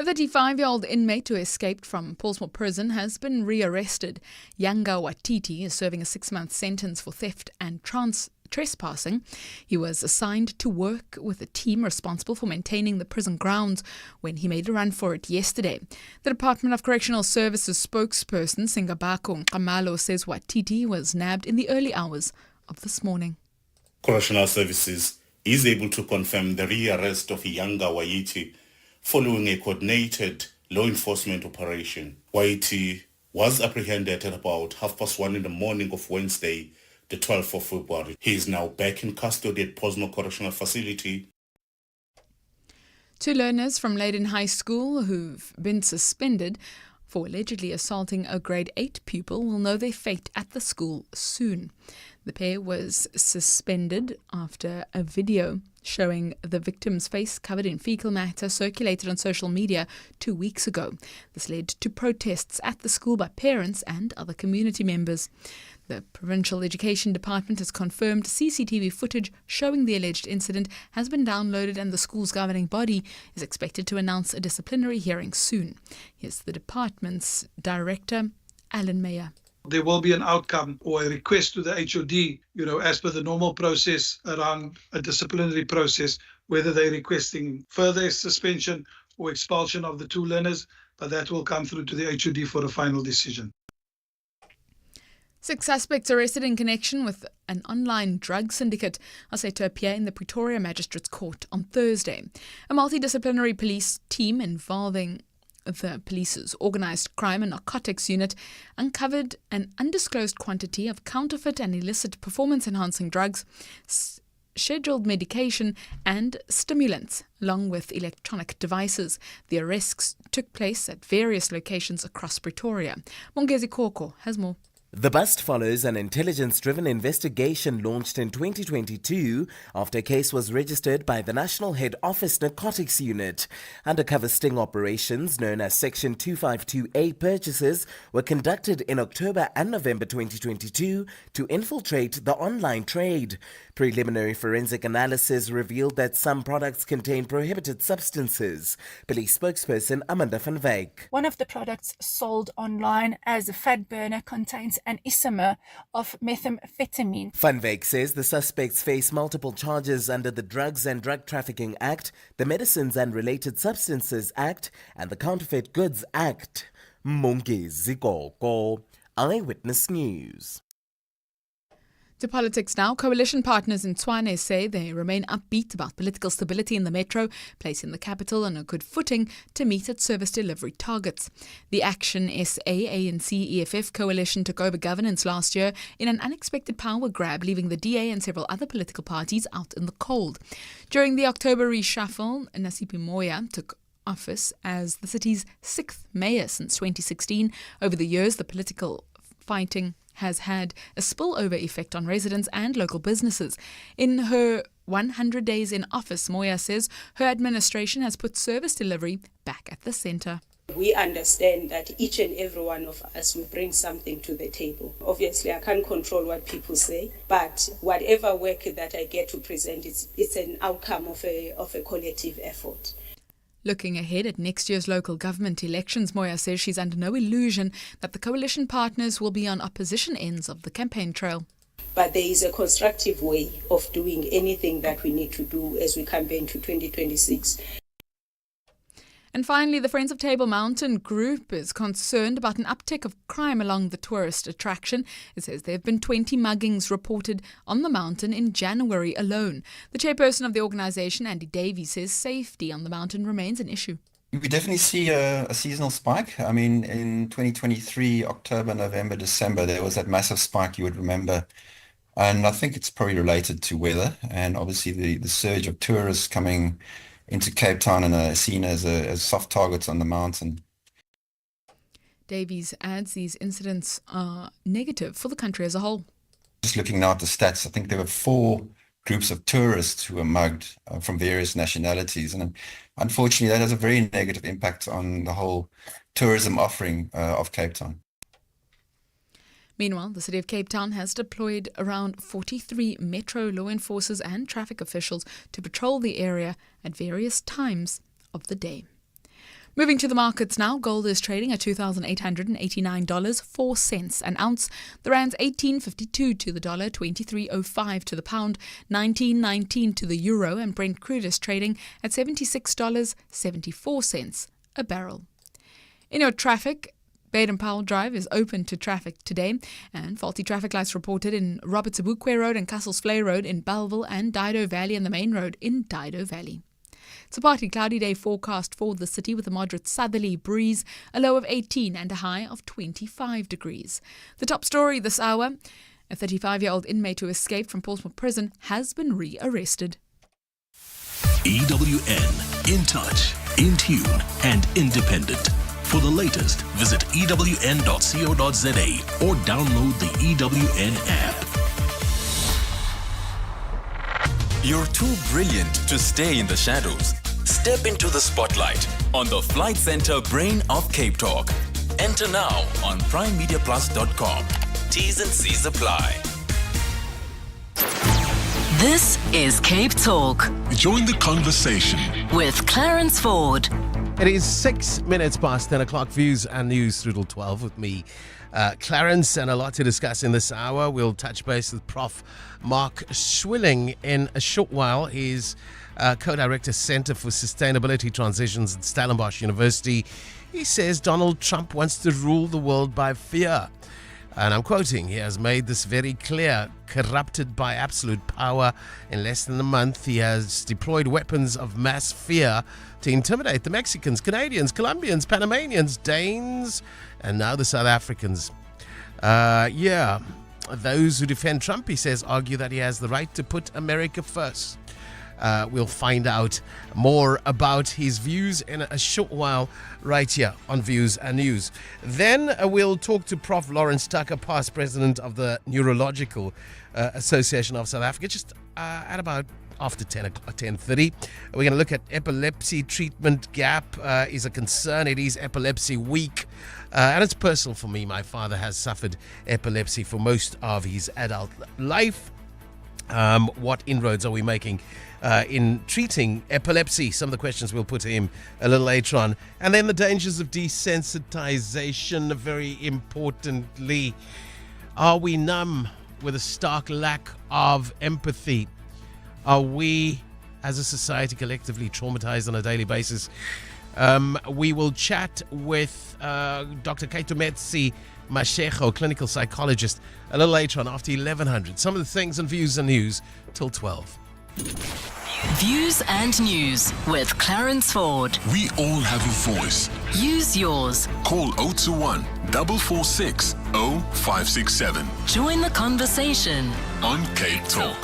A 35-year-old inmate who escaped from Paulsmoor prison has been rearrested. Yanga Watiti is serving a 6-month sentence for theft and trespassing. He was assigned to work with a team responsible for maintaining the prison grounds when he made a run for it yesterday. The Department of Correctional Services spokesperson Singabako Kamalo says Watiti was nabbed in the early hours of this morning. Correctional Services is able to confirm the rearrest of Yanga Waiti following a coordinated law enforcement operation. Waiti was apprehended at about 1:30 in the morning of Wednesday, the 12th of February. He is now back in custody at Paulsmoor Correctional Facility. 2 learners from Leiden High School who've been suspended for allegedly assaulting a grade 8 pupil will know their fate at the school soon. The pair was suspended after a video showing the victim's face covered in fecal matter circulated on social media 2 weeks ago. This led to protests at the school by parents and other community members. The Provincial Education Department has confirmed CCTV footage showing the alleged incident has been downloaded and the school's governing body is expected to announce a disciplinary hearing soon. Here's the department's director, Alan Meyer. There will be an outcome or a request to the HOD, as per the normal process around a disciplinary process, whether they're requesting further suspension or expulsion of the 2 learners, but that will come through to the HOD for a final decision. 6 suspects arrested in connection with an online drug syndicate are set to appear in the Pretoria Magistrates Court on Thursday. A multidisciplinary police team involving the police's organised crime and narcotics unit uncovered an undisclosed quantity of counterfeit and illicit performance-enhancing drugs, scheduled medication and stimulants, along with electronic devices. The arrests took place at various locations across Pretoria. Mongezi Koko has more. The bust follows an intelligence-driven investigation launched in 2022 after a case was registered by the National Head Office Narcotics Unit. Undercover sting operations known as Section 252A purchases were conducted in October and November 2022 to infiltrate the online trade. Preliminary forensic analysis revealed that some products contain prohibited substances. Police spokesperson Amanda van Wyk. One of the products sold online as a fat burner contains an isomer of methamphetamine. Van Wyk says the suspects face multiple charges under the Drugs and Drug Trafficking Act, the Medicines and Related Substances Act, and the Counterfeit Goods Act. Mongezi Koko, Eyewitness News. To politics now. Coalition partners in Tshwane say they remain upbeat about political stability in the metro, placing the capital on a good footing to meet its service delivery targets. The Action SA ANC EFF coalition took over governance last year in an unexpected power grab, leaving the DA and several other political parties out in the cold. During the October reshuffle, Nasipi Moya took office as the city's 6th mayor since 2016. Over the years, the political fighting has had a spillover effect on residents and local businesses. In her 100 days in office, Moya says her administration has put service delivery back at the centre. We understand that each and every one of us will bring something to the table. Obviously, I can't control what people say, but whatever work that I get to present, it's an outcome of a collective effort. Looking ahead at next year's local government elections, Moya says she's under no illusion that the coalition partners will be on opposition ends of the campaign trail. But there is a constructive way of doing anything that we need to do as we campaign to 2026. And finally, the Friends of Table Mountain group is concerned about an uptick of crime along the tourist attraction. It says there have been 20 muggings reported on the mountain in January alone. The chairperson of the organisation, Andy Davies, says safety on the mountain remains an issue. We definitely see a seasonal spike. I mean, in 2023, October, November, December, there was that massive spike you would remember. And I think it's probably related to weather and obviously the surge of tourists coming into Cape Town and are seen as soft targets on the mountain. Davies adds these incidents are negative for the country as a whole. Just looking now at the stats, I think there were 4 groups of tourists who were mugged from various nationalities. And unfortunately, that has a very negative impact on the whole tourism offering of Cape Town. Meanwhile, the City of Cape Town has deployed around 43 metro law enforcers and traffic officials to patrol the area at various times of the day. Moving to the markets now, gold is trading at $2,889.04 an ounce. The rand's 18.52 to the dollar, 23.05 to the pound, 19.19 to the euro, and Brent crude is trading at $76.74 a barrel. In your traffic, Baden-Powell Drive is open to traffic today, and faulty traffic lights reported in Robert Sobukwe Road and Castles-Flay Road in Belleville and Dido Valley and the main road in Dido Valley. It's a partly cloudy day forecast for the city with a moderate southerly breeze, a low of 18 and a high of 25 degrees. The top story this hour, a 35-year-old inmate who escaped from Portsmouth Prison has been re-arrested. EWN, in touch, in tune and independent. For the latest, visit ewn.co.za or download the EWN app. You're too brilliant to stay in the shadows. Step into the spotlight on the Flight Center brain of CapeTalk. Enter now on primemediaplus.com. T's and C's apply. This is CapeTalk. Join the conversation with Clarence Ford. It is 6 minutes past 10 o'clock. Views and news through till 12 with me, Clarence, and a lot to discuss in this hour. We'll touch base with Prof. Mark Schwilling in a short while. He's co-director, Center for Sustainability Transitions at Stellenbosch University. He says Donald Trump wants to rule the world by fear. And I'm quoting, he has made this very clear. Corrupted by absolute power, in less than a month, he has deployed weapons of mass fear to intimidate the Mexicans, Canadians, Colombians, Panamanians, Danes, and now the South Africans. Those who defend Trump, he says, argue that he has the right to put America first. We'll find out more about his views in a short while right here on Views and News. Then we'll talk to Prof. Lawrence Tucker, past president of the Neurological Association of South Africa, just at about after 10:30. We're going to look at epilepsy treatment gap is a concern. It is Epilepsy Week. And it's personal for me. My father has suffered epilepsy for most of his adult life. What inroads are we making in treating epilepsy? Some of the questions we'll put to him a little later on. And then the dangers of desensitization, very importantly. Are we numb with a stark lack of empathy? Are we, as a society, collectively traumatized on a daily basis? We will chat with Dr. Kaitumetse Mashego, clinical psychologist, a little later on after 1100. Some of the things and views and news till 12. Views and News with Clarence Ford. We all have a voice. Use yours. Call 021 446 0567. Join the conversation on Cape Talk.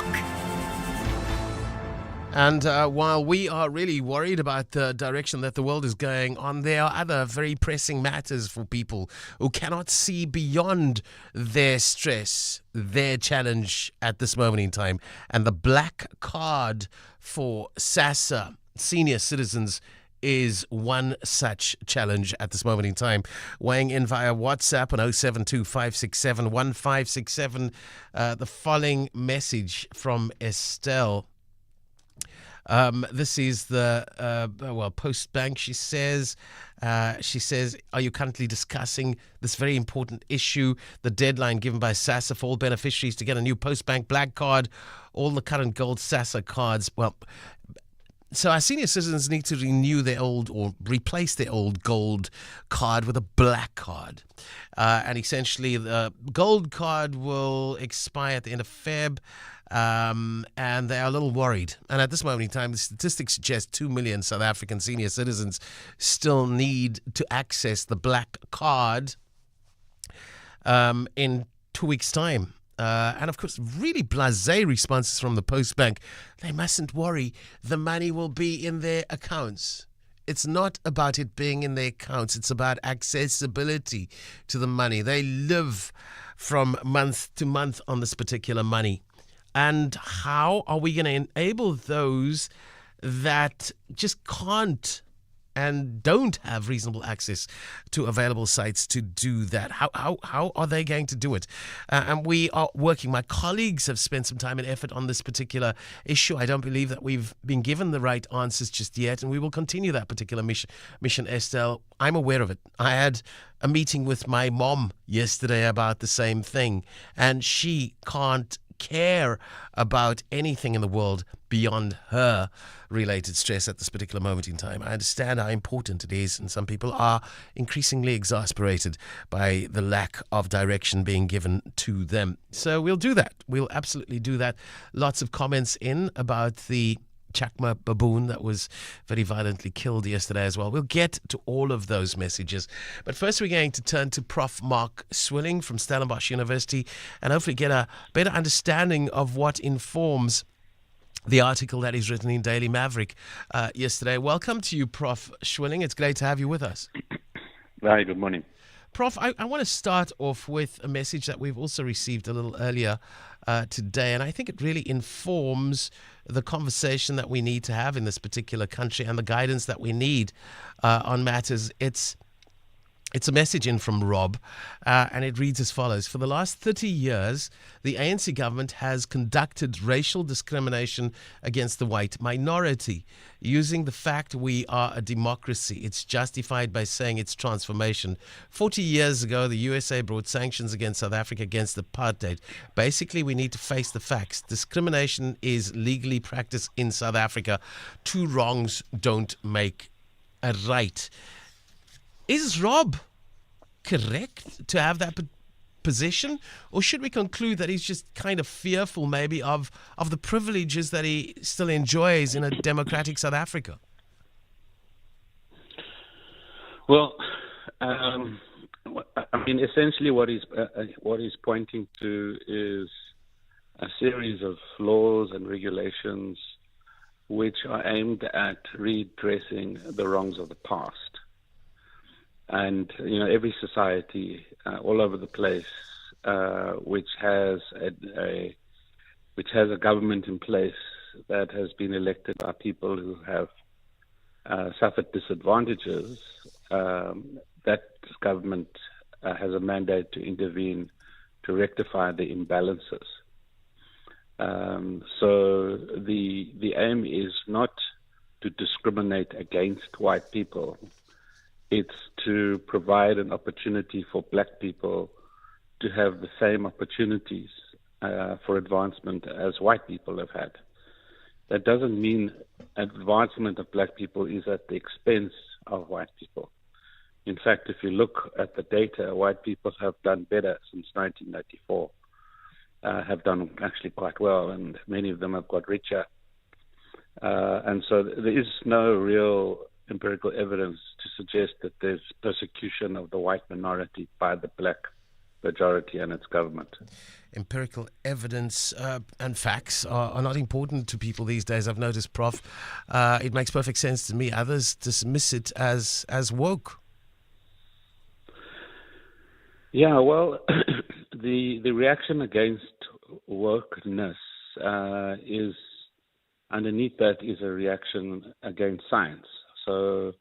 And while we are really worried about the direction that the world is going on, there are other very pressing matters for people who cannot see beyond their stress, their challenge at this moment in time. And the black card for SASSA, senior citizens, is one such challenge at this moment in time. Weighing in via WhatsApp on 072-567-1567, the following message from Estelle. This is the Post Bank. She says, are you currently discussing this very important issue, the deadline given by SASSA for all beneficiaries to get a new Post Bank black card, all the current gold SASSA cards? Well, so our senior citizens need to renew their old or replace their old gold card with a black card. And essentially the gold card will expire at the end of Feb. And they are a little worried. And at this moment in time, the statistics suggest 2 million South African senior citizens still need to access the black card in 2 weeks' time. And of course, really blasé responses from the Post Bank. They mustn't worry. The money will be in their accounts. It's not about it being in their accounts. It's about accessibility to the money. They live from month to month on this particular money. And how are we going to enable those that just can't and don't have reasonable access to available sites to do that. How are they going to do it? And we are working. My colleagues have spent some time and effort on this particular issue. I don't believe that we've been given the right answers just yet, and we will continue that particular mission, Estelle. I'm aware of it. I had a meeting with my mom yesterday about the same thing, and she can't care about anything in the world beyond her related stress at this particular moment in time. I understand how important it is, and some people are increasingly exasperated by the lack of direction being given to them. So we'll do that. We'll absolutely do that. Lots of comments in about the Chakma baboon that was very violently killed yesterday as well. We'll get to all of those messages. But first we're going to turn to Prof. Mark Swilling from Stellenbosch University and hopefully get a better understanding of what informs the article that is written in Daily Maverick yesterday. Welcome to you, Prof. Swilling. It's great to have you with us. Hi, good morning. Prof, I want to start off with a message that we've also received a little earlier today, and I think it really informs the conversation that we need to have in this particular country and the guidance that we need on matters. It's a message in from Rob, and it reads as follows. For the last 30 years, the ANC government has conducted racial discrimination against the white minority. Using the fact we are a democracy, it's justified by saying it's transformation. 40 years ago, the USA brought sanctions against South Africa against apartheid. Basically, we need to face the facts. Discrimination is legally practiced in South Africa. Two wrongs don't make a right. Is Rob correct to have that position, or should we conclude that he's just kind of fearful maybe of the privileges that he still enjoys in a democratic South Africa? Well, I mean, essentially what he's pointing to is a series of laws and regulations which are aimed at redressing the wrongs of the past. And every society all over the place, which has a government in place that has been elected by people who have suffered disadvantages, that government has a mandate to intervene to rectify the imbalances. So the aim is not to discriminate against white people. It's to provide an opportunity for black people to have the same opportunities for advancement as white people have had. That doesn't mean advancement of black people is at the expense of white people. In fact, if you look at the data, white people have done better since 1994, have done actually quite well, and many of them have got richer. And so there is no real empirical evidence to suggest that there's persecution of the white minority by the black majority and its government. Empirical evidence and facts are not important to people these days. I've noticed, Prof. It makes perfect sense to me. Others dismiss it as woke. Yeah, well, the reaction against wokeness is underneath that is a reaction against science. So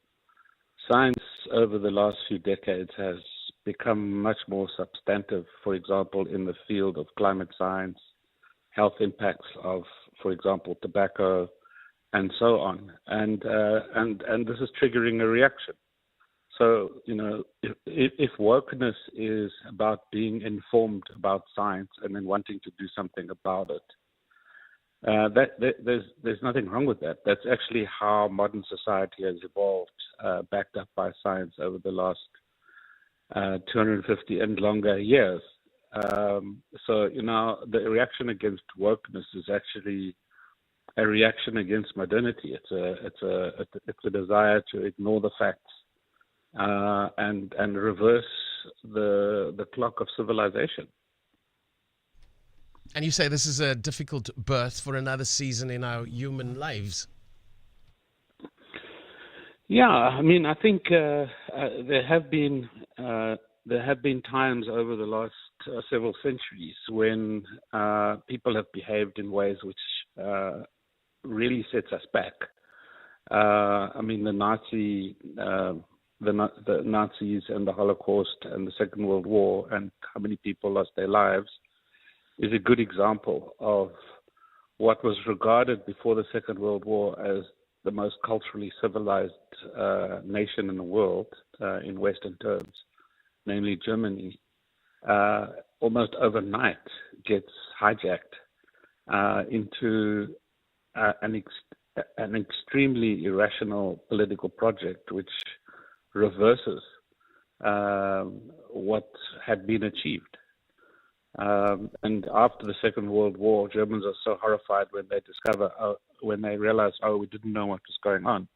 science over the last few decades has become much more substantive, for example, in the field of climate science, health impacts of, for example, tobacco, and so on. And this is triggering a reaction. So, if wokeness is about being informed about science and then wanting to do something about it, there's nothing wrong with that. That's actually how modern society has evolved, backed up by science over the last 250 and longer years. So the reaction against wokeness is actually a reaction against modernity. It's a desire to ignore the facts and reverse the clock of civilization. And you say this is a difficult birth for another season in our human lives. Yeah, I mean, I think there have been times over the last several centuries when people have behaved in ways which really sets us back. I mean, the Nazis and the Holocaust and the Second World War and how many people lost their lives is a good example of what was regarded before the Second World War as the most culturally civilized nation in the world in Western terms, namely Germany, almost overnight gets hijacked into an extremely irrational political project which reverses what had been achieved. And after the Second World War, Germans are so horrified when they realize, we didn't know what was going on,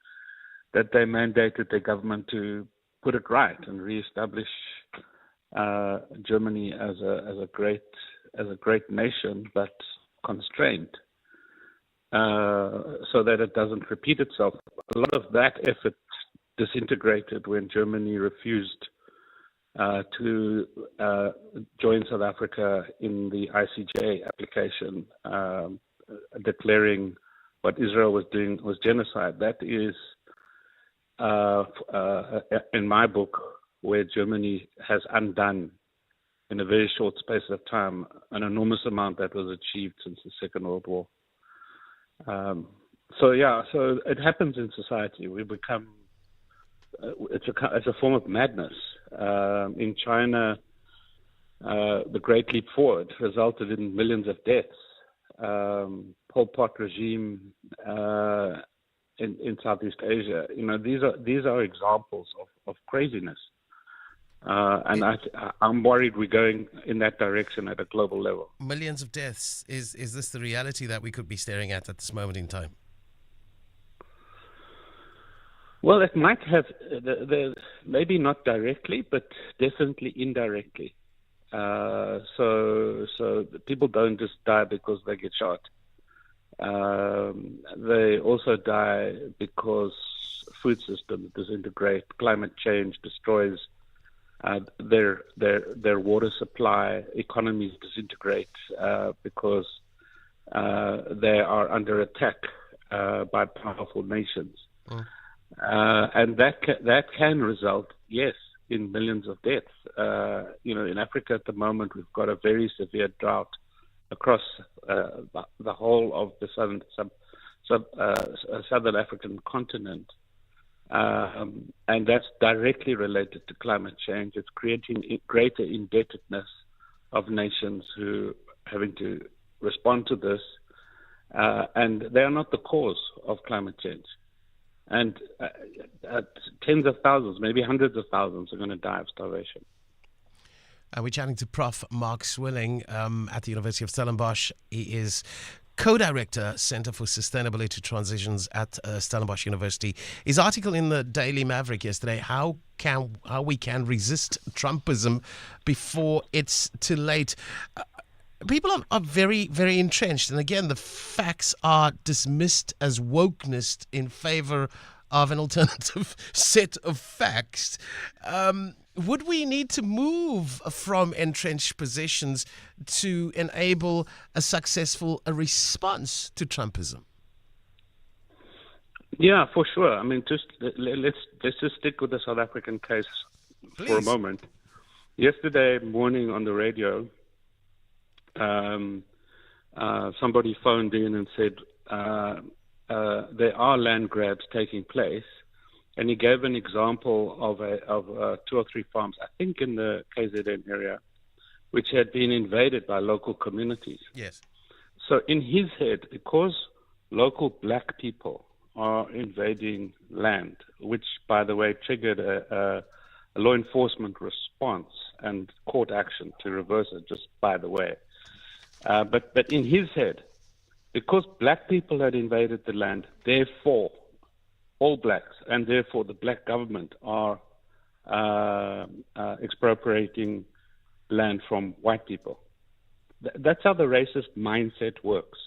that they mandated their government to put it right and reestablish Germany as a great nation, but constrained, so that it doesn't repeat itself. A lot of that effort disintegrated when Germany refused to join South Africa in the ICJ application, declaring what Israel was doing was genocide. That is, in my book, where Germany has undone, in a very short space of time, an enormous amount that was achieved since the Second World War. So it happens in society. We become it's a form of madness. In China, the Great Leap Forward resulted in millions of deaths. Pol Pot regime in Southeast Asia. These are examples of craziness. And I'm worried we're going in that direction at a global level. Millions of deaths. Is this the reality that we could be staring at this moment in time? Well, it might have, maybe not directly, but definitely indirectly. So people don't just die because they get shot. They also die because food systems disintegrate, climate change destroys their water supply, economies disintegrate because they are under attack by powerful nations. And that can result, yes, in millions of deaths. In Africa at the moment, we've got a very severe drought across the whole of the southern African continent. And that's directly related to climate change. It's creating greater indebtedness of nations who are having to respond to this. And they are not the cause of climate change. And tens of thousands, maybe hundreds of thousands are going to die of starvation. We're chatting to Prof. Mark Swilling at the University of Stellenbosch. He is co-director, Center for Sustainability Transitions at Stellenbosch University. His article in the Daily Maverick yesterday, how we can resist Trumpism before it's too late. People are very, very entrenched. And again, the facts are dismissed as wokeness in favor of an alternative set of facts. Would we need to move from entrenched positions to enable a successful response to Trumpism? Yeah, for sure. I mean, let's just stick with the South African case for a moment. Yesterday morning on the radio, somebody phoned in and said there are land grabs taking place, and he gave an example of 2 or 3 farms, I think in the KZN area, which had been invaded by local communities. Yes. So in his head, because local black people are invading land, which, by the way, triggered a law enforcement response and court action to reverse it, just by the way. But in his head, because black people had invaded the land, therefore all blacks, and therefore the black government are expropriating land from white people. That's how the racist mindset works.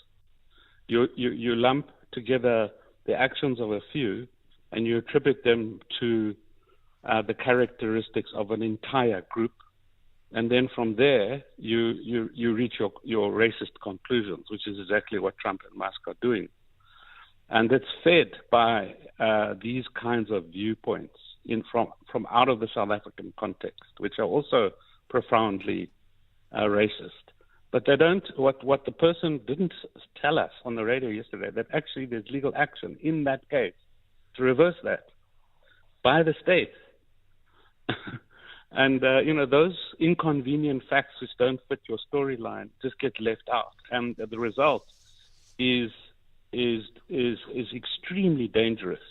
You lump together the actions of a few, and you attribute them to the characteristics of an entire group. And then from there, you reach your racist conclusions, which is exactly what Trump and Musk are doing. And it's fed by these kinds of viewpoints from out of the South African context, which are also profoundly racist. But they don't. What the person didn't tell us on the radio yesterday, that actually there's legal action in that case to reverse that by the state. And those inconvenient facts which don't fit your storyline just get left out, and the result is extremely dangerous,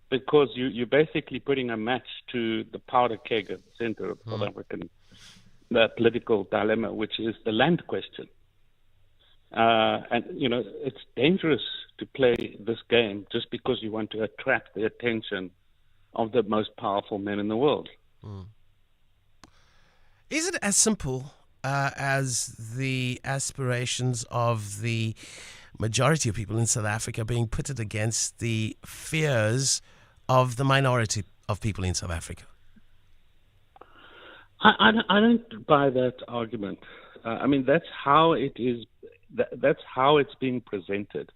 because you're basically putting a match to the powder keg at the center of South African political dilemma, which is the land question. And it's dangerous to play this game just because you want to attract the attention of the most powerful men in the world. Is it as simple as the aspirations of the majority of people in South Africa being pitted against the fears of the minority of people in South Africa? I don't buy that argument. That's how it is. That's how it's being presented.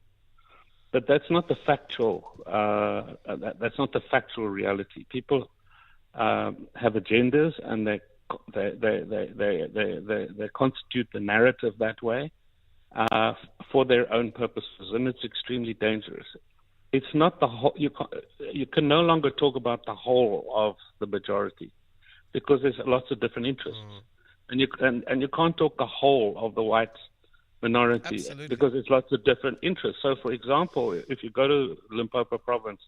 But that's not the factual. That's not the factual reality. People have agendas, and they constitute the narrative that way for their own purposes, and it's extremely dangerous. It's not the whole. You can no longer talk about the whole of the majority, because there's lots of different interests, and you can't talk the whole of the white minority. Absolutely. Because there's lots of different interests. So, for example, if you go to Limpopo province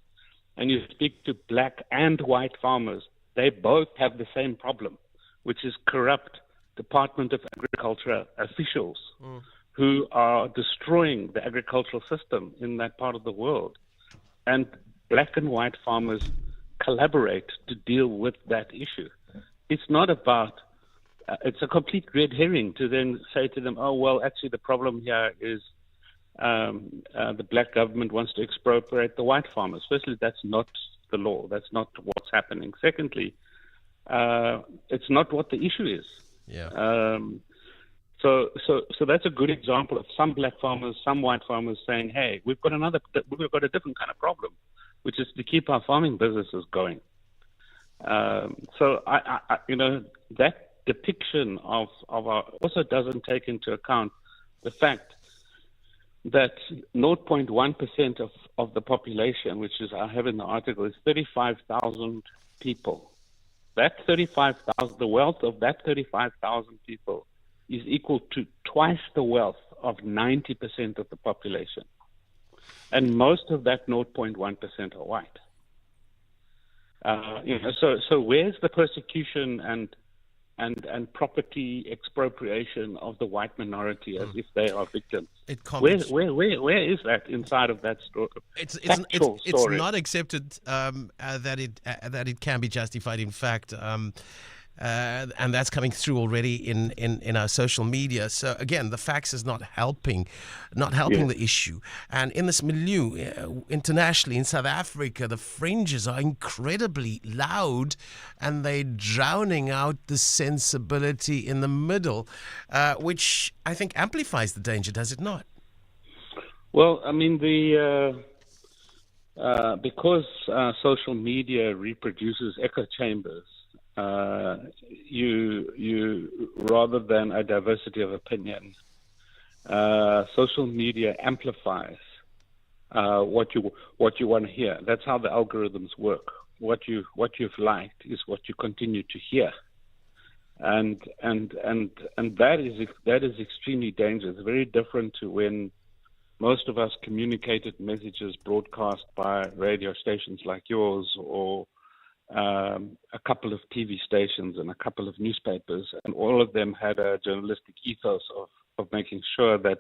and you speak to black and white farmers, they both have the same problem, which is corrupt Department of Agriculture officials who are destroying the agricultural system in that part of the world. And black and white farmers collaborate to deal with that issue. It's not about, it's a complete red herring to then say to them, oh, well, actually the problem here is the black government wants to expropriate the white farmers. Firstly, that's not the law. That's not what's happening. Secondly, it's not what the issue is. Yeah. So that's a good example of some black farmers, some white farmers saying, hey, we've got a different kind of problem, which is to keep our farming businesses going. So I that depiction of our also doesn't take into account the fact that 0.1% of the population, which is I have in the article, is 35,000 people. That 35,000, the wealth of that 35,000 people is equal to twice the wealth of 90% of the population. And most of that 0.1% are white. So where's the persecution and property expropriation of the white minority as if they are victims? Where is that inside of that story? It's not accepted that it can be justified. In fact, and that's coming through already in our social media. So again, the facts is not helping the issue. And in this milieu, internationally, in South Africa, the fringes are incredibly loud, and they're drowning out the sensibility in the middle, which I think amplifies the danger, does it not? Well, I mean, because social media reproduces echo chambers, you rather than a diversity of opinion, social media amplifies what you want to hear. That's how the algorithms work. What you've liked is what you continue to hear, and that is extremely dangerous. Very different to when most of us communicated messages broadcast by radio stations like yours, or a couple of TV stations and a couple of newspapers, and all of them had a journalistic ethos of making sure that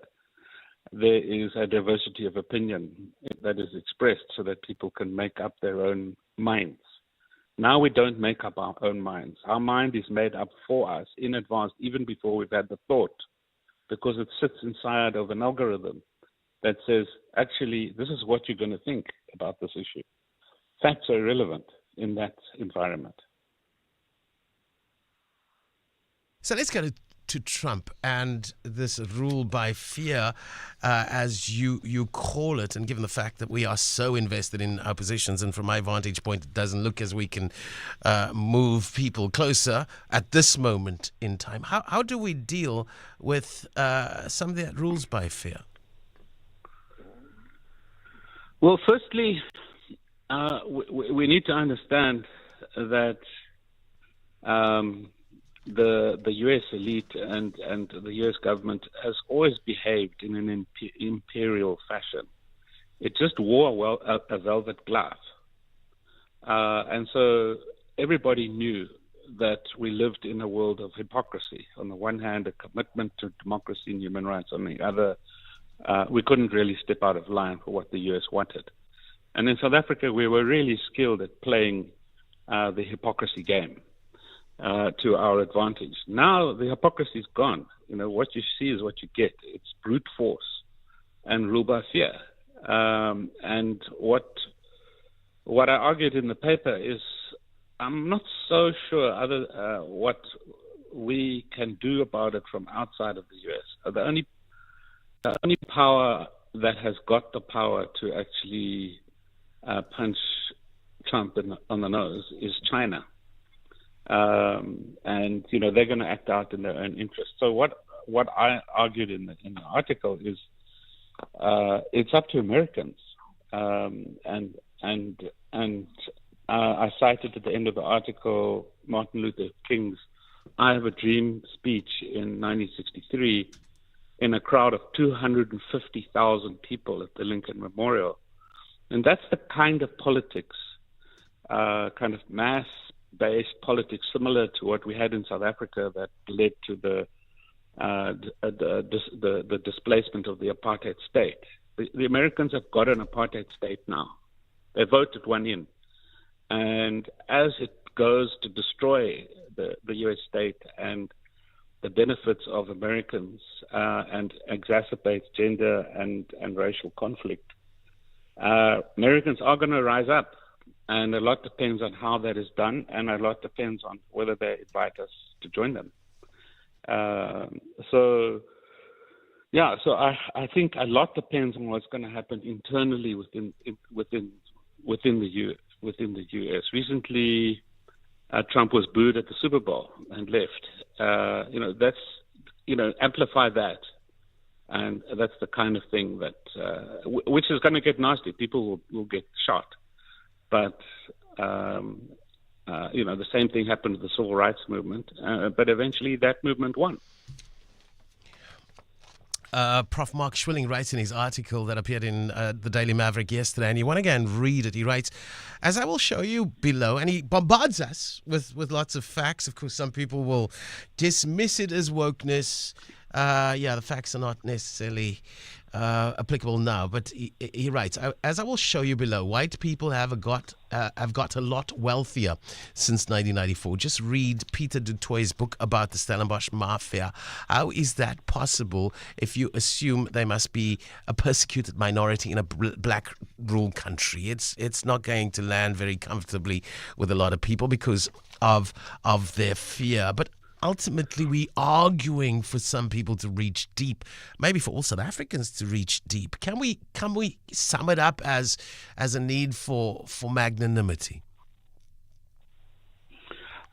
there is a diversity of opinion that is expressed so that people can make up their own minds. Now we don't make up our own minds. Our mind is made up for us in advance, even before we've had the thought, because it sits inside of an algorithm that says, actually, this is what you're going to think about this issue. Facts are irrelevant in that environment. So let's go to to Trump and this rule by fear, as you call it, and given the fact that we are so invested in our positions, and from my vantage point, it doesn't look as we can move people closer at this moment in time. How do we deal with some of the rules by fear? Well, firstly, we need to understand that the U.S. elite and the U.S. government has always behaved in an imperial fashion. It just wore a velvet glove. And so everybody knew that we lived in a world of hypocrisy. On the one hand, a commitment to democracy and human rights. On the other, we couldn't really step out of line for what the U.S. wanted. And in South Africa, we were really skilled at playing the hypocrisy game to our advantage. Now the hypocrisy is gone. What you see is what you get. It's brute force and rule by fear. And what I argued in the paper is I'm not so sure what we can do about it from outside of the U.S. The only power that has got the power to actually punch Trump on the nose is China. And they're going to act out in their own interest. So what I argued in the article is it's up to Americans. And I cited at the end of the article Martin Luther King's "I Have a Dream" speech in 1963 in a crowd of 250,000 people at the Lincoln Memorial. And that's the kind of politics, kind of mass-based politics, similar to what we had in South Africa that led to the displacement of the apartheid state. The Americans have got an apartheid state now. They voted one in. And as it goes to destroy the U.S. state and the benefits of Americans and exacerbates gender and racial conflict, Americans are going to rise up. And a lot depends on how that is done, and a lot depends on whether they invite us to join them. So I think a lot depends on what's going to happen internally within the U.S. Recently, Trump was booed at the Super Bowl and left. Amplify that, and that's the kind of thing that which is going to get nasty. People will get shot. But, the same thing happened with the civil rights movement. But eventually that movement won. Prof. Mark Schwilling writes in his article that appeared in the Daily Maverick yesterday, and you want to go and read it. He writes, as I will show you below, and he bombards us with lots of facts. Of course, some people will dismiss it as wokeness. The facts are not necessarily applicable now, but he writes, as I will show you below, white people have got a lot wealthier since 1994. Just read Peter du Toit's book about the Stellenbosch Mafia. How is that possible if you assume they must be a persecuted minority in a black rule country? It's not going to land very comfortably with a lot of people because of their fear. But ultimately, we're arguing for some people to reach deep, maybe for all South Africans to reach deep. Can we sum it up as a need for magnanimity?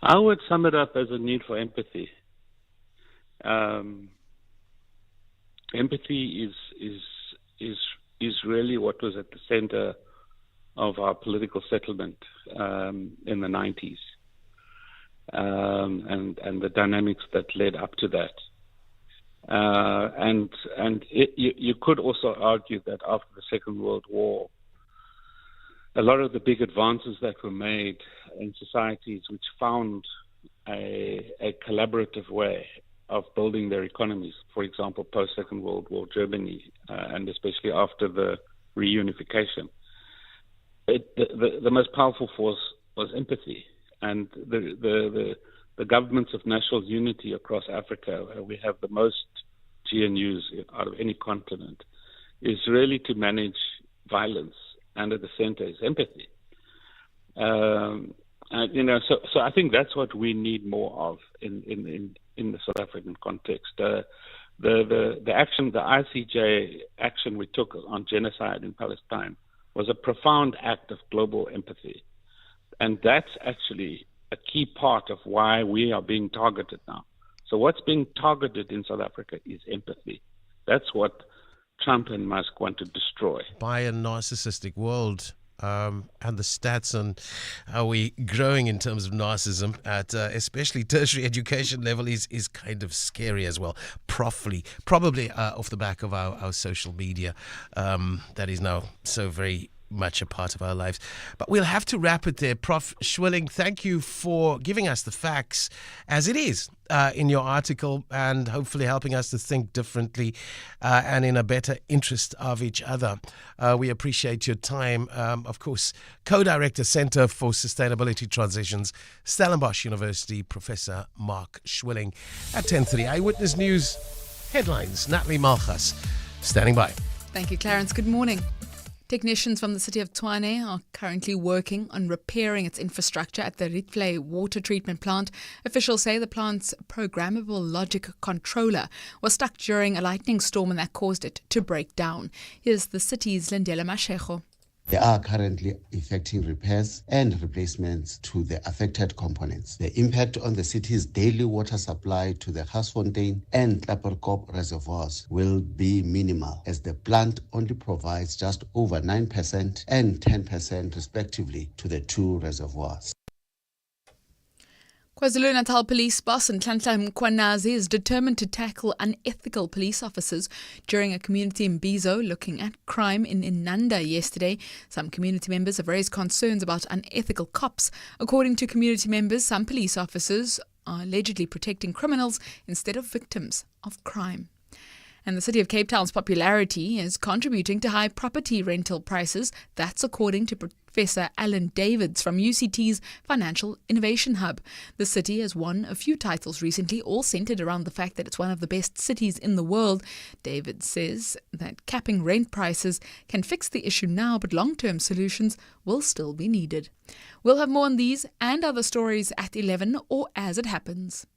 I would sum it up as a need for empathy. Empathy is really what was at the center of our political settlement in the 90s. And the dynamics that led up to that. You could also argue that after the Second World War, a lot of the big advances that were made in societies which found a collaborative way of building their economies, for example, post-Second World War Germany, and especially after the reunification, the most powerful force was empathy. And the governments of national unity across Africa, where we have the most GNUs out of any continent, is really to manage violence, and at the center is empathy. So I think that's what we need more of in the South African context. The action, the ICJ action we took on genocide in Palestine was a profound act of global empathy. And that's actually a key part of why we are being targeted now. So what's being targeted in South Africa is empathy. That's what Trump and Musk want to destroy. By a narcissistic world. And the stats on how we growing in terms of narcissism at especially tertiary education level is kind of scary as well. Probably off the back of our social media that is now so very much a part of our lives. But we'll have to wrap it there. Prof. Schwilling, thank you for giving us the facts as it is in your article and hopefully helping us to think differently and in a better interest of each other. We appreciate your time. Of course, Co-Director, Center for Sustainability Transitions, Stellenbosch University, Professor Mark Schwilling. At 10:30, Eyewitness News headlines. Natalie Malchus standing by. Thank you, Clarence. Good morning. Technicians from the city of Tshwane are currently working on repairing its infrastructure at the Rietvlei water treatment plant. Officials say the plant's programmable logic controller was stuck during a lightning storm and that caused it to break down. Here's the city's Lindela Mashego. There are currently effecting repairs and replacements to the affected components. The impact on the city's daily water supply to the Gasfontein and Klapperkop reservoirs will be minimal, as the plant only provides just over 9% and 10% respectively to the two reservoirs. KwaZulu-Natal police boss Nhlanhla Mkhwanazi is determined to tackle unethical police officers during a community in Bizo looking at crime in Inanda yesterday. Some community members have raised concerns about unethical cops. According to community members, some police officers are allegedly protecting criminals instead of victims of crime. And the city of Cape Town's popularity is contributing to high property rental prices. That's according to Professor Alan Davids from UCT's Financial Innovation Hub. The city has won a few titles recently, all centered around the fact that it's one of the best cities in the world. David says that capping rent prices can fix the issue now, but long-term solutions will still be needed. We'll have more on these and other stories at 11 or as it happens.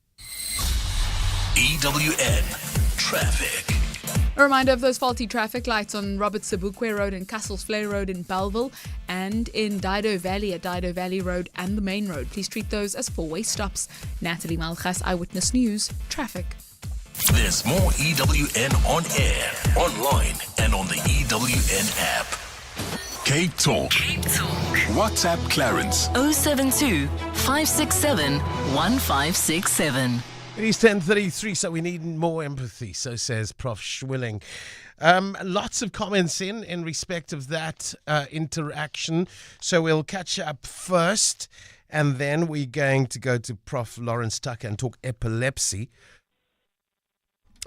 EWN Traffic. A reminder of those faulty traffic lights on Robert Sebukwe Road and Castles-Flay Road in Bellville and in Dido Valley at Dido Valley Road and the main road. Please treat those as four-way stops. Natalie Malchus, Eyewitness News, Traffic. There's more EWN on air, online, and on the EWN app. CapeTalk. WhatsApp Clarence. 072 567 1567. It is 10:33, so we need more empathy, so says Prof. Schwilling. Lots of comments in respect of that interaction, so we'll catch up first, and then we're going to go to Prof. Lawrence Tucker and talk epilepsy.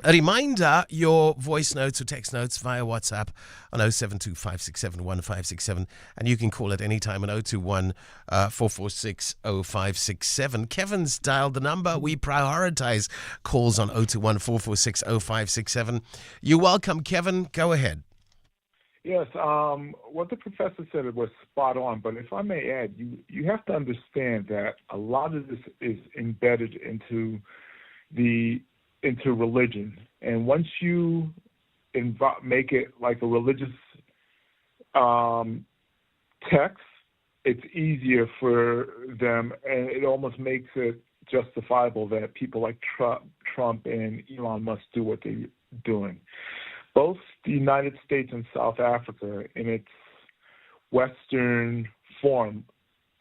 A reminder, your voice notes or text notes via WhatsApp on 072 567 1567, and you can call at any time on 021 446 0567. Kevin's dialed the number. We prioritize calls on 021 446 0567. You're welcome, Kevin. Go ahead. Yes, what the professor said was spot on, but if I may add, you have to understand that a lot of this is embedded into religion, and once you make it like a religious text, it's easier for them, and it almost makes it justifiable that people like Trump and Elon Musk do what they're doing. Both the United States and South Africa, in its Western form,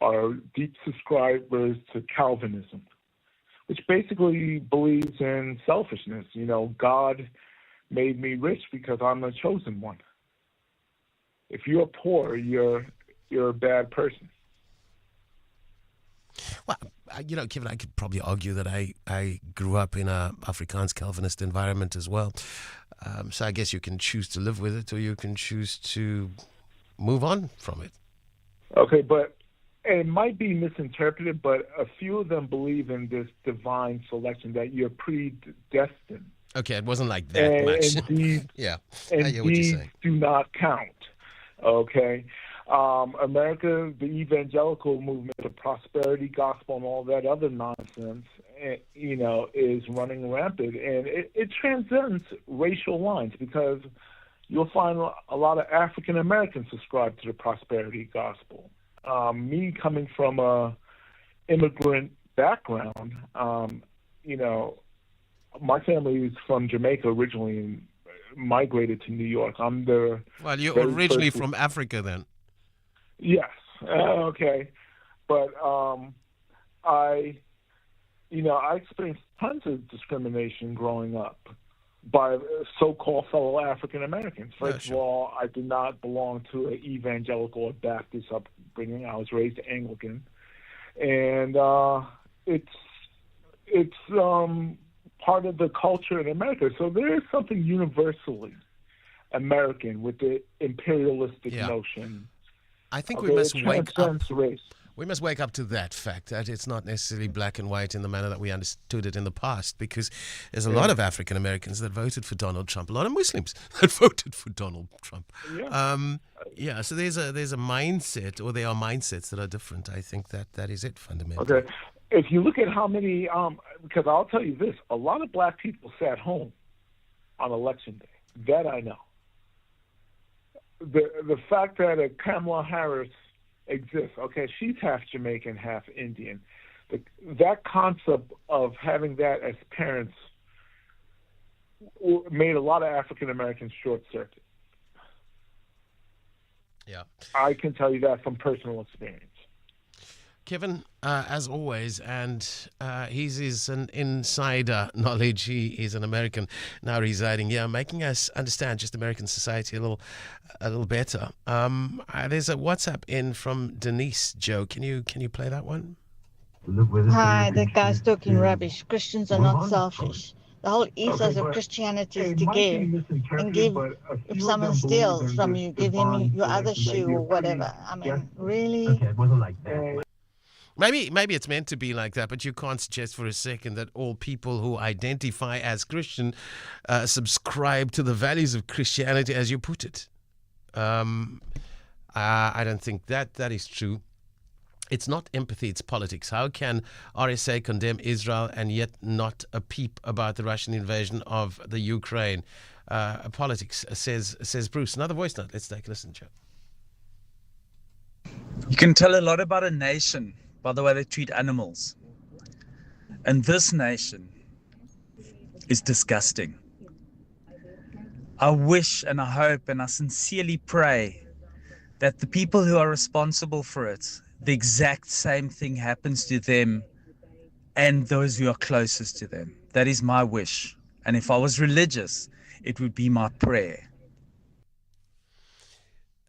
are deep subscribers to Calvinism, which basically believes in selfishness. You know, God made me rich because I'm the chosen one. If you're poor, you're a bad person. Well, Kevin, I could probably argue that I grew up in a Afrikaans Calvinist environment as well. So I guess you can choose to live with it or you can choose to move on from it. Okay, but it might be misinterpreted, but a few of them believe in this divine selection, that you're predestined. Okay, it wasn't like that much. And yeah, and I hear what you're saying. do not count. Okay, America, the evangelical movement, the prosperity gospel, and all that other nonsense, is running rampant. And it transcends racial lines, because you'll find a lot of African Americans subscribe to the prosperity gospel. Me coming from a immigrant background, my family is from Jamaica originally and migrated to New York. Well, you're originally from Africa then? Yes. Okay. But I experienced tons of discrimination growing up by so-called fellow African Americans. First of all, I did not belong to an evangelical or Baptist upbringing. I was raised Anglican, and it's part of the culture in America. So there is something universally American with the imperialistic notion. I think we must wake up. Race. We must wake up to that fact that it's not necessarily black and white in the manner that we understood it in the past, because there's a lot of African Americans that voted for Donald Trump, a lot of Muslims that voted for Donald Trump. So there's a mindset, or there are mindsets that are different. I think that is it fundamentally. Okay. If you look at how many, because I'll tell you this, a lot of black people sat home on election day. That I know. The fact that Kamala Harris exists, okay, she's half Jamaican, half Indian. That concept of having that as parents made a lot of African Americans short-circuit. Yeah. I can tell you that from personal experience. Kevin, as always, and he's is an insider knowledge. He is an American now residing here, making us understand just American society a little better. There's a WhatsApp in from Denise. Joe, can you play that one? Hi, that guy's talking rubbish. Christians are not selfish. The whole ethos of Christianity is to give and give. If someone steals from you, give him your other shoe or whatever. I mean, really? Okay, it wasn't like that. Maybe it's meant to be like that, but you can't suggest for a second that all people who identify as Christian subscribe to the values of Christianity, as you put it. I don't think that is true. It's not empathy, it's politics. How can RSA condemn Israel and yet not a peep about the Russian invasion of the Ukraine? Politics, says Bruce. Another voice note. Let's take a listen, Joe. You can tell a lot about a nation by the way they treat animals. And this nation is disgusting. I wish and I hope and I sincerely pray that the people who are responsible for it, the exact same thing happens to them and those who are closest to them. That is my wish. And if I was religious, it would be my prayer.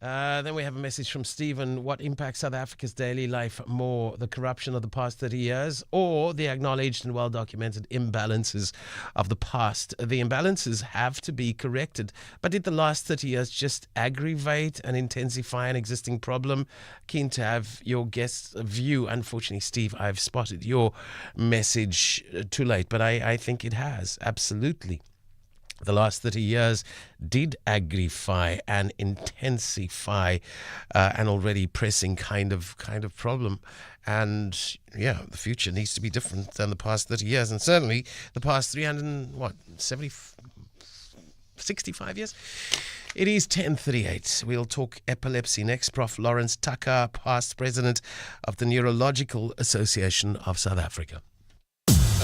Then we have a message from Stephen. What impacts South Africa's daily life more, the corruption of the past 30 years or the acknowledged and well-documented imbalances of the past? The imbalances have to be corrected. But did the last 30 years just aggravate and intensify an existing problem? Keen to have your guest's view. Unfortunately, Steve, I've spotted your message too late, but I think it has, absolutely. The last 30 years did aggravate and intensify an already pressing kind of problem. And yeah, the future needs to be different than the past 30 years. And certainly the past 65 years? It is 10:38. We'll talk epilepsy next. Prof. Lawrence Tucker, past president of the Neurological Association of South Africa.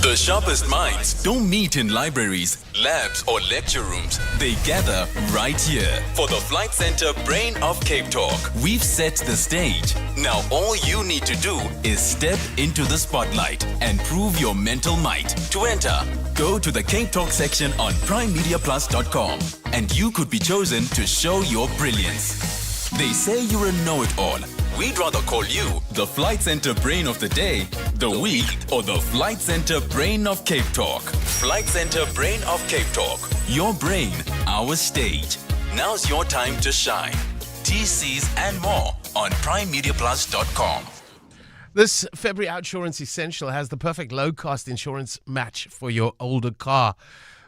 The sharpest minds don't meet in libraries, labs, or lecture rooms. They gather right here for the Flight Center Brain of CapeTalk. We've set the stage. Now all you need to do is step into the spotlight and prove your mental might. To enter, go to the CapeTalk section on primemediaplus.com and you could be chosen to show your brilliance. They say you're a know-it-all. We'd rather call you the Flight Center Brain of the Day, the Week, or the Flight Center Brain of CapeTalk. Flight Center Brain of CapeTalk. Your brain, our stage. Now's your time to shine. TCs and more on primemediaplus.com. This February Outsurance Essential has the perfect low-cost insurance match for your older car.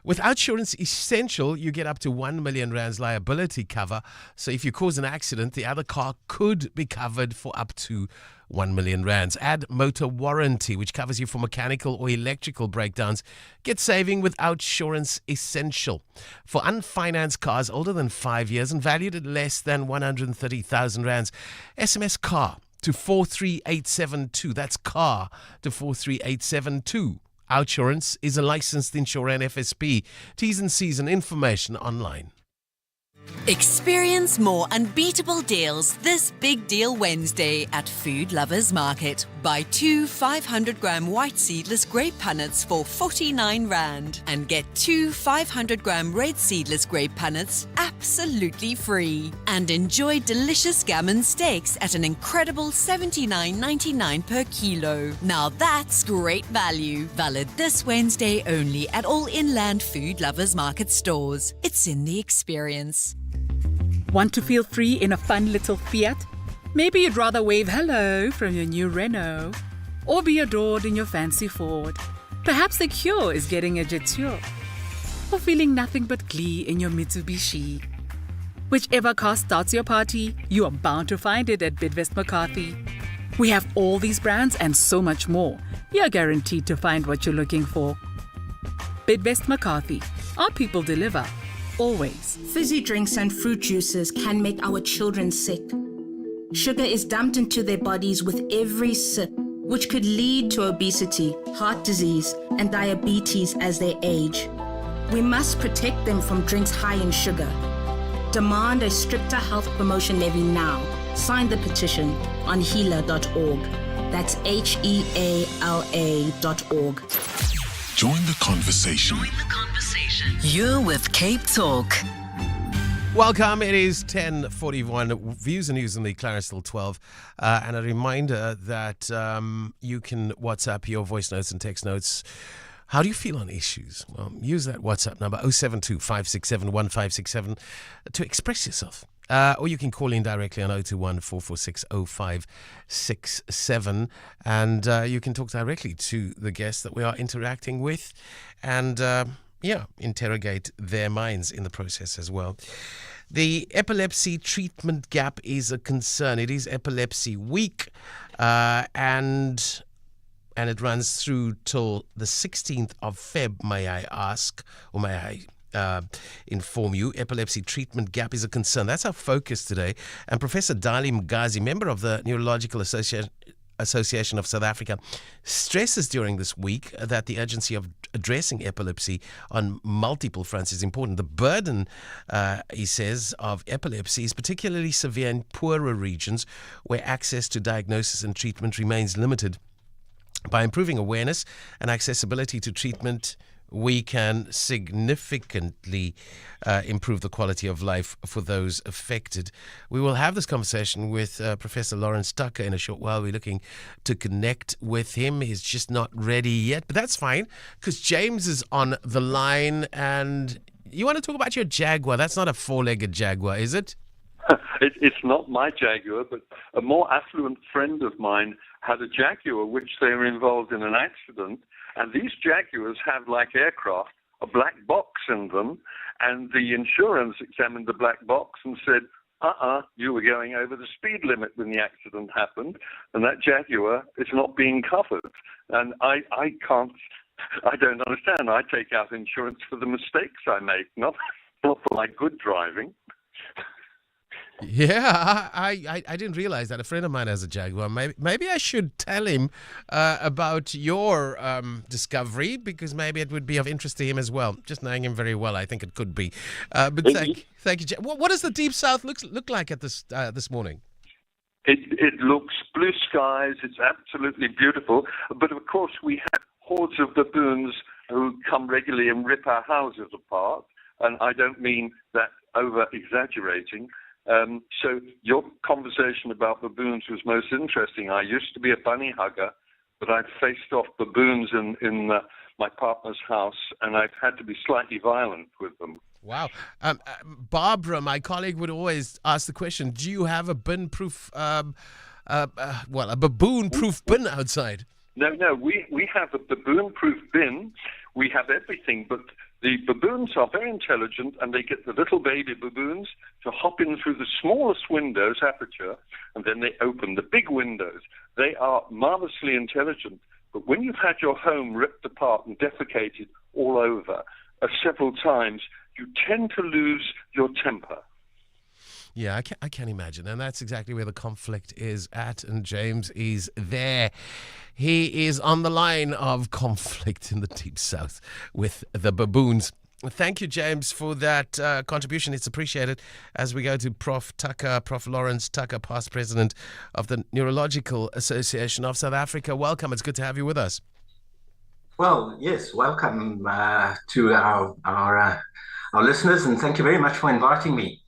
With Outsurance Essential, you get up to 1 million rands liability cover. So if you cause an accident, the other car could be covered for up to 1 million rands. Add motor warranty, which covers you for mechanical or electrical breakdowns. Get saving with Outsurance Essential. For unfinanced cars older than 5 years and valued at less than 130,000 rands, SMS CAR to 43872. That's CAR to 43872. Outsurance is a licensed insurer and FSP. T's and C's and information online. Experience more unbeatable deals this Big Deal Wednesday at Food Lovers Market. Buy 2 500-gram white seedless grape punnets for 49 rand and get 2 500-gram red seedless grape punnets absolutely free. And enjoy delicious gammon steaks at an incredible 79.99 per kilo. Now that's great value. Valid this Wednesday only at all inland Food Lovers Market stores. It's in the experience. Want to feel free in a fun little Fiat? Maybe you'd rather wave hello from your new Renault or be adored in your fancy Ford. Perhaps the cure is getting a Jetour or feeling nothing but glee in your Mitsubishi. Whichever car starts your party, you are bound to find it at Bidvest McCarthy. We have all these brands and so much more. You're guaranteed to find what you're looking for. Bidvest McCarthy. Our people deliver. Always. Fizzy drinks and fruit juices can make our children sick. Sugar is dumped into their bodies with every sip, which could lead to obesity, heart disease, and diabetes as they age. We must protect them from drinks high in sugar. Demand a stricter health promotion levy now. Sign the petition on heala.org. That's HEALA.org. Join the conversation. You're with CapeTalk. Welcome. It is 10:41. Views and news on the Clarensville 12. And a reminder that you can WhatsApp your voice notes and text notes. How do you feel on issues? Well, use that WhatsApp number 072 567 1567 to express yourself. Or you can call in directly on 021 446 0567. And you can talk directly to the guests that we are interacting with. And interrogate their minds in the process as well. The epilepsy treatment gap is a concern. It is Epilepsy Week, and it runs through till the 16th of Feb, may I ask, or may I inform you. Epilepsy treatment gap is a concern. That's our focus today. And Professor Dali Mgazi, member of the Neurological Association of South Africa, stresses during this week that the urgency of addressing epilepsy on multiple fronts is important. The burden, he says, of epilepsy is particularly severe in poorer regions where access to diagnosis and treatment remains limited. By improving awareness and accessibility to treatment, we can significantly improve the quality of life for those affected. We will have this conversation with Professor Lawrence Tucker in a short while. We're looking to connect with him. He's just not ready yet, but that's fine because James is on the line. And you want to talk about your Jaguar? That's not a four-legged Jaguar, is it? It's not my Jaguar, but a more affluent friend of mine had a Jaguar which they were involved in an accident. And these Jaguars have, like aircraft, a black box in them. And the insurance examined the black box and said, you were going over the speed limit when the accident happened. And that Jaguar is not being covered. And I don't understand. I take out insurance for the mistakes I make, not for my good driving. Yeah, I didn't realize that. A friend of mine has a Jaguar. Maybe I should tell him about your discovery, because maybe it would be of interest to him as well. Just knowing him very well, I think it could be. But thank you. What does the Deep South look like at this morning? It looks blue skies. It's absolutely beautiful. But of course, we have hordes of baboons who come regularly and rip our houses apart. And I don't mean that over-exaggerating. So your conversation about baboons was most interesting. I used to be a bunny hugger, but I've faced off baboons in my partner's house, and I've had to be slightly violent with them. Wow. Barbara, my colleague, would always ask the question, do you have a bin-proof, a baboon-proof bin outside? No, we have a baboon-proof bin. We have everything, but The baboons are very intelligent, and they get the little baby baboons to hop in through the smallest windows, aperture, and then they open the big windows. They are marvelously intelligent, but when you've had your home ripped apart and defecated all over several times, you tend to lose your temper. Yeah, I can imagine. And that's exactly where the conflict is at. And James is there. He is on the line of conflict in the Deep South with the baboons. Thank you, James, for that contribution. It's appreciated. As we go to Prof. Lawrence Tucker, past president of the Neurological Association of South Africa. Welcome. It's good to have you with us. Well, yes, welcome to our listeners, and thank you very much for inviting me.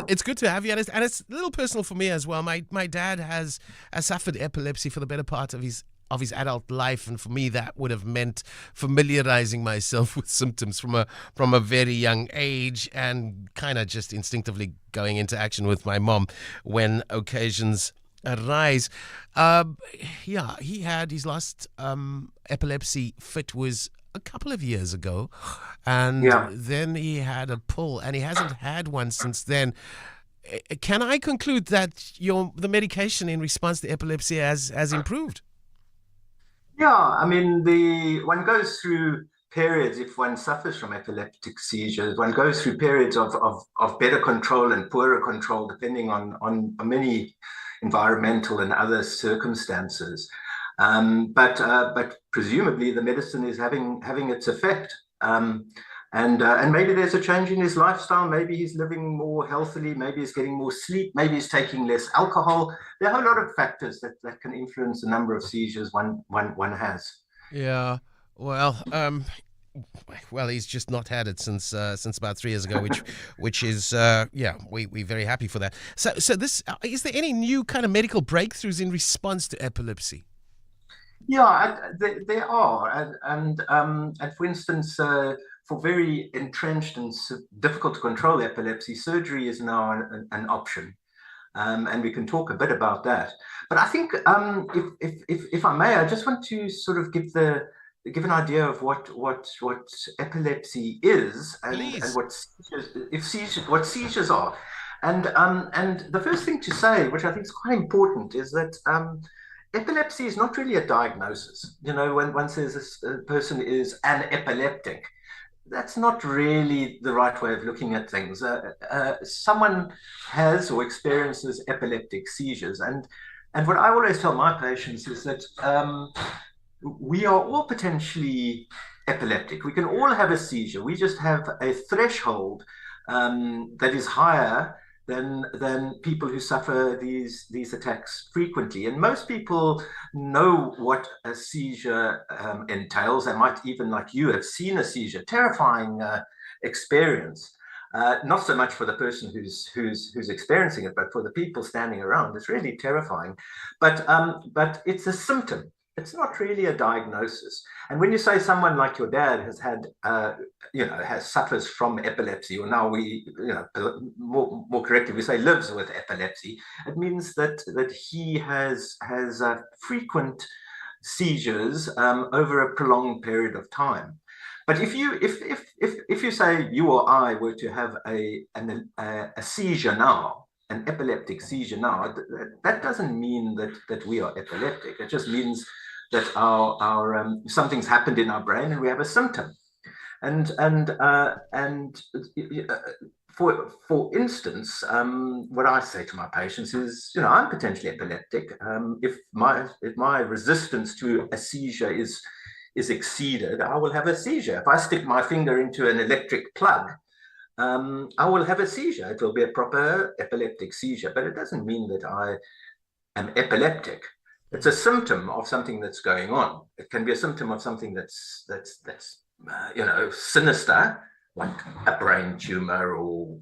It's good to have you, and it's a little personal for me as well. My dad has suffered epilepsy for the better part of his adult life, and for me that would have meant familiarizing myself with symptoms from a very young age, and kind of just instinctively going into action with my mom when occasions arise. Yeah, he had his last epilepsy fit was a couple of years ago, and then he had a pull, and he hasn't had one since then. Can I conclude that the medication in response to epilepsy has improved? Yeah, I mean, one goes through periods, if one suffers from epileptic seizures, one goes through periods of better control and poorer control, depending on many environmental and other circumstances. But presumably the medicine is having its effect. And maybe there's a change in his lifestyle. Maybe he's living more healthily. Maybe he's getting more sleep. Maybe he's taking less alcohol. There are a lot of factors that can influence the number of seizures one has. Yeah. Well, he's just not had it since about 3 years ago, which is we're very happy for that. So this is there any new kind of medical breakthroughs in response to epilepsy? Yeah, there are, and for instance, for very entrenched and difficult to control epilepsy, surgery is now an option, and we can talk a bit about that. But I think, if I may, I just want to sort of give an idea of what epilepsy is and what seizures are. And the first thing to say, which I think is quite important, is that epilepsy is not really a diagnosis. You know, when one says a person is an epileptic, that's not really the right way of looking at things. Someone has or experiences epileptic seizures, and what I always tell my patients is that we are all potentially epileptic. We can all have a seizure. We just have a threshold that is higher than people who suffer these attacks frequently. And most people know what a seizure entails. They might even, like you, have seen a seizure. Terrifying experience. Not so much for the person who's experiencing it, but for the people standing around. It's really terrifying. But it's a symptom. It's not really a diagnosis. And when you say someone like your dad has had, suffers from epilepsy, or now more correctly, we say lives with epilepsy, it means that he has frequent seizures over a prolonged period of time. But if you say you or I were to have a seizure now, an epileptic seizure now, that doesn't mean that we are epileptic. It just means that our something's happened in our brain and we have a symptom. And for instance, what I say to my patients is, I'm potentially epileptic. If my resistance to a seizure is exceeded, I will have a seizure. If I stick my finger into an electric plug, I will have a seizure. It will be a proper epileptic seizure, but it doesn't mean that I am epileptic. It's a symptom of something that's going on. It can be a symptom of something that's sinister, like a brain tumor or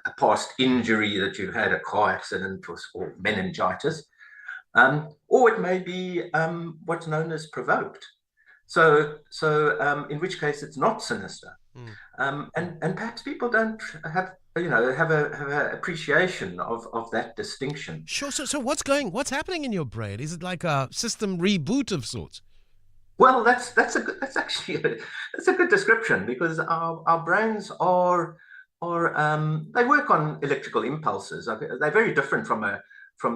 a past injury that you've had, a car accident or meningitis, or it may be what's known as provoked. So in which case it's not sinister. And perhaps people don't have an appreciation of that distinction. Sure. So what's happening in your brain? Is it like a system reboot of sorts? Well, that's actually that's a good description, because our brains are they work on electrical impulses. They're very different from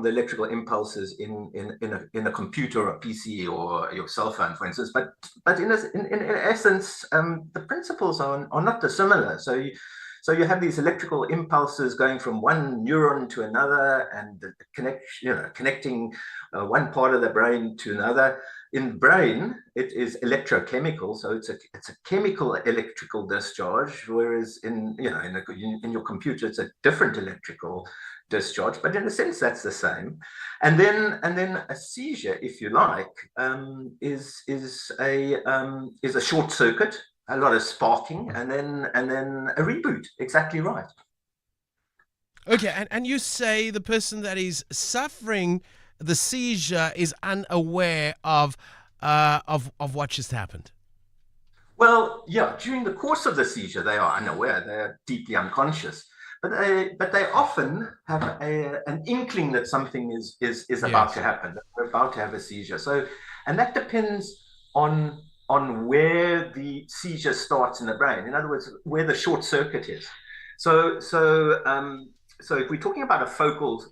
the electrical impulses in a computer or a PC or your cell phone, for instance. But in essence, the principles are not dissimilar. So you have these electrical impulses going from one neuron to another, and connecting one part of the brain to another. In the brain, it is electrochemical, so it's a chemical electrical discharge, whereas in your computer, it's a different electrical discharge. But in a sense, that's the same. And then a seizure, if you like, is a short circuit, a lot of sparking, and then a reboot. Exactly right. Okay, and you say the person that is suffering the seizure is unaware of what just happened. Well, yeah, during the course of the seizure, they are unaware. They are deeply unconscious, but they often have an inkling that something is about to happen. They're about to have a seizure. So, and that depends on where the seizure starts in the brain. In other words, where the short circuit is. So if we're talking about a focal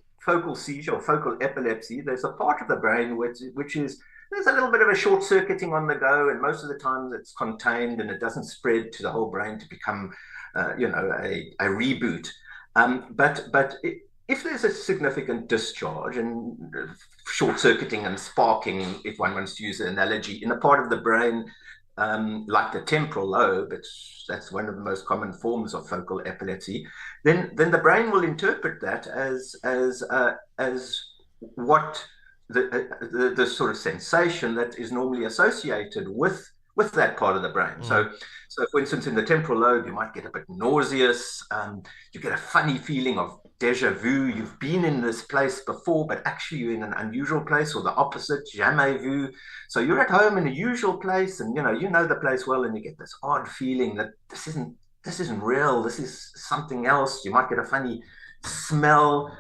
seizure or focal epilepsy, there's a part of the brain which is, there's a little bit of a short circuiting on the go, and most of the time it's contained and it doesn't spread to the whole brain to become a reboot. But if there's a significant discharge and short circuiting and sparking, if one wants to use an analogy, in a part of the brain like the temporal lobe, that's one of the most common forms of focal epilepsy, then the brain will interpret that as what the sort of sensation that is normally associated with that part of the brain. So for instance, in the temporal lobe, you might get a bit nauseous. You get a funny feeling of déjà vu. You've been in this place before, but actually you're in an unusual place, or the opposite, jamais vu. So you're at home in a usual place, and you know the place well, and you get this odd feeling that this isn't real. This is something else. You might get a funny smell.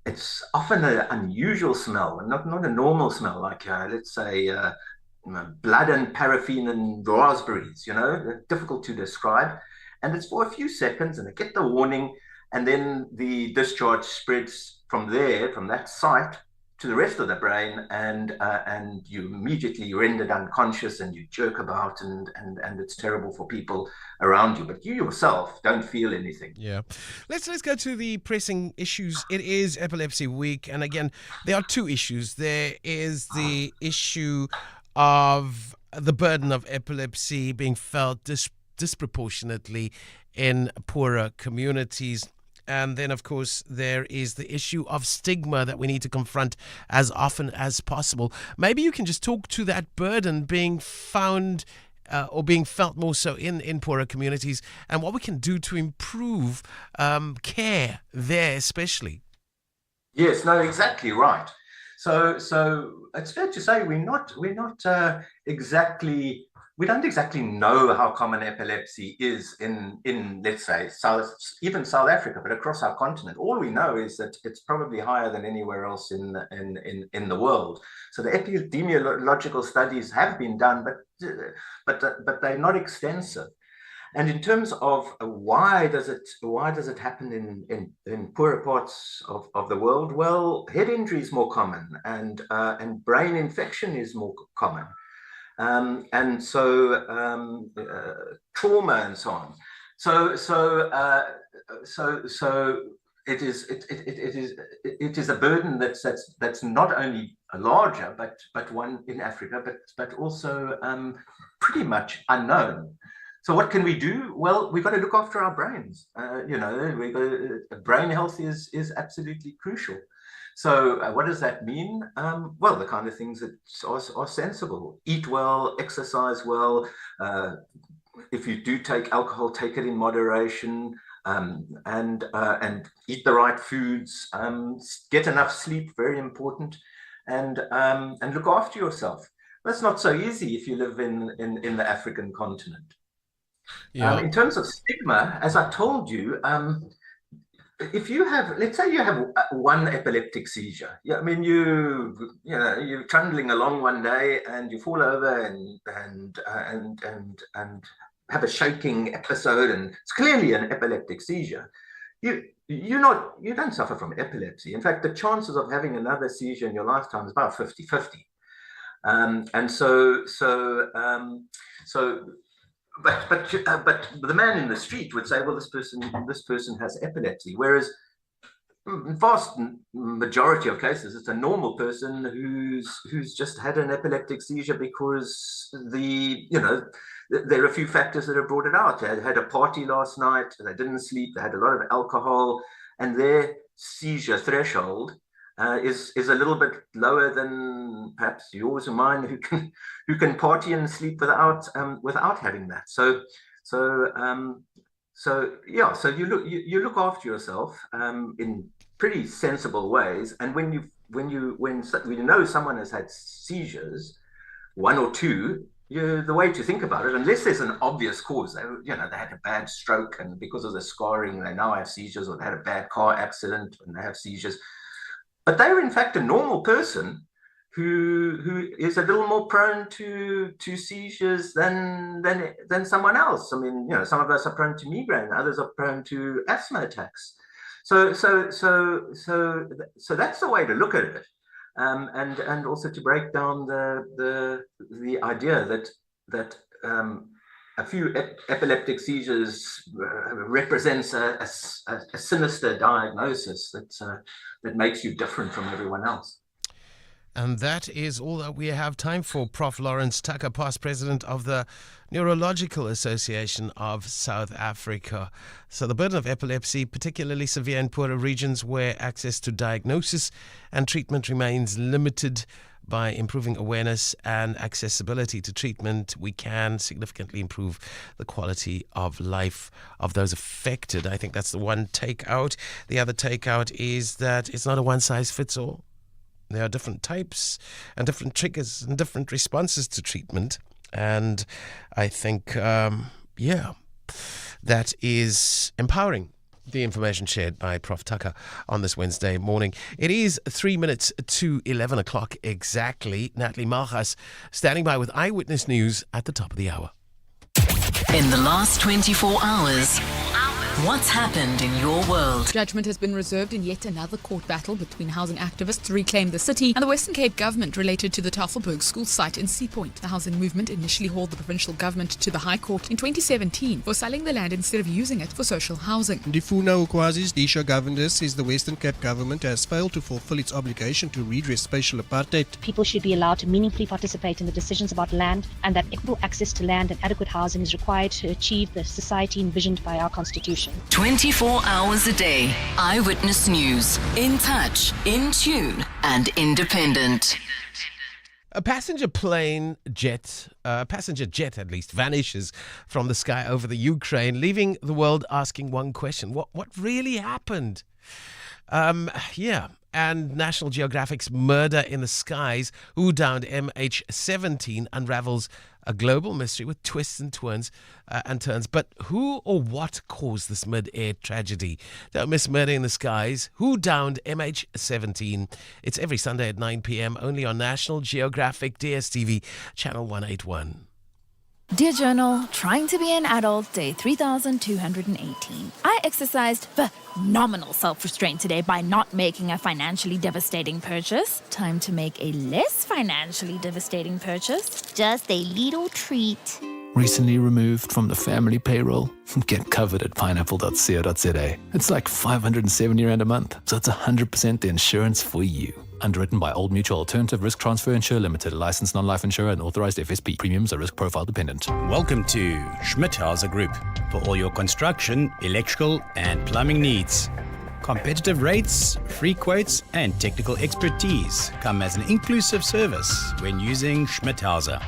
It's often an unusual smell, and not a normal smell, like let's say blood and paraffin and raspberries. They're difficult to describe, and it's for a few seconds, and they get the warning, and then the discharge spreads from that site, to the rest of the brain, and you immediately rendered unconscious, and you jerk about, and it's terrible for people around you, but you yourself don't feel anything. Yeah. Let's go to the pressing issues. It is Epilepsy Week, and again, there are two issues. There is the issue of the burden of epilepsy being felt disproportionately in poorer communities. And then, of course, there is the issue of stigma that we need to confront as often as possible. Maybe you can just talk to that burden being found or being felt more so in poorer communities, and what we can do to improve care there especially. Yes, no, exactly right. So it's fair to say we don't exactly know how common epilepsy is in let's say even South Africa, but across our continent. All we know is that it's probably higher than anywhere else in the world. So the epidemiological studies have been done, but they're not extensive. And in terms of why does it happen in poorer parts of the world? Well, head injury is more common, and brain infection is more common. And so trauma and so on. So it is a burden that's not only larger, but one in Africa, but also pretty much unknown. So what can we do? Well, we've got to look after our brains. Brain health is absolutely crucial. So what does that mean? Well, the kind of things that are sensible. Eat well, exercise well. If you do take alcohol, take it in moderation, and eat the right foods. Get enough sleep, very important, and look after yourself. That's not so easy if you live in the African continent. Yeah. In terms of stigma, as I told you, if you have, let's say you have one epileptic seizure. Yeah, I mean, you're trundling along one day and you fall over and have a shaking episode, and it's clearly an epileptic seizure. You don't suffer from epilepsy. In fact, the chances of having another seizure in your lifetime is about 50-50. But the man in the street would say, well, this person has epilepsy, whereas in vast majority of cases, it's a normal person who's just had an epileptic seizure because there are a few factors that have brought it out. They had a party last night, they didn't sleep, they had a lot of alcohol, and their seizure threshold is a little bit lower than perhaps yours or mine, who can party and sleep without having that. So you look after yourself in pretty sensible ways, and when you know someone has had seizures, one or two, the way to think about it, unless there's an obvious cause, they had a bad stroke and because of the scarring they now have seizures, or they had a bad car accident and they have seizures. But they're in fact a normal person who is a little more prone to seizures than someone else. I mean, some of us are prone to migraine, others are prone to asthma attacks. So that's the way to look at it, and also to break down the idea that a few epileptic seizures represents a sinister diagnosis that makes you different from everyone else. And that is all that we have time for. Prof. Lawrence Tucker, past president of the Neurological Association of South Africa. So the burden of epilepsy, particularly severe in poorer regions where access to diagnosis and treatment remains limited. By improving awareness and accessibility to treatment, we can significantly improve the quality of life of those affected. I think that's the one takeout. The other takeout is that it's not a one-size-fits-all. There are different types and different triggers and different responses to treatment. And I think, that is empowering. The information shared by Prof. Tucker on this Wednesday morning. It is 3 minutes to 11 o'clock exactly. Natalie Malchus standing by with Eyewitness News at the top of the hour. In the last 24 hours, what's happened in your world? Judgment has been reserved in yet another court battle between housing activists to reclaim the city and the Western Cape government related to the Tafelberg school site in Sea Point. The housing movement initially hauled the provincial government to the High Court in 2017 for selling the land instead of using it for social housing. Ndifuna Ukwazi's Disha governor says the Western Cape government has failed to fulfill its obligation to redress spatial apartheid. People should be allowed to meaningfully participate in the decisions about land, and that equitable access to land and adequate housing is required to achieve the society envisioned by our constitution. 24 hours a day. Eyewitness News. In touch, in tune, and independent. A passenger jet at least, vanishes from the sky over the Ukraine, leaving the world asking one question. What really happened? And National Geographic's Murder in the Skies, Who Downed MH17, unravels a global mystery with twists and turns. But who or what caused this mid-air tragedy? Don't miss Murder in the Skies, Who Downed MH17. It's every Sunday at 9 p.m. only on National Geographic DSTV, Channel 181. Dear Journal, trying to be an adult, day 3218. I exercised phenomenal self-restraint today by not making a financially devastating purchase. Time to make a less financially devastating purchase. Just a little treat. Recently removed from the family payroll. Get covered at pineapple.co.za. It's like 570 Rand a month, so it's 100% the insurance for you. Underwritten by Old Mutual Alternative Risk Transfer Insurer Limited, a licensed non-life insurer and authorized FSP. Premiums are risk profile dependent. Welcome to Schmidhauser Group for all your construction, electrical and plumbing needs. Competitive rates, free quotes and technical expertise come as an inclusive service when using Schmidhauser.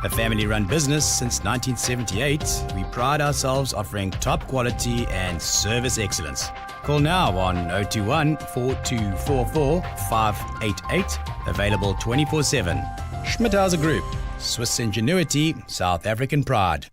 A family-run business since 1978, we pride ourselves offering top quality and service excellence. Call now on 021 4244 588, available 24/7. Schmidhauser Group, Swiss ingenuity, South African pride.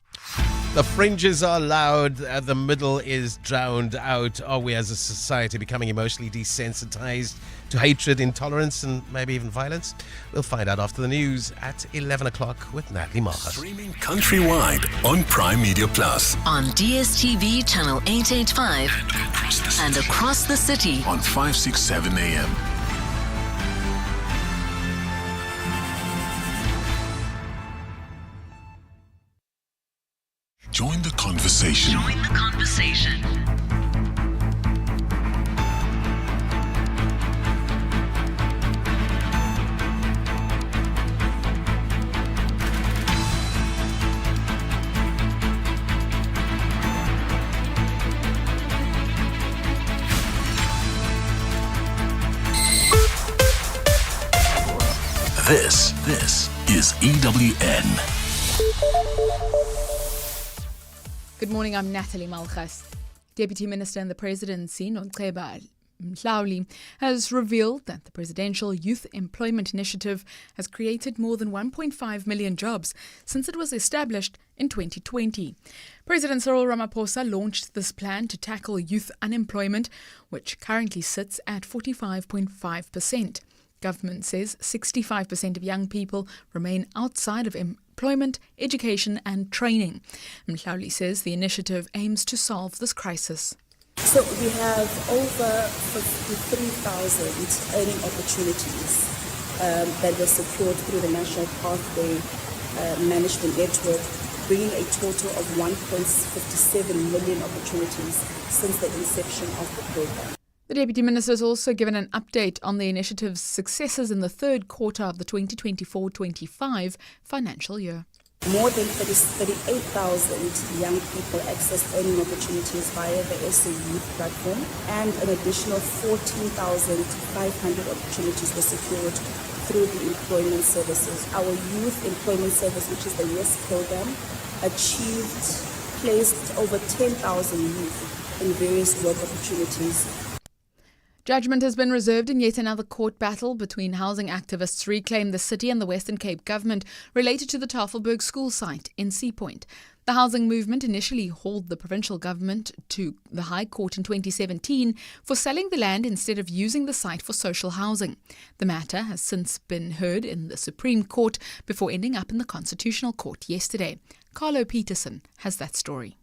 The fringes are loud, the middle is drowned out. Are we as a society becoming emotionally desensitized to hatred, intolerance, and maybe even violence? We'll find out after the news at 11 o'clock with Natalie Marcus. Streaming countrywide on Prime Media Plus. On DSTV channel 885 and across the city on 567 AM. Join the conversation. Join the conversation. This is EWN. Good morning, I'm Natalie Malchas. Deputy Minister in the Presidency, Nonqeba Mhlauli, has revealed that the Presidential Youth Employment Initiative has created more than 1.5 million jobs since it was established in 2020. President Cyril Ramaphosa launched this plan to tackle youth unemployment, which currently sits at 45.5%. Government says 65% of young people remain outside of employment, education and training. Mhlauli says the initiative aims to solve this crisis. So we have over 53,000 earning opportunities that were secured through the National Pathway Management Network, bringing a total of 1.57 million opportunities since the inception of the program. The Deputy Minister has also given an update on the initiative's successes in the third quarter of the 2024-25 financial year. More than 38,000 young people accessed earning opportunities via the SA Youth platform, and an additional 14,500 opportunities were secured through the employment services. Our youth employment service, which is the YES program, placed over 10,000 youth in various work opportunities. Judgment has been reserved in yet another court battle between housing activists Reclaim the City and the Western Cape government related to the Tafelberg school site in Sea Point. The housing movement initially hauled the provincial government to the High Court in 2017 for selling the land instead of using the site for social housing. The matter has since been heard in the Supreme Court before ending up in the Constitutional Court yesterday. Carlo Peterson has that story.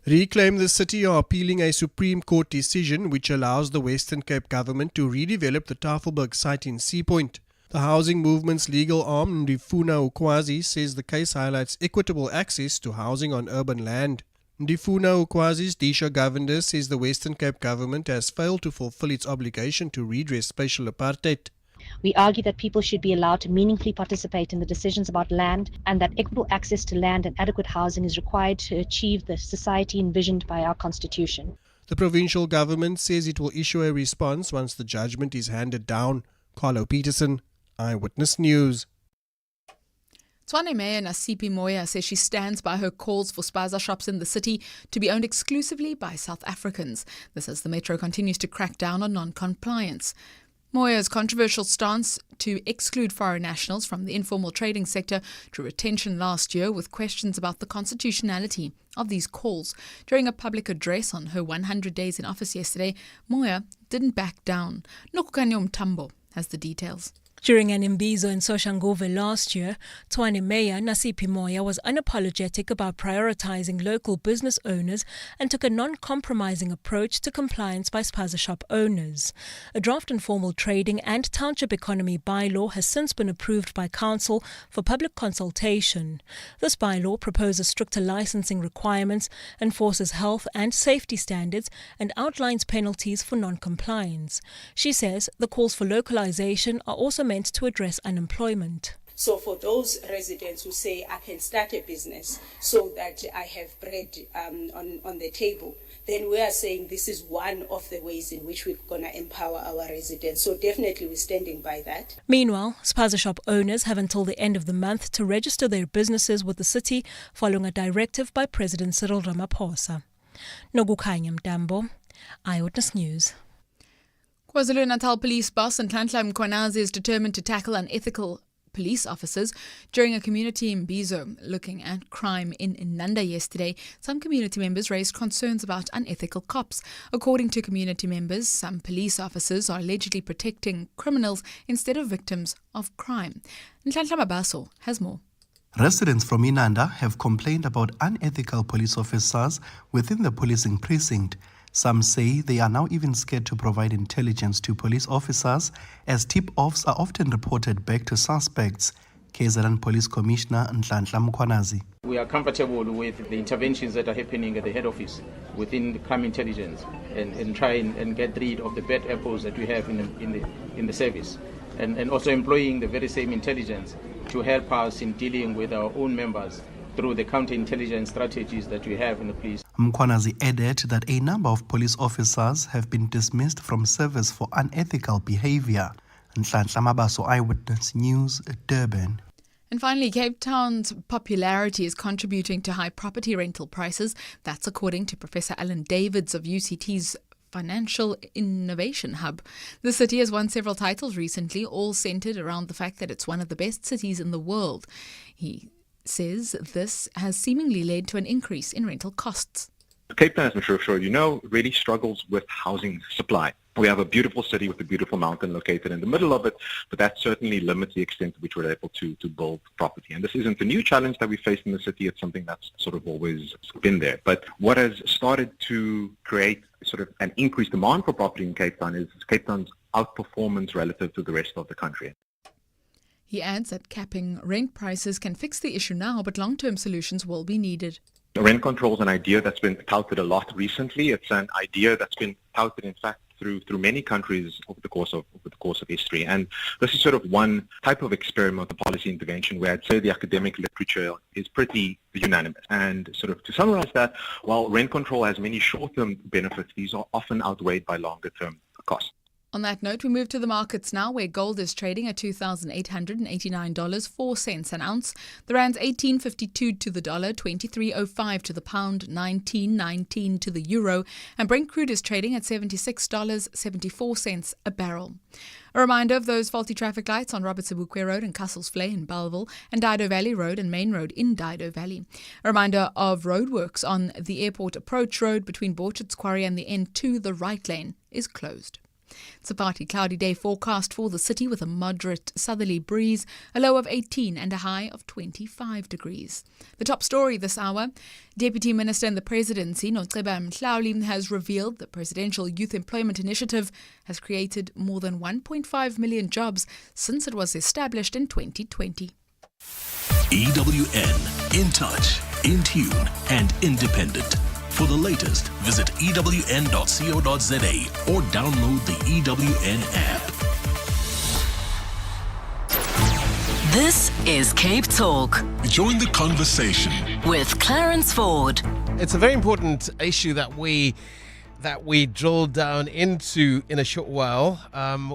Reclaim the City are appealing a Supreme Court decision which allows the Western Cape government to redevelop the Tafelberg site in Sea Point. The housing movement's legal arm, Ndifuna Ukwazi, says the case highlights equitable access to housing on urban land. Ndifuna Ukwazi's Disha Govender says the Western Cape government has failed to fulfill its obligation to redress spatial apartheid. We argue that people should be allowed to meaningfully participate in the decisions about land, and that equitable access to land and adequate housing is required to achieve the society envisioned by our constitution. The provincial government says it will issue a response once the judgment is handed down. Carlo Peterson, Eyewitness News. Tshwane Mayor Nasipi Moya says she stands by her calls for spaza shops in the city to be owned exclusively by South Africans. This as the Metro continues to crack down on non-compliance. Moya's controversial stance to exclude foreign nationals from the informal trading sector drew attention last year with questions about the constitutionality of these calls. During a public address on her 100 days in office yesterday, Moya didn't back down. Nokukanyom Tambo has the details. During an imbizo in Soshanguve last year, Tshwane Mayor Nasipi Moya was unapologetic about prioritizing local business owners and took a non-compromising approach to compliance by spaza shop owners. A draft informal trading and township economy bylaw has since been approved by Council for public consultation. This bylaw proposes stricter licensing requirements, enforces health and safety standards, and outlines penalties for non-compliance. She says the calls for localization are also meant to address unemployment. So for those residents who say, I can start a business so that I have bread on the table, then we are saying this is one of the ways in which we're going to empower our residents. So definitely we're standing by that. Meanwhile, spaza shop owners have until the end of the month to register their businesses with the city following a directive by President Cyril Ramaphosa. Nogukhanya Mtambo, Eyewitness News. KwaZulu-Natal Police boss Nhlanhla Mkhwanazi is determined to tackle unethical police officers during a community imbizo looking at crime in Nanda yesterday. Some community members raised concerns about unethical cops. According to community members, some police officers are allegedly protecting criminals instead of victims of crime. Nhlanhla Mabaso has more. Residents from Inanda have complained about unethical police officers within the policing precinct. Some say they are now even scared to provide intelligence to police officers, as tip-offs are often reported back to suspects. KZN Police Commissioner Nhlanhla Mkhwanazi. We are comfortable with the interventions that are happening at the head office within the crime intelligence and try and get rid of the bad apples that we have in the service, and also employing the very same intelligence to help us in dealing with our own members through the counterintelligence strategies that we have in the police. Mkhwanazi added that a number of police officers have been dismissed from service for unethical behavior. Nhlanhla Mabaso, Eyewitness News, Durban. And finally, Cape Town's popularity is contributing to high property rental prices. That's according to Professor Alan Davids of UCT's Financial Innovation Hub. The city has won several titles recently, all centered around the fact that it's one of the best cities in the world. He says this has seemingly led to an increase in rental costs. Cape Town, as I'm sure you know, really struggles with housing supply. We have a beautiful city with a beautiful mountain located in the middle of it, but that certainly limits the extent to which we're able to build property. And this isn't a new challenge that we face in the city. It's something that's sort of always been there. But what has started to create sort of an increased demand for property in Cape Town is Cape Town's outperformance relative to the rest of the country. He adds that capping rent prices can fix the issue now, but long-term solutions will be needed. Rent control is an idea that's been touted a lot recently. It's an idea that's been touted, in fact, through many countries over the course of history. And this is sort of one type of experimental policy intervention where I'd say the academic literature is pretty unanimous. And sort of to summarize that, while rent control has many short-term benefits, these are often outweighed by longer-term costs. On that note, we move to the markets now, where gold is trading at $2,889.04 an ounce. The rand's 18.52 to the dollar, 23.05 to the pound, 19.19 to the euro, and Brent crude is trading at $76.74 a barrel. A reminder of those faulty traffic lights on Robert Sobukwe Road and Castles Flay in Bellville, and Dido Valley Road and Main Road in Dido Valley. A reminder of roadworks on the airport approach road between Borchards Quarry and the N2. The right lane is closed. It's a partly cloudy day forecast for the city with a moderate southerly breeze, a low of 18 and a high of 25 degrees. The top story this hour, Deputy Minister in the Presidency, Noceba Mhlauli, has revealed the Presidential Youth Employment Initiative has created more than 1.5 million jobs since it was established in 2020. EWN, in touch, in tune, and independent. For the latest, visit ewn.co.za or download the EWN app. This is Cape Talk. Join the conversation with Clarence Ford. It's a very important issue that we drill down into in a short while.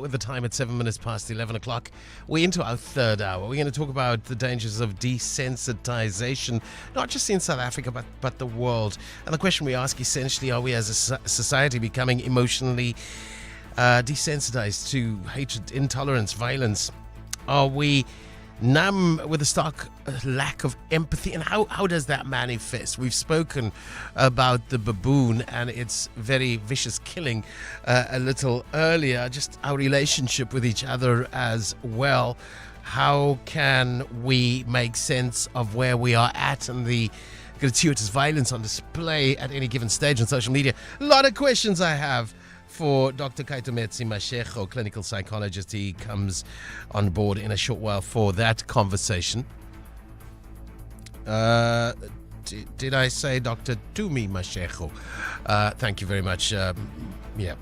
With the time at 7 minutes past 11 o'clock, we're into our third hour. We're going to talk about the dangers of desensitization, not just in South Africa, but the world. And the question we ask essentially, are we as a society becoming emotionally desensitized to hatred, intolerance, violence? Are we numb with a stark lack of empathy? And how does that manifest? We've spoken about the baboon and its very vicious killing a little earlier, just our relationship with each other as well. How can we make sense of where we are at and the gratuitous violence on display at any given stage on social media? A lot of questions I have for Dr. Kaitometse Mashego, clinical psychologist. He comes on board in a short while for that conversation. Did I say Dr. Tumi Mashego? Thank you very much. Yeah.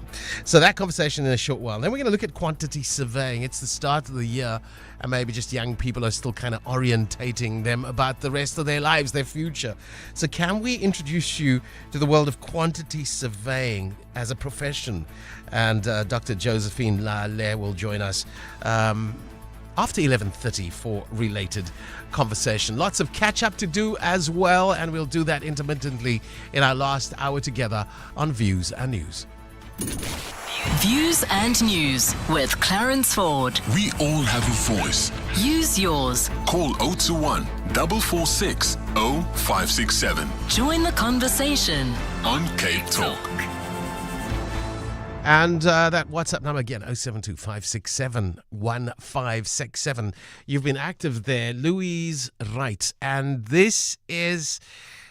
So that conversation in a short while. Then we're going to look at quantity surveying. It's the start of the year, and maybe just young people are still kind of orientating them about the rest of their lives, their future. So can we introduce you to the world of quantity surveying as a profession? And Dr. Josephine Lale will join us after 11:30 for related conversation. Lots of catch-up to do as well, and we'll do that intermittently in our last hour together on Views and News. Views and News with Clarence Ford. We all have a voice. Use yours. Call 021 446 0567. Join the conversation on Cape Talk. And that WhatsApp number again, 072 567 1567. You've been active there. Louise writes, and this is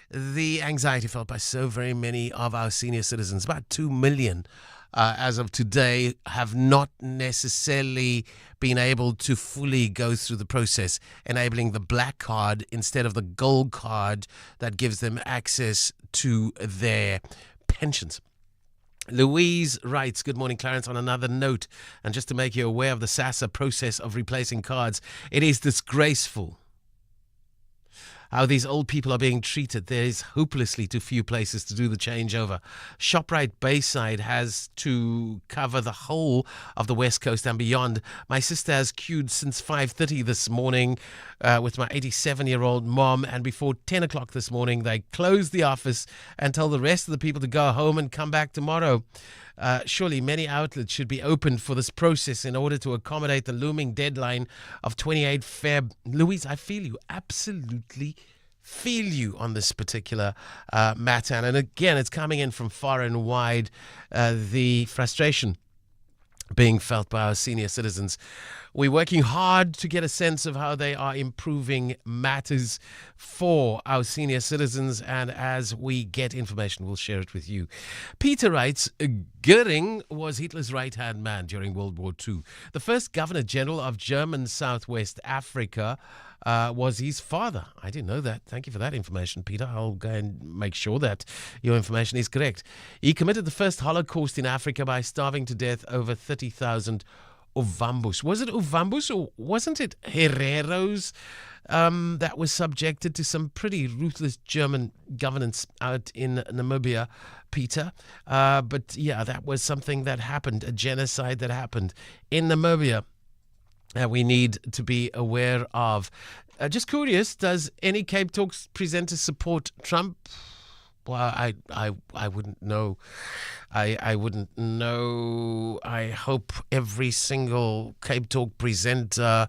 the anxiety felt by so very many of our senior citizens. About 2 million as of today have not necessarily been able to fully go through the process, enabling the black card instead of the gold card that gives them access to their pensions. Louise writes, good morning, Clarence. On another note, and just to make you aware of the SASSA process of replacing cards, it is disgraceful how these old people are being treated. There is hopelessly too few places to do the changeover. ShopRite Bayside has to cover the whole of the West Coast and beyond. My sister has queued since 5:30 this morning with my 87-year-old mom, and before 10 o'clock this morning, they closed the office and told the rest of the people to go home and come back tomorrow. Surely many outlets should be opened for this process in order to accommodate the looming deadline of 28 Feb. Louise, I feel you, absolutely feel you on this particular matter. And again, it's coming in from far and wide, the frustration being felt by our senior citizens. We're working hard to get a sense of how they are improving matters for our senior citizens, and as we get information, we'll share it with you. Peter writes, Goering was Hitler's right-hand man during World War II. The first Governor-General of German Southwest Africa was his father. I didn't know that. Thank you for that information, Peter. I'll go and make sure that your information is correct. He committed the first Holocaust in Africa by starving to death over 30,000 Ovambos. Was it Ovambos or wasn't it Herreros that was subjected to some pretty ruthless German governance out in Namibia, Peter? But yeah, that was something that happened, a genocide that happened in Namibia that we need to be aware of. Just curious, does any Cape Talks presenter support Trump? Well, I wouldn't know. I wouldn't know. I hope every single Cape Talk presenter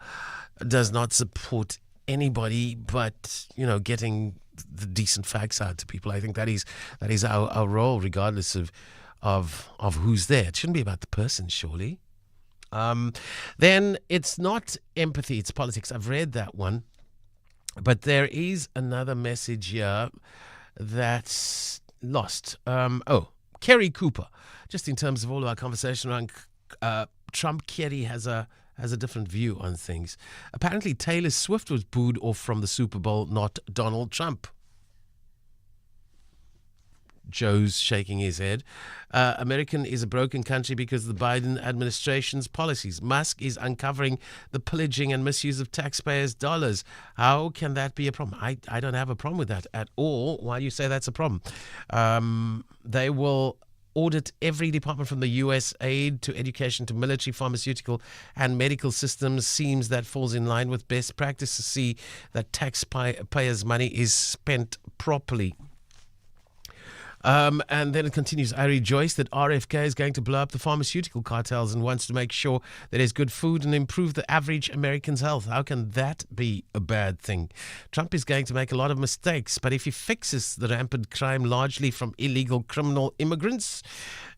does not support anybody, but, you know, getting the decent facts out to people. I think that is our role, regardless of who's there. It shouldn't be about the person, surely. Then it's not empathy, it's politics. I've read that one. But there is another message here that's lost. Kerry Cooper. Just in terms of all of our conversation around Trump, Kerry has a different view on things. Apparently, Taylor Swift was booed off from the Super Bowl, not Donald Trump. Joe's shaking his head. American is a broken country because of the Biden administration's policies. Musk is uncovering the pillaging and misuse of taxpayers' dollars. How can that be a problem? I don't have a problem with that at all. Why do you say that's a problem? They will audit every department from the U.S. aid to education to military, pharmaceutical and medical systems. Seems that falls in line with best practice to see that taxpayers' money is spent properly. And then it continues. I rejoice that RFK is going to blow up the pharmaceutical cartels and wants to make sure that there's good food and improve the average American's health. How can that be a bad thing? Trump is going to make a lot of mistakes, but if he fixes the rampant crime largely from illegal criminal immigrants,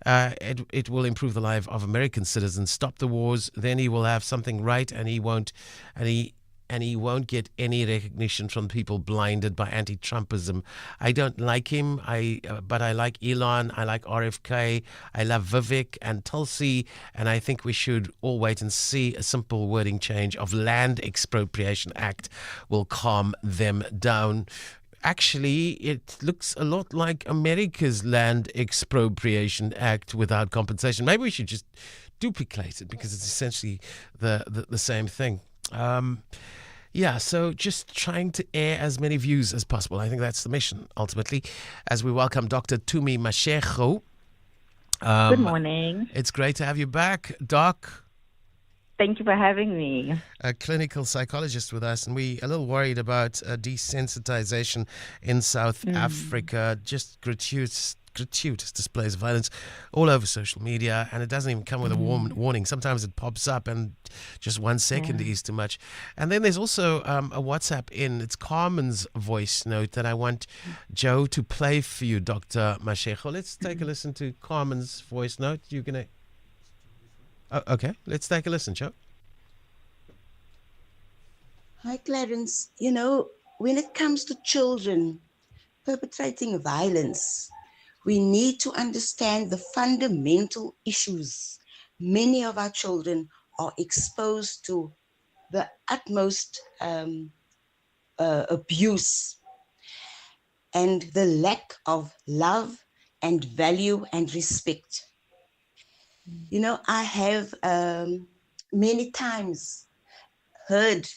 it will improve the life of American citizens. Stop the wars, then he will have something right, and he won't get any recognition from people blinded by anti-Trumpism. I don't like him, but I like Elon, I like RFK, I love Vivek and Tulsi, and I think we should all wait and see. A simple wording change of Land Expropriation Act will calm them down. Actually, it looks a lot like America's Land Expropriation Act without compensation. Maybe we should just duplicate it because it's essentially the same thing. Yeah, so just trying to air as many views as possible. I think that's the mission, ultimately, as we welcome Dr. Tumi Mashego. Good morning. It's great to have you back, Doc. Thank you for having me. A clinical psychologist with us, and we a little worried about desensitization in South Africa. Just gratuitous displays of violence all over social media, and it doesn't even come with a warning. Sometimes it pops up and just 1 second is too much. And then there's also a WhatsApp it's Carmen's voice note that I want Joe to play for you, Dr. Mashego. Let's take a listen to Carmen's voice note. You're going to... okay, let's take a listen, Joe. Hi, Clarence. You know, when it comes to children perpetrating violence, we need to understand the fundamental issues. Many of our children are exposed to the utmost abuse and the lack of love and value and respect. You know, I have many times heard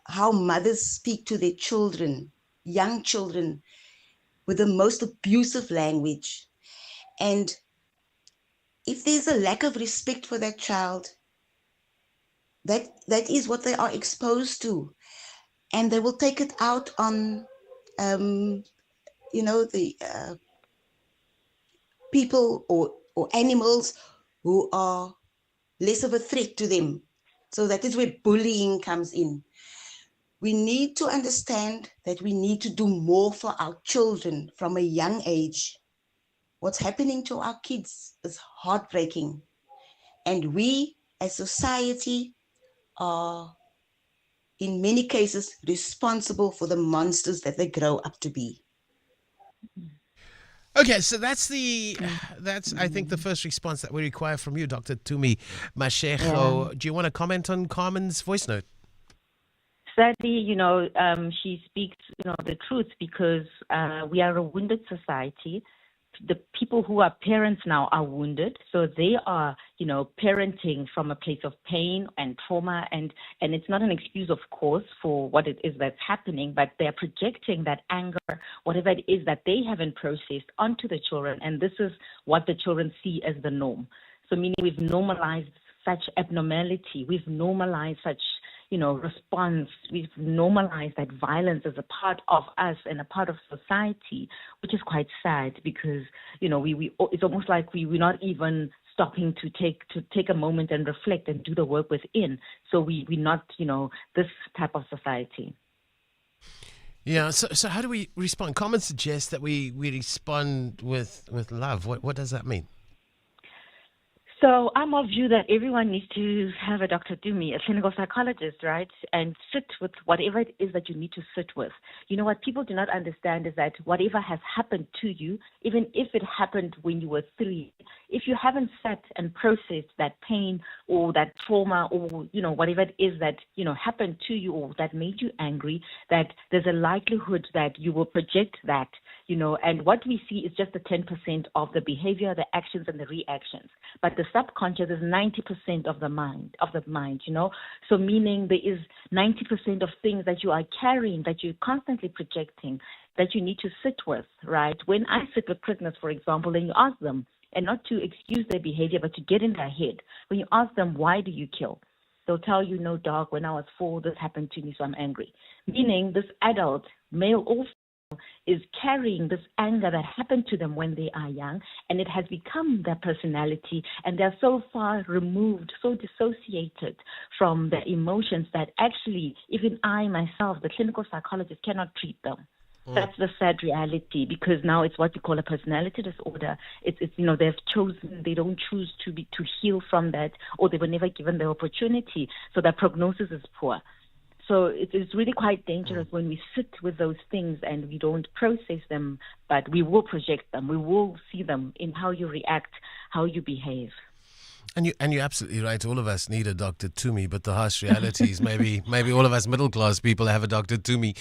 how mothers speak to their children, young children, with the most abusive language. And if there's a lack of respect for that child, that is what they are exposed to. And they will take it out on, the people or animals who are less of a threat to them. So that is where bullying comes in. We need to understand that we need to do more for our children from a young age. What's happening to our kids is heartbreaking. And we as society are, in many cases, responsible for the monsters that they grow up to be. Okay, so that's I think the first response that we require from you, Dr. Tumi Mashego. Yeah. Do you want to comment on Carmen's voice note? Sadly, she speaks, the truth, because we are a wounded society. The people who are parents now are wounded, so they are, parenting from a place of pain and trauma, and it's not an excuse, of course, for what it is that's happening, but they're projecting that anger, whatever it is that they haven't processed, onto the children, and this is what the children see as the norm. So meaning we've normalized such abnormality, we've normalized such response. We've normalized that violence as a part of us and a part of society, which is quite sad because, it's almost like we're not even stopping to take a moment and reflect and do the work within. So we're not, this type of society. Yeah. So how do we respond? Carmen suggests that we respond with love. What does that mean? So I'm of view that everyone needs to have a Dr. Dumi, a clinical psychologist, right? And sit with whatever it is that you need to sit with. What people do not understand is that whatever has happened to you, even if it happened when you were 3, if you haven't sat and processed that pain or that trauma or, whatever it is that, happened to you or that made you angry, that there's a likelihood that you will project that, and what we see is just the 10% of the behavior, the actions and the reactions. But the subconscious is 90% of the mind, So meaning there is 90% of things that you are carrying, that you're constantly projecting, that you need to sit with, right? When I sit with prisoners, for example, then you ask them, and not to excuse their behavior, but to get in their head. When you ask them, why do you kill? They'll tell you, no, dog, when I was 4, this happened to me, so I'm angry. Meaning this adult, male or female, is carrying this anger that happened to them when they are young, and it has become their personality, and they're so far removed, so dissociated from their emotions that actually even I myself, the clinical psychologist, cannot treat them. That's the sad reality, because now it's what you call a personality disorder. It's they've chosen, they don't choose to heal from that, or they were never given the opportunity, so their prognosis is poor. So it's really quite dangerous when we sit with those things and we don't process them, but we will project them. We will see them in how you react, how you behave. And you're absolutely right. All of us need a Dr. Tumi, but the harsh reality is maybe all of us middle class people have a Dr. Tumi.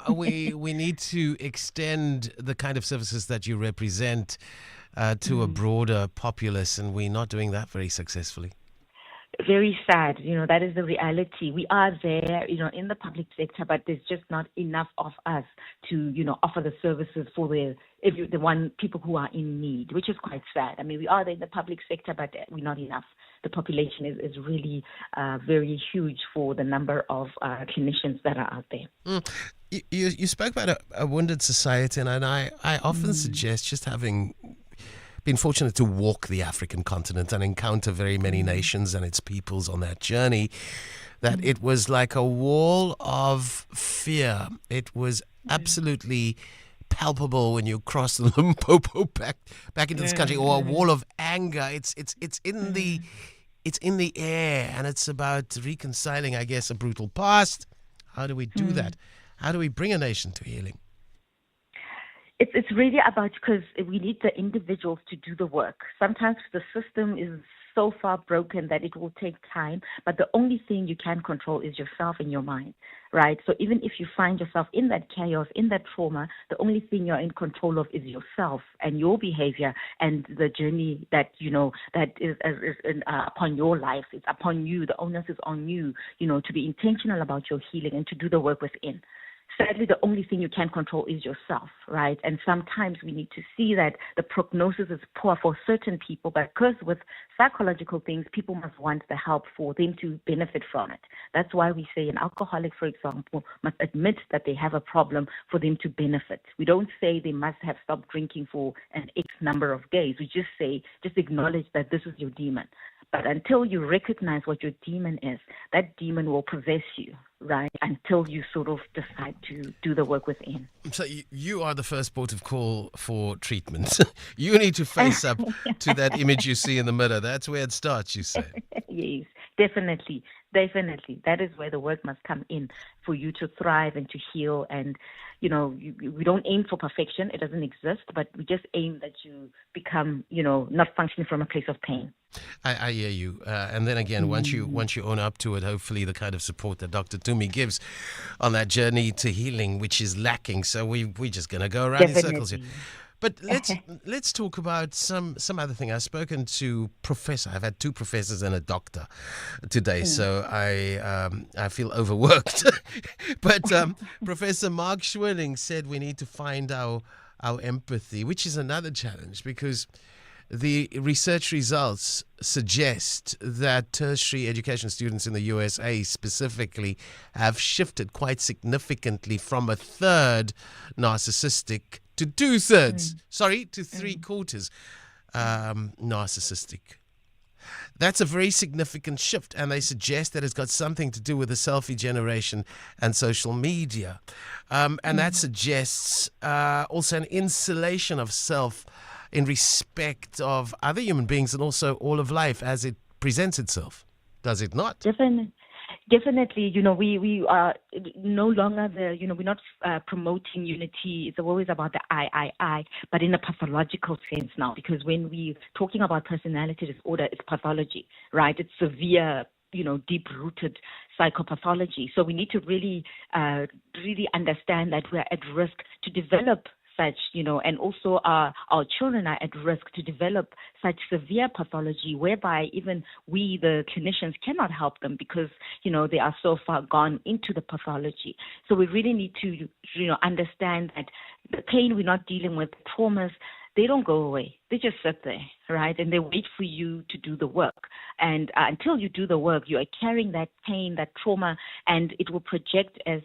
We need to extend the kind of services that you represent to a broader populace, and we're not doing that very successfully. Very sad. That is the reality. We are there, in the public sector, but there's just not enough of us to, offer the services for the people who are in need, which is quite sad. I mean, we are there in the public sector, but we're not enough. The population is really very huge for the number of clinicians that are out there. You spoke about a wounded society, and I often suggest just having been fortunate to walk the African continent and encounter very many nations and its peoples on that journey, that it was like a wall of fear. It was absolutely palpable when you cross the Limpopo back into this country, or a wall of anger. It's in the air, and it's about reconciling, I guess, a brutal past. How do we do that? How do we bring a nation to healing? It's really about, because we need the individuals to do the work. Sometimes the system is so far broken that it will take time, but the only thing you can control is yourself and your mind, right? So even if you find yourself in that chaos, in that trauma, the only thing you're in control of is yourself and your behavior and the journey that, that is upon your life. It's upon you. The onus is on you, to be intentional about your healing and to do the work within. Sadly, the only thing you can control is yourself, right? And sometimes we need to see that the prognosis is poor for certain people, but because with psychological things, people must want the help for them to benefit from it. That's why we say an alcoholic, for example, must admit that they have a problem for them to benefit. We don't say they must have stopped drinking for an X number of days. We just say, just acknowledge that this is your demon. But until you recognize what your demon is, that demon will possess you, right? Until you sort of decide to do the work within. So you are the first port of call for treatment. You need to face up to that image you see in the mirror. That's where it starts, you say. Yes, definitely. Definitely. That is where the work must come in for you to thrive and to heal. And, we don't aim for perfection. It doesn't exist, but we just aim that you become, not functioning from a place of pain. I hear you. And then again, once you own up to it, hopefully the kind of support that Dr. Tumi gives on that journey to healing, which is lacking. So we're just going to go around in circles here. But let's talk about some other thing. I've spoken to I've had two professors and a doctor today, so I feel overworked. But Professor Mark Schwilling said we need to find our empathy, which is another challenge because the research results suggest that tertiary education students in the USA specifically have shifted quite significantly from a third narcissistic to 2/3, to 3/4 narcissistic. That's a very significant shift, and they suggest that it's got something to do with the selfie generation and social media. And that suggests also an insulation of self in respect of other human beings and also all of life as it presents itself. Does it not? Definitely, we are no longer we're not promoting unity. It's always about the I, but in a pathological sense now, because when we're talking about personality disorder, it's pathology, right? It's severe, deep-rooted psychopathology. So we need to really understand that we're at risk to develop such, and also our children are at risk to develop such severe pathology whereby even we, the clinicians, cannot help them because, they are so far gone into the pathology. So we really need to, understand that the pain we're not dealing with, traumas, they don't go away. They just sit there, right? And they wait for you to do the work. And until you do the work, you are carrying that pain, that trauma, and it will project as,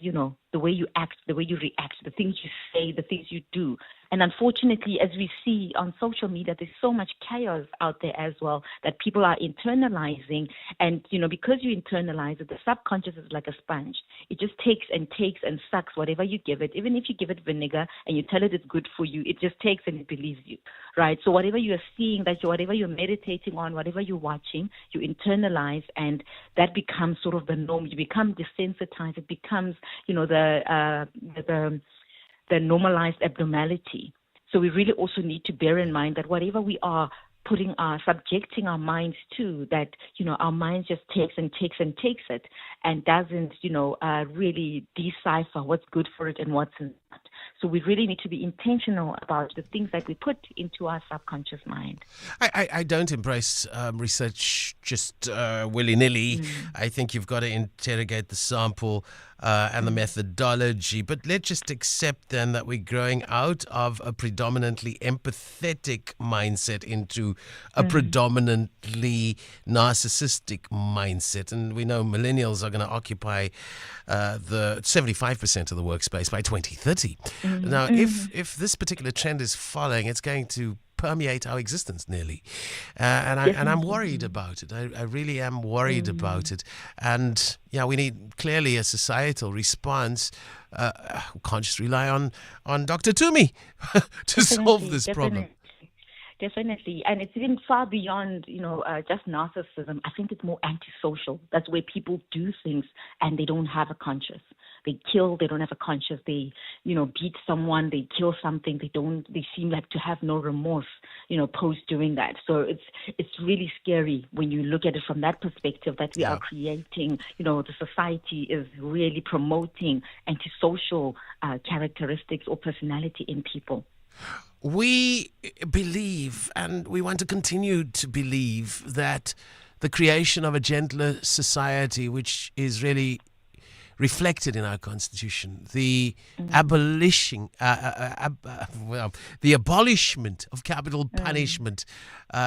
the way you act, the way you react, the things you say, the things you do. And unfortunately, as we see on social media, there's so much chaos out there as well that people are internalizing. And, because you internalize it, the subconscious is like a sponge. It just takes and sucks whatever you give it. Even if you give it vinegar and you tell it it's good for you, it just takes and it believes you, right? So whatever you are seeing, whatever you're meditating on, whatever you're watching, you internalize, and that becomes sort of the norm. You become desensitized. It becomes, the normalized abnormality. So we really also need to bear in mind that whatever we are subjecting our minds to, that, our mind just takes it and doesn't, really decipher what's good for it and what's not. So we really need to be intentional about the things that we put into our subconscious mind. I don't embrace research just willy-nilly. I think you've got to interrogate the sample and the methodology. But let's just accept then that we're growing out of a predominantly empathetic mindset into a predominantly narcissistic mindset. And we know millennials are going to occupy the 75% of the workspace by 2030. Now, if this particular trend is following, it's going to permeate our existence nearly, and I'm worried about it. I really am worried about it. And yeah, we need clearly a societal response. We can't just rely on Dr. Tumi to solve this problem. Definitely. And it's even far beyond, just narcissism. I think it's more antisocial. That's where people do things and they don't have a conscience. They kill, they don't have a conscience. They, beat someone, they kill something. They seem like to have no remorse, post doing that. So it's really scary when you look at it from that perspective, that we are creating, the society is really promoting antisocial characteristics or personality in people. We believe, and we want to continue to believe, that the creation of a gentler society, which is really reflected in our Constitution, the abolishment of capital punishment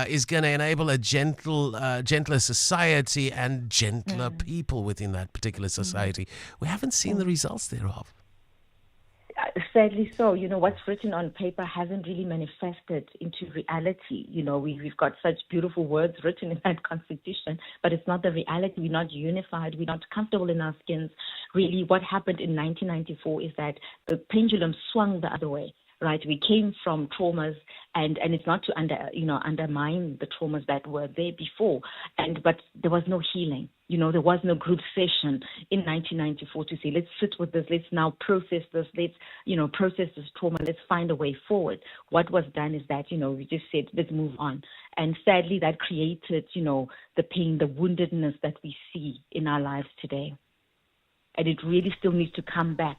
is going to enable a gentler society and gentler people within that particular society. We haven't seen the results thereof. Sadly so. What's written on paper hasn't really manifested into reality. We've got such beautiful words written in that Constitution, but it's not the reality. We're not unified. We're not comfortable in our skins. Really, what happened in 1994 is that the pendulum swung the other way. Right, we came from traumas, and it's not to undermine the traumas that were there before, but there was no healing. There was no group session in 1994 to say, let's sit with this, let's now process this, let's process this trauma, let's find a way forward. What was done is that we just said, let's move on, and sadly that created the pain, the woundedness that we see in our lives today, and it really still needs to come back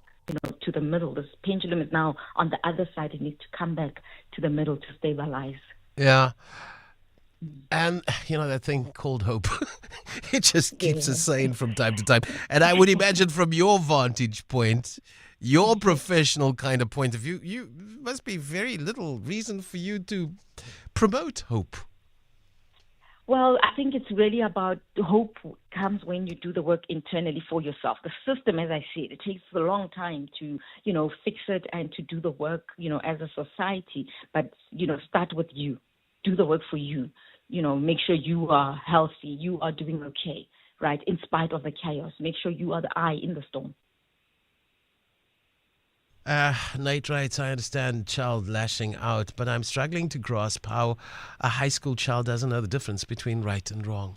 to the middle. This pendulum is now on the other side. It needs to come back to the middle to stabilize. Yeah. And, that thing called hope, it just keeps us sane from time to time. And I would imagine from your vantage point, your professional kind of point of view, you must be very little reason for you to promote hope. Well, I think it's really about hope comes when you do the work internally for yourself. The system, as I said, it takes a long time to, fix it and to do the work, as a society. But, start with you. Do the work for you. Make sure you are healthy. You are doing okay, right? In spite of the chaos. Make sure you are the eye in the storm. Nate writes, I understand child lashing out, but I'm struggling to grasp how a high school child doesn't know the difference between right and wrong.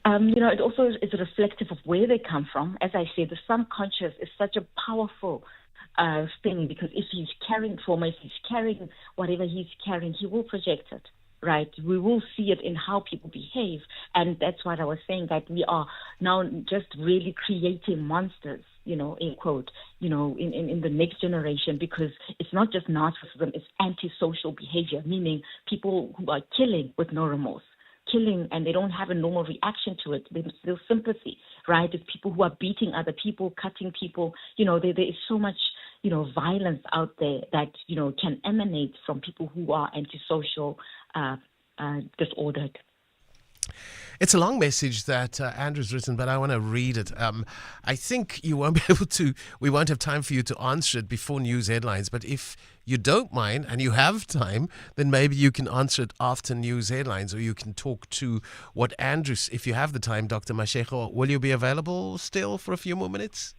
It also is reflective of where they come from. As I said, the subconscious is such a powerful thing, because if he's carrying trauma, if he's carrying whatever he's carrying, he will project it. Right, we will see it in how people behave, and that's what I was saying, that we are now just really creating monsters, in quote, in the next generation, because it's not just narcissism, it's antisocial behavior, meaning people who are killing with no remorse, killing, and they don't have a normal reaction to it. There's sympathy, right? It's people who are beating other people, cutting people. There is so much, violence out there that, can emanate from people who are antisocial, disordered. It's a long message that Andrew's written, but I want to read it. I think you won't be able to, we won't have time for you to answer it before news headlines, but if you don't mind and you have time, then maybe you can answer it after news headlines, or you can talk to what Andrew's, if you have the time, Dr. Mashego, will you be available still for a few more minutes?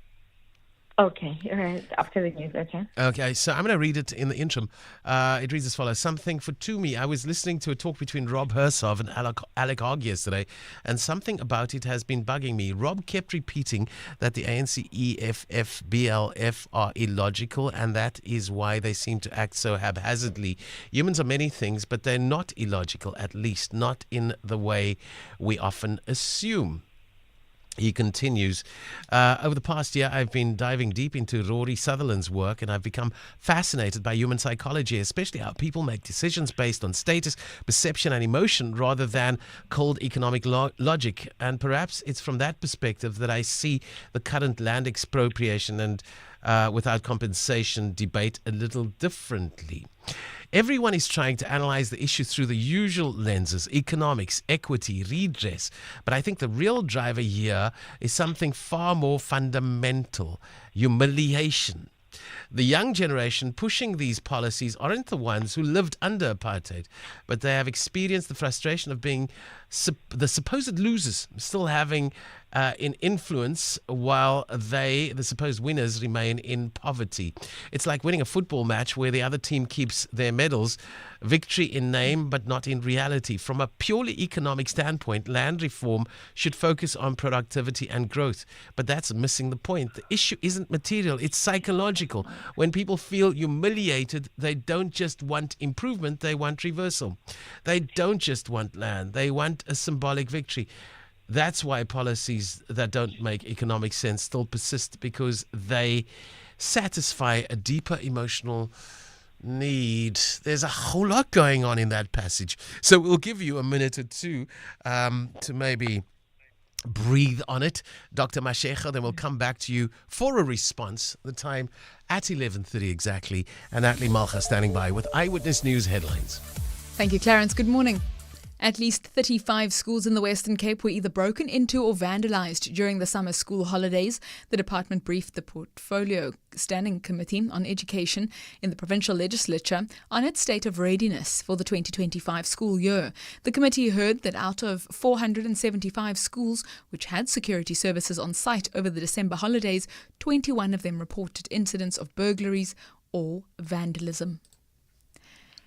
Okay, all right, after the news, okay. Okay, so I'm going to read it in the interim. It reads as follows. Something for Tumi. I was listening to a talk between Rob Hersov and Alec Hogg yesterday, and something about it has been bugging me. Rob kept repeating that the ANC, EFF, BLF are illogical, and that is why they seem to act so haphazardly. Humans are many things, but they're not illogical, at least not in the way we often assume. He continues, over the past year, I've been diving deep into Rory Sutherland's work, and I've become fascinated by human psychology, especially how people make decisions based on status, perception, and emotion rather than cold economic logic. And perhaps it's from that perspective that I see the current land expropriation and without compensation debate a little differently. Everyone is trying to analyze the issue through the usual lenses: economics, equity, redress. But I think the real driver here is something far more fundamental: humiliation. The young generation pushing these policies aren't the ones who lived under apartheid, but they have experienced the frustration of being the supposed losers, still having in influence while they, the supposed winners, remain in poverty. It's like winning a football match where the other team keeps their medals, victory in name but not in reality. From a purely economic standpoint, land reform should focus on productivity and growth, but that's missing the point. The issue isn't material, it's psychological. When people feel humiliated, they don't just want improvement, they want reversal. They don't just want land, they want a symbolic victory. That's why policies that don't make economic sense still persist, because they satisfy a deeper emotional need. There's a whole lot going on in that passage. So we'll give you a minute or two to maybe breathe on it, Dr. Mashego. Then we'll come back to you for a response. The time at 11:30 exactly. And Natalie Malcha standing by with Eyewitness News headlines. Thank you, Clarence. Good morning. At least 35 schools in the Western Cape were either broken into or vandalized during the summer school holidays. The department briefed the Portfolio Standing Committee on Education in the provincial legislature on its state of readiness for the 2025 school year. The committee heard that out of 475 schools which had security services on site over the December holidays, 21 of them reported incidents of burglaries or vandalism.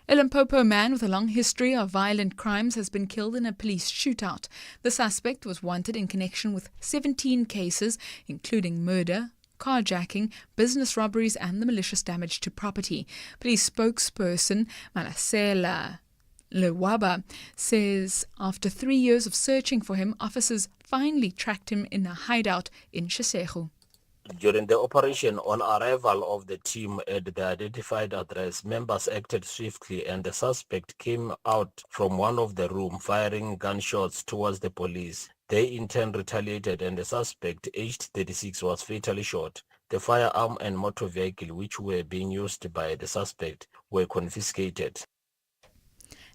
A Limpopo man with a long history of violent crimes has been killed in a police shootout. The suspect was wanted in connection with 17 cases, including murder, carjacking, business robberies and the malicious damage to property. Police spokesperson Malasela Lewaba says after 3 years of searching for him, officers finally tracked him in a hideout in Shisego. During the operation, on arrival of the team at the identified address, members acted swiftly and the suspect came out from one of the rooms firing gunshots towards the police. They in turn retaliated and the suspect, aged 36, was fatally shot. The firearm and motor vehicle which were being used by the suspect were confiscated.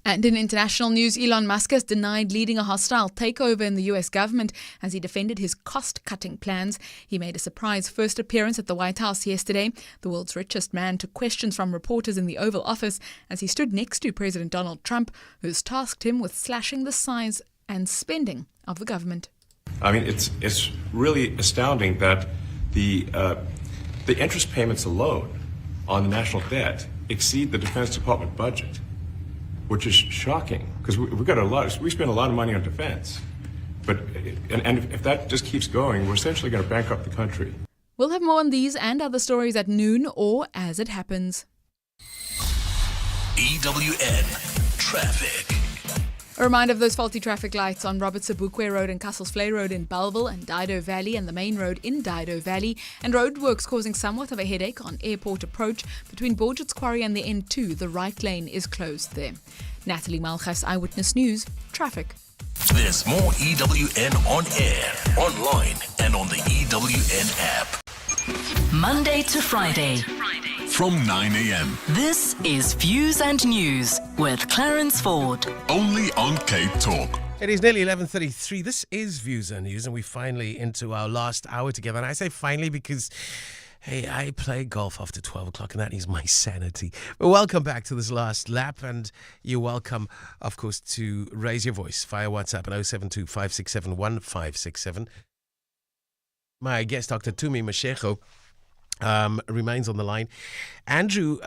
And in international news, Elon Musk has denied leading a hostile takeover in the US government as he defended his cost-cutting plans. He made a surprise first appearance at the White House yesterday. The world's richest man took questions from reporters in the Oval Office as he stood next to President Donald Trump, who's tasked him with slashing the size and spending of the government. I mean, it's really astounding that the interest payments alone on the national debt exceed the Defense Department budget, which is shocking because we spend a lot of money on defense, and if that just keeps going, we're essentially going to bankrupt the country. We'll have more on these and other stories at noon or as it happens. EWN Traffic. A reminder of those faulty traffic lights on Robert Sobukwe Road and Castles-Flay Road in Bellville and Dido Valley and the main road in Dido Valley, and roadworks causing somewhat of a headache on Airport Approach between Borget's Quarry and the N2. The right lane is closed there. Natalie Malchas, Eyewitness News, Traffic. There's more EWN on air, online, and on the EWN app. Monday to Friday. From 9 a.m. This is Views and News with Clarence Ford. Only on CapeTalk. It is nearly 11:33. This is Views and News, and we finally into our last hour together. And I say finally because, hey, I play golf after 12 o'clock, and that is my sanity. But welcome back to this last lap, and you're welcome, of course, to raise your voice via WhatsApp at 072 567 1567. My guest, Dr. Tumi Mashego, remains on the line. Andrew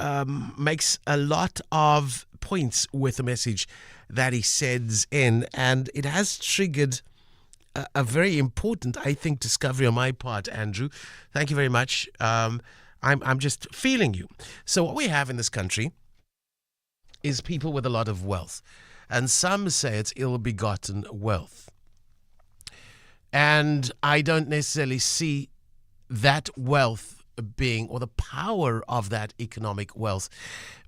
makes a lot of points with the message that he sends in, and it has triggered a very important, I think, discovery on my part, Andrew. Thank you very much. I'm just feeling you. So what we have in this country is people with a lot of wealth, and some say it's ill-begotten wealth. And I don't necessarily see that wealth being, or the power of that economic wealth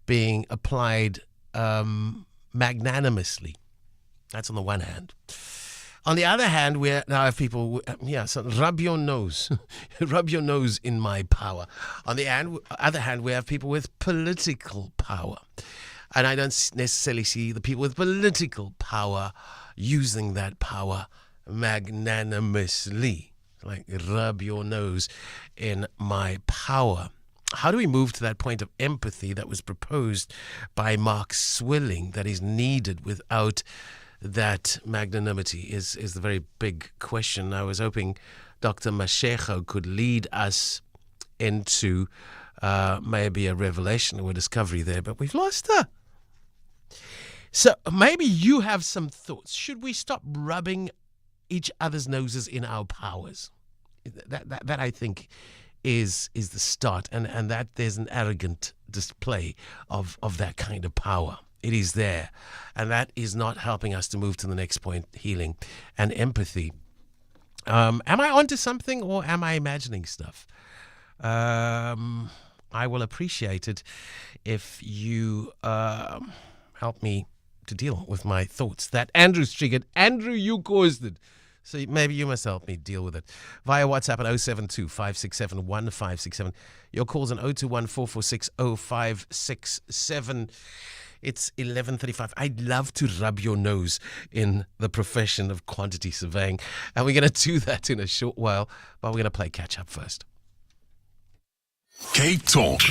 being applied magnanimously. That's on the one hand. On the other hand, we now have people, so rub your nose. Rub your nose in my power. On the other hand, we have people with political power. And I don't necessarily see the people with political power using that power magnanimously. Like, rub your nose in my power. How do we move to that point of empathy that was proposed by Mark Swilling that is needed without that magnanimity is the very big question. I was hoping Dr. Mashego could lead us into maybe a revelation or a discovery there, but we've lost her. So maybe you have some thoughts. Should we stop rubbing each other's noses in our powers? That I think is the start, and that there's an arrogant display of that kind of power. It is there, and that is not helping us to move to the next point, healing and empathy. Am I onto something, or am I imagining stuff? I will appreciate it if you help me to deal with my thoughts. That Andrew's triggered. Andrew, you caused it. So maybe you must help me deal with it. Via WhatsApp at 072-567-1567. Your calls on 021-446-0567. It's 11:35. I'd love to rub your nose in the profession of quantity surveying. And we're going to do that in a short while, but we're going to play catch up first. CapeTalk.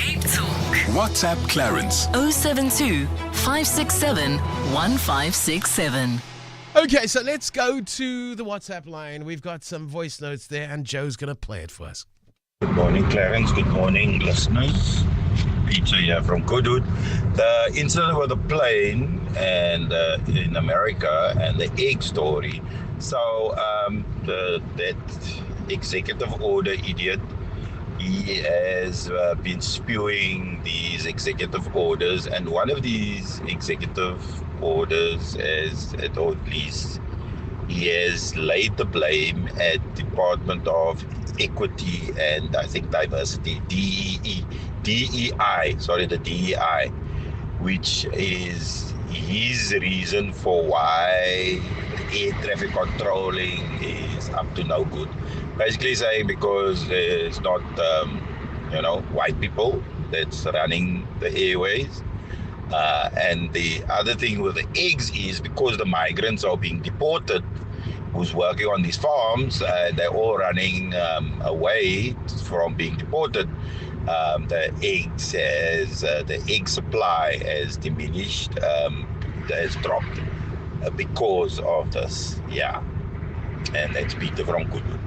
WhatsApp Clarence. 072-567-1567. Okay, so let's go to the WhatsApp line. We've got some voice notes there, and Joe's going to play it for us. Good morning, Clarence. Good morning, listeners. Peter here from Goodwood. The incident with the plane and in America and the egg story. So that executive order idiot, he has been spewing these executive orders, and one of these executive orders is, at least, he has laid the blame at Department of Equity and I think Diversity, DEI, which is his reason for why air traffic controlling is up to no good. Basically saying because it's not, white people that's running the airways. And the other thing with the eggs is because the migrants are being deported, who's working on these farms, they're all running away from being deported. The egg supply has diminished, has dropped because of this. Yeah. And that's Peter from Goodwood.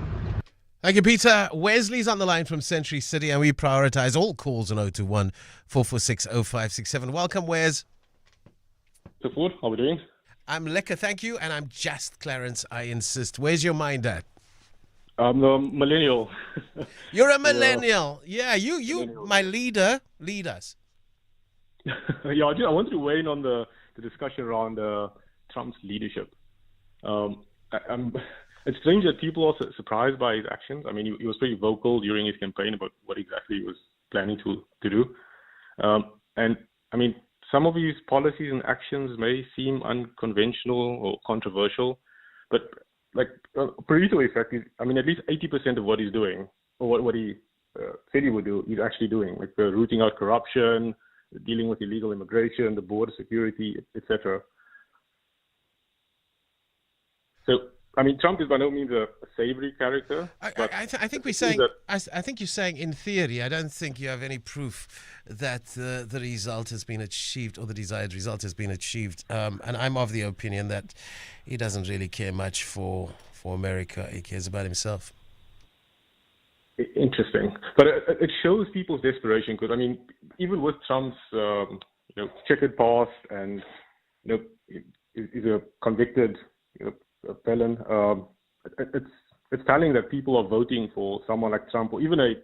Thank you, Peter. Wesley's on the line from Century City, and we prioritize all calls on 021-446-0567. Welcome, Wes. Support, how are we doing? I'm lekker, thank you, and I'm just Clarence, I insist. Where's your mind at? I'm a millennial. You're a millennial. Yeah, you, my leader, lead us. Yeah, I wanted to weigh in on the discussion around Trump's leadership. It's strange that people are surprised by his actions. I mean, he was pretty vocal during his campaign about what exactly he was planning to do. And, I mean, some of his policies and actions may seem unconventional or controversial, but, like, Pareto effect is, I mean, at least 80% of what he's doing, or what he said he would do, he's actually doing, like rooting out corruption, dealing with illegal immigration, the border security, etc. So, I mean, Trump is by no means a savory character. I think we're saying. I think you're saying in theory. I don't think you have any proof that the result has been achieved or the desired result has been achieved. And I'm of the opinion that he doesn't really care much for America. He cares about himself. Interesting, but it shows people's desperation. Because I mean, even with Trump's checkered past and he's a convicted felon, it's telling that people are voting for someone like Trump, or even a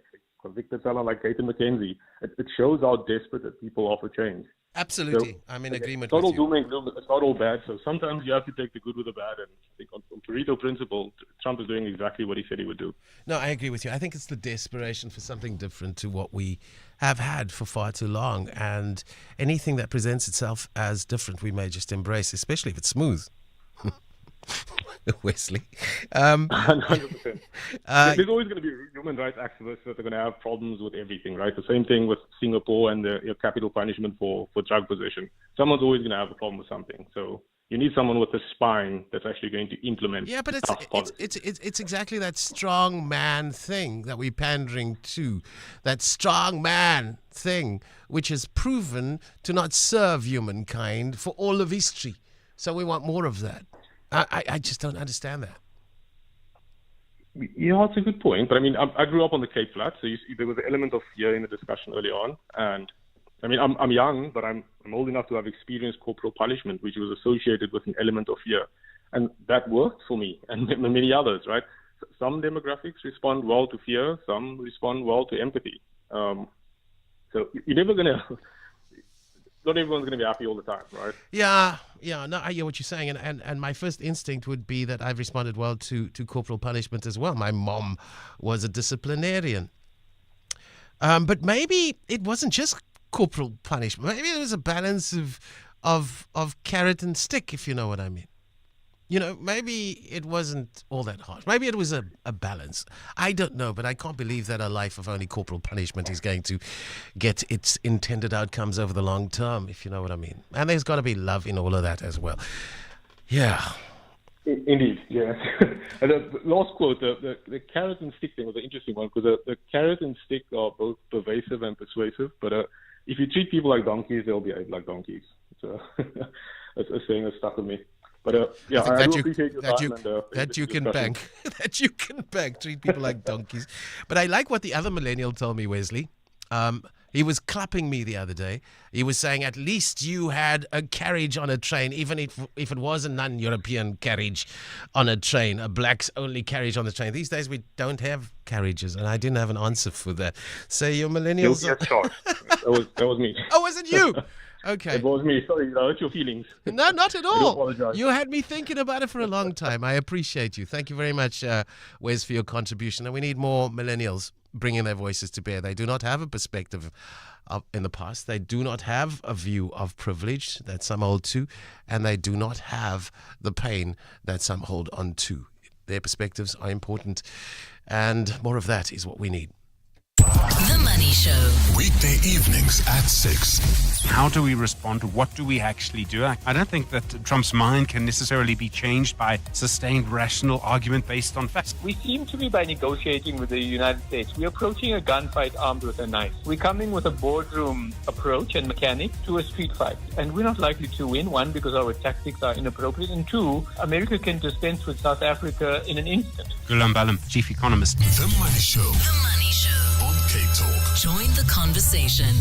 convicted felon like Gaten McKenzie. It shows how desperate that people are for change. Absolutely. So, I'm in agreement it's not with all you. doom and gloom. It's not all bad. So sometimes you have to take the good with the bad. And I think on Pareto principle, Trump is doing exactly what he said he would do. No, I agree with you. I think it's the desperation for something different to what we have had for far too long. And anything that presents itself as different, we may just embrace, especially if it's smooth. Wesley. 100%. There's always going to be human rights activists that are going to have problems with everything, right? The same thing with Singapore and the capital punishment for drug possession. Someone's always going to have a problem with something. So you need someone with a spine that's actually going to implement. Yeah, but tough policies. it's exactly that strong man thing that we're pandering to. That strong man thing, which has proven to not serve humankind for all of history. So we want more of that. I just don't understand that. Yeah, it's a good point. But I mean, I grew up on the Cape Flats, so there was an element of fear in the discussion early on. And I mean, I'm young, but I'm old enough to have experienced corporal punishment, which was associated with an element of fear. And that worked for me and many others, right? Some demographics respond well to fear, some respond well to empathy. So you're never going to... Not everyone's going to be happy all the time, right? Yeah, no, I hear what you're saying, and my first instinct would be that I've responded well to corporal punishment as well. My mom was a disciplinarian. But maybe it wasn't just corporal punishment. Maybe it was a balance of carrot and stick, if you know what I mean. You know, maybe it wasn't all that harsh. Maybe it was a balance. I don't know, but I can't believe that a life of only corporal punishment is going to get its intended outcomes over the long term, if you know what I mean. And there's got to be love in all of that as well. Yeah. Indeed, yes. And the last quote, the carrot and stick thing was an interesting one, because the carrot and stick are both pervasive and persuasive, but if you treat people like donkeys, they'll behave like donkeys. So that's a saying that stuck with me. But yeah, I do appreciate your time. That you can bank. That you can bank. Treat people like donkeys. But I like what the other millennial told me, Wesley. He was clapping me the other day. He was saying, at least you had a carriage on a train, even if it was a non-European carriage on a train, a blacks-only carriage on the train. These days we don't have carriages, and I didn't have an answer for that. So your millennials... Yes, sure. That was me. Oh, was it you? Okay. It was me. Sorry, I hurt your feelings. No, not at all. I do apologize. You had me thinking about it for a long time. I appreciate you. Thank you very much, Wes, for your contribution. And we need more millennials bringing their voices to bear. They do not have a perspective in the past. They do not have a view of privilege that some hold to, and they do not have the pain that some hold on to. Their perspectives are important, and more of that is what we need. The Money Show. Weekday evenings at 6. How do we respond? What do we actually do? I don't think that Trump's mind can necessarily be changed by sustained rational argument based on facts. We seem to be, by negotiating with the United States, we're approaching a gunfight armed with a knife. We're coming with a boardroom approach and mechanic to a street fight. And we're not likely to win, one, because our tactics are inappropriate, and two, America can dispense with South Africa in an instant. Gulam Balam, chief economist. The Money Show. The Money Show. On CapeTalk. Join the conversation.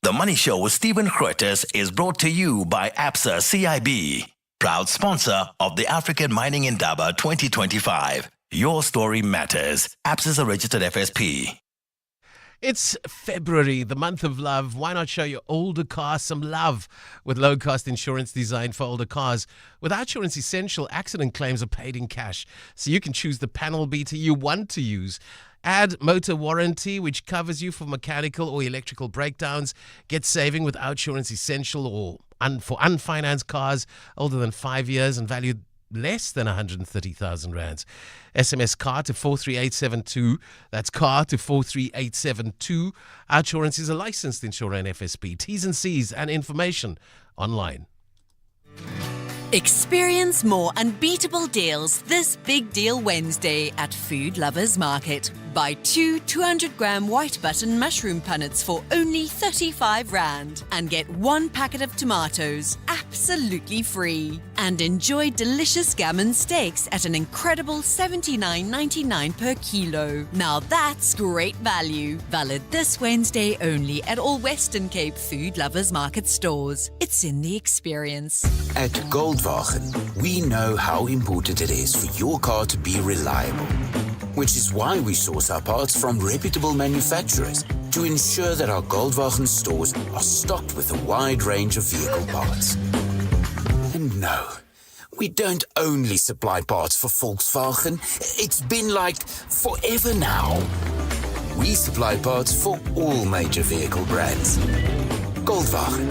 The Money Show with Stephen Grootes is brought to you by ABSA CIB, proud sponsor of the African Mining Indaba 2025. Your story matters. ABSA is a registered FSP. It's February, the month of love. Why not show your older car some love with low-cost insurance designed for older cars? With Outsurance Essential, accident claims are paid in cash, so you can choose the panel beater you want to use. Add motor warranty, which covers you for mechanical or electrical breakdowns. Get saving with Outsurance Essential or for unfinanced cars older than 5 years and valued less than 130,000 rands. SMS car to 43872. That's car to 43872. Outsurance is a licensed insurer and FSP. T's and C's and information online. Experience more unbeatable deals this Big Deal Wednesday at Food Lovers Market. Buy 2 200-gram white button mushroom punnets for only 35 rand and get 1 packet of tomatoes absolutely free. And enjoy delicious gammon steaks at an incredible 79.99 per kilo. Now that's great value. Valid this Wednesday only at all Western Cape Food Lovers Market stores. It's in the experience. At Goldwagen, we know how important it is for your car to be reliable, which is why we source our parts from reputable manufacturers to ensure that our Goldwagen stores are stocked with a wide range of vehicle parts. And no, we don't only supply parts for Volkswagen. It's been like forever now. We supply parts for all major vehicle brands. Goldwagen.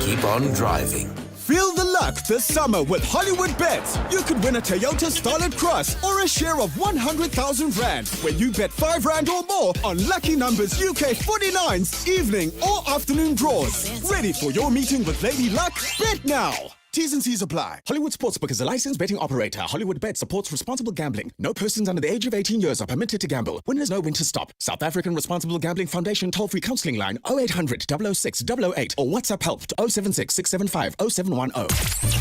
Keep on driving. Feel the luck this summer with Hollywood Bets. You could win a Toyota Starlet Cross or a share of 100,000 Rand when you bet 5 Rand or more on lucky numbers UK 49's evening or afternoon draws. Ready for your meeting with Lady Luck? Bet now. T's and C's apply. Hollywood Sportsbook is a licensed betting operator. Hollywood Bet supports responsible gambling. No persons under the age of 18 years are permitted to gamble. Winners know when to stop. South African Responsible Gambling Foundation toll-free counselling line 0800 006 008 or WhatsApp help to 076 675 0710.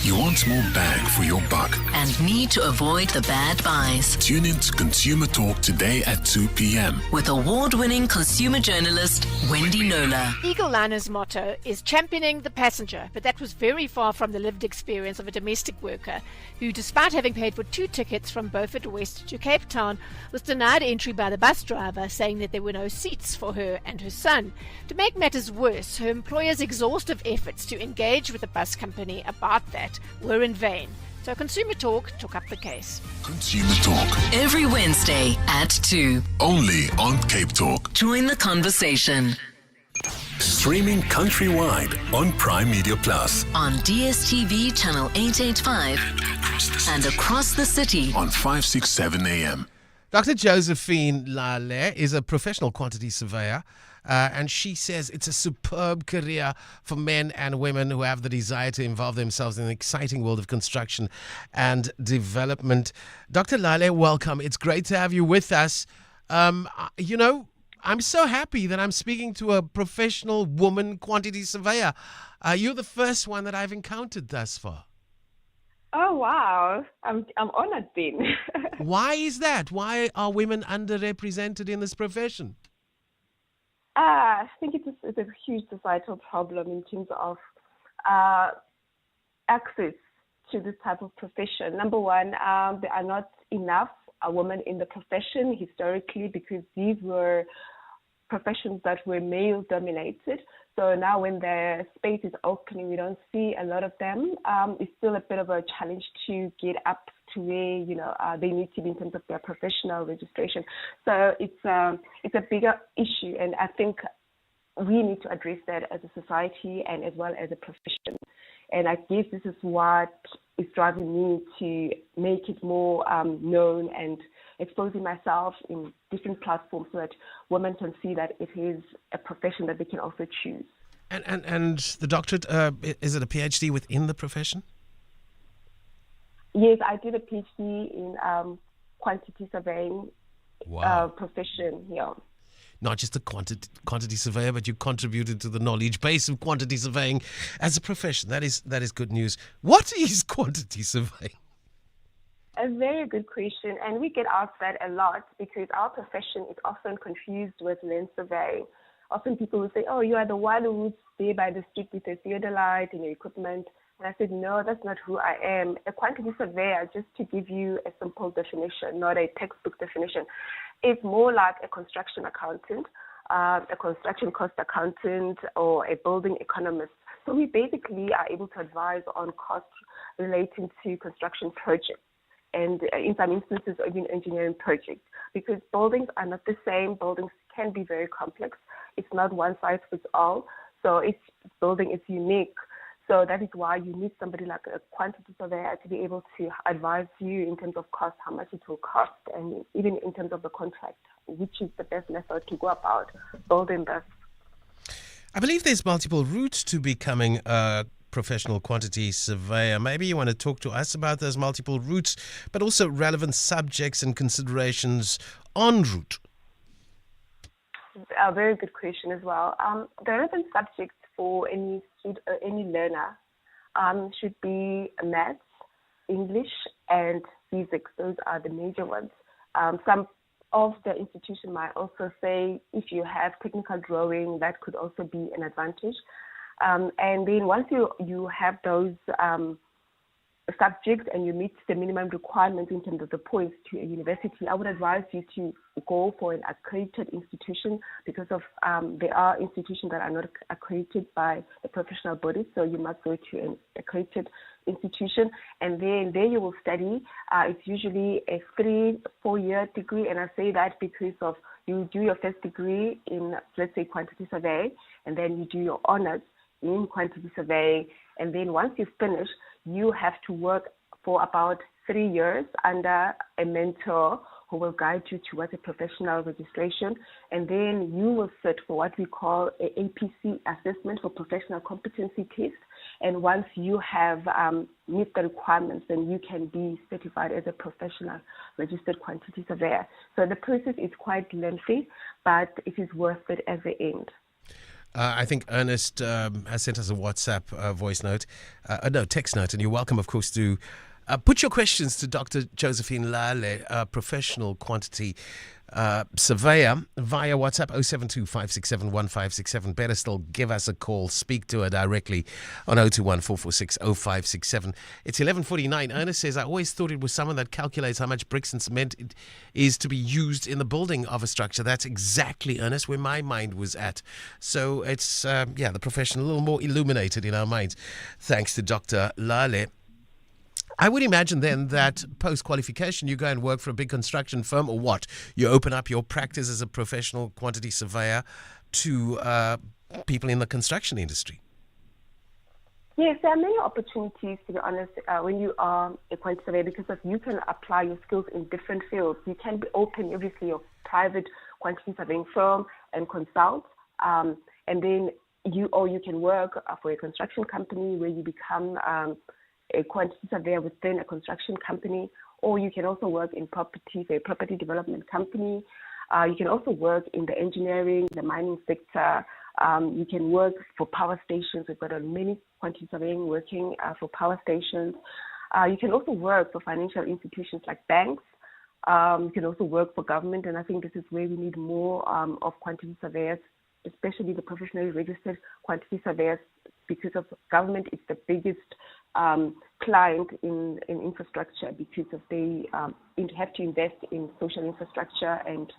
You want more bang for your buck and need to avoid the bad buys. Tune in to Consumer Talk today at 2 p.m. with award-winning consumer journalist Wendy Nola. Eagle Liner's motto is championing the passenger, but that was very far from the lived experience of a domestic worker who, despite having paid for 2 tickets from Beaufort West to Cape Town, was denied entry by the bus driver, saying that there were no seats for her and her son. To make matters worse, her employer's exhaustive efforts to engage with the bus company about that were in vain. So Consumer Talk took up the case. Consumer Talk. Every Wednesday at 2. Only on CapeTalk. Join the conversation. Streaming countrywide on Prime Media Plus. On DSTV channel 885 and across the city on 567 AM. Dr. Josephine Lale is a professional quantity surveyor. And she says it's a superb career for men and women who have the desire to involve themselves in the exciting world of construction and development. Dr. Lale, welcome. It's great to have you with us. I'm so happy that I'm speaking to a professional woman quantity surveyor. You're the first one that I've encountered thus far. Oh, wow. I'm honored, Ben. Why is that? Why are women underrepresented in this profession? I think it's a huge societal problem in terms of access to this type of profession. Number one, there are not enough women in the profession historically because these were professions that were male-dominated. So now when the space is opening, we don't see a lot of them. It's still a bit of a challenge to get up to where they need to be in terms of their professional registration. So it's a bigger issue, and I think we need to address that as a society and as well as a profession. And I guess this is what is driving me to make it more known and exposing myself in different platforms so that women can see that it is a profession that they can also choose. And the doctorate, is it a PhD within the profession? Yes, I did a PhD in quantity surveying profession here. Not just a quantity surveyor, but you contributed to the knowledge base of quantity surveying as a profession. That is good news. What is quantity surveying? A very good question, and we get asked that a lot because our profession is often confused with land surveying. Often people will say, oh, you are the one who's there by the street with a theodolite and your equipment. And I said, no, that's not who I am. A quantity surveyor, just to give you a simple definition, not a textbook definition, is more like a construction accountant, a construction cost accountant, or a building economist. So we basically are able to advise on costs relating to construction projects, and in some instances, even engineering projects, because buildings are not the same. Buildings can be very complex. It's not one size fits all. So each building is unique. So that is why you need somebody like a quantity surveyor to be able to advise you in terms of cost, how much it will cost, and even in terms of the contract, which is the best method to go about building this. I believe there's multiple routes to becoming a professional quantity surveyor. Maybe you want to talk to us about those multiple routes, but also relevant subjects and considerations en route. A very good question as well. The relevant subjects for any learner should be maths, English, and physics. Those are the major ones. Some of the institution might also say if you have technical drawing, that could also be an advantage. And then once you have those subjects and you meet the minimum requirements in terms of the points to a university, I would advise you to go for an accredited institution because of there are institutions that are not accredited by the professional bodies. So you must go to an accredited institution, and then there you will study. It's usually a 3-4 year degree, and I say that because of you do your first degree in, let's say, quantity survey, and then you do your honors in quantity survey, and then once you finish, you have to work for about 3 years under a mentor who will guide you towards a professional registration, and then you will sit for what we call a APC assessment for professional competency test. And once you have meet the requirements, then you can be certified as a professional registered quantity surveyor. So the process is quite lengthy, but it is worth it at the end. I think Ernest has sent us a WhatsApp voice note, text note, and you're welcome, of course, to put your questions to Dr. Josephine Lale, professional quantity surveyor, via WhatsApp 072-567-1567. Better still, give us a call. Speak to her directly on 021-446-0567. It's 11:49. Ernest says, I always thought it was someone that calculates how much bricks and cement it is to be used in the building of a structure. That's exactly, Ernest, where my mind was at. So it's, the profession a little more illuminated in our minds, thanks to Dr. Lale. I would imagine then that post-qualification you go and work for a big construction firm, or what? You open up your practice as a professional quantity surveyor to people in the construction industry. Yes, there are many opportunities, to be honest, when you are a quantity surveyor, because you can apply your skills in different fields. You can be open, obviously, your private quantity surveying firm and consult, and then you can work for a construction company where you become a quantity surveyor within a construction company, or you can also work in property, say a property development company. You can also work in the engineering, the mining sector. You can work for power stations. We've got many quantity surveying working for power stations. You can also work for financial institutions like banks. You can also work for government, and I think this is where we need more of quantity surveyors, especially the professionally registered quantity surveyors, because of government is the biggest client in infrastructure, because of they have to invest in social infrastructure and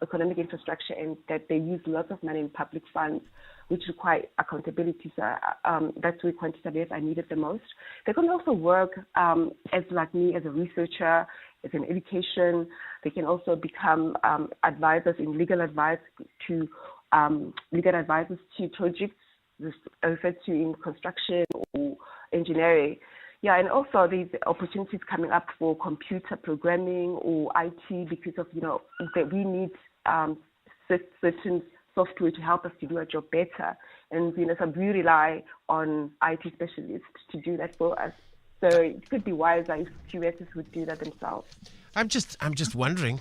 economic infrastructure, and that they use lots of money in public funds, which require accountability. So that's where quantity surveyors are needed the most. They can also work as like me, as a researcher, as an education. They can also become advisors in legal advice to legal advisors to projects referred to in construction or engineering. Yeah, and also these opportunities coming up for computer programming or IT, because of, that we need certain software to help us to do our job better. And, so we rely on IT specialists to do that for us. So it could be wiser if QSs would do that themselves. I'm just wondering,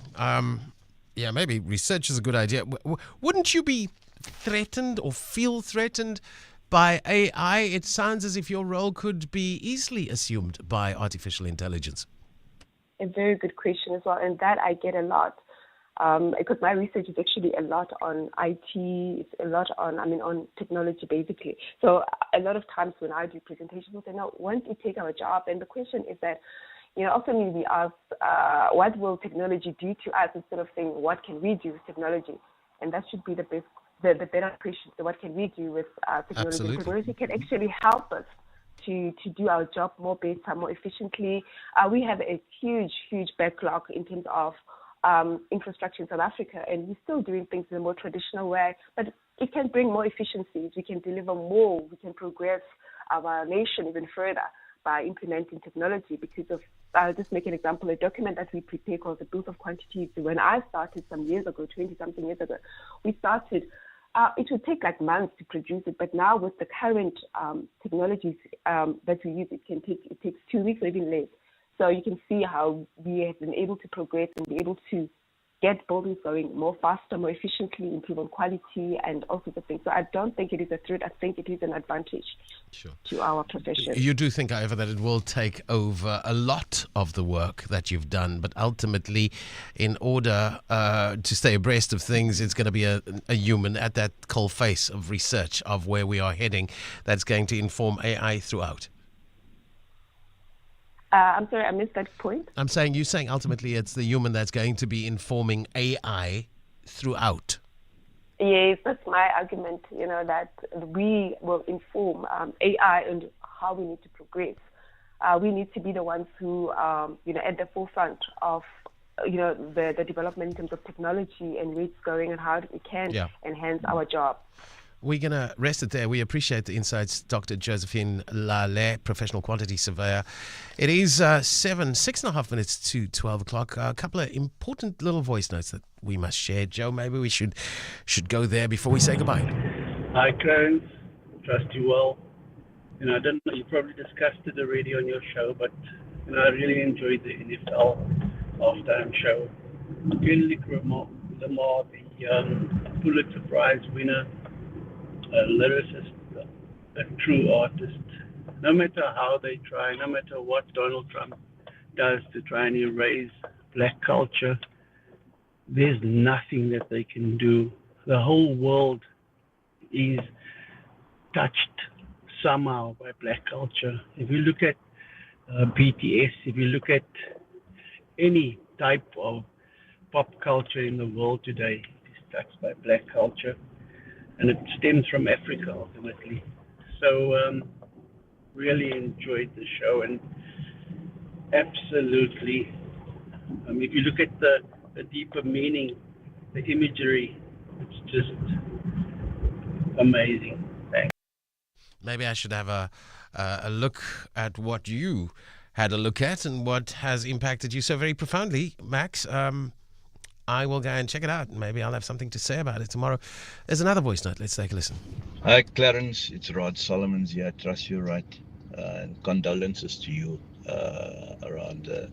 maybe research is a good idea. Wouldn't you be threatened or feel threatened by AI? It sounds as if your role could be easily assumed by artificial intelligence. A very good question as well, and that I get a lot. Because my research is actually a lot on IT, it's a lot on technology basically. So a lot of times when I do presentations, they know, once you take our job, and the question is that, often we ask, what will technology do to us, instead of saying, what can we do with technology? And that should be the better question. So what can we do with technology? Absolutely. Technology can actually help us to do our job more better, more efficiently. We have a huge backlog in terms of infrastructure in South Africa, and we're still doing things in a more traditional way, but it can bring more efficiencies. We can deliver more. We can progress our nation even further by implementing technology. Because of, I'll just make an example, a document that we prepare called the Bills of Quantities. When I started some years ago, 20-something years ago, we started, it would take like months to produce it, but now with the current technologies that we use, it takes 2 weeks or even less. So you can see how we have been able to progress and be able to get buildings going more faster, more efficiently, improve on quality and all sorts of things. So I don't think it is a threat. I think it is an advantage to our profession. You do think, however, that it will take over a lot of the work that you've done, but ultimately, in order to stay abreast of things, it's going to be a human at that coalface of research of where we are heading that's going to inform AI throughout. I'm sorry, I missed that point. You're saying ultimately it's the human that's going to be informing AI throughout. Yes, that's my argument, that we will inform AI and how we need to progress. We need to be the ones who, at the forefront of, the development in terms of technology and where it's going and how we can enhance our job. We're going to rest it there. We appreciate the insights, Dr. Josephine Lale, professional quantity surveyor. It is 6.5 minutes to 12 o'clock. A couple of important little voice notes that we must share. Joe, maybe we should go there before we say goodbye. Hi, Clarence. Trust you well. I don't know, you probably discussed it already on your show, but I really enjoyed the NFL halftime show. Kendrick Lamar, the Pulitzer Prize winner, a lyricist, a true artist. No matter how they try, no matter what Donald Trump does to try and erase black culture, there's nothing that they can do. The whole world is touched somehow by black culture. If you look at BTS, if you look at any type of pop culture in the world today, it is touched by black culture. And it stems from Africa, ultimately. So, really enjoyed the show, and absolutely, if you look at the deeper meaning, the imagery, it's just amazing. Thanks. Maybe I should have a look at what you had a look at and what has impacted you so very profoundly, Max. I will go and check it out. Maybe I'll have something to say about it tomorrow. There's another voice note. Let's take a listen. Hi, Clarence. It's Rod Solomons here. I trust you're right. And condolences to you around the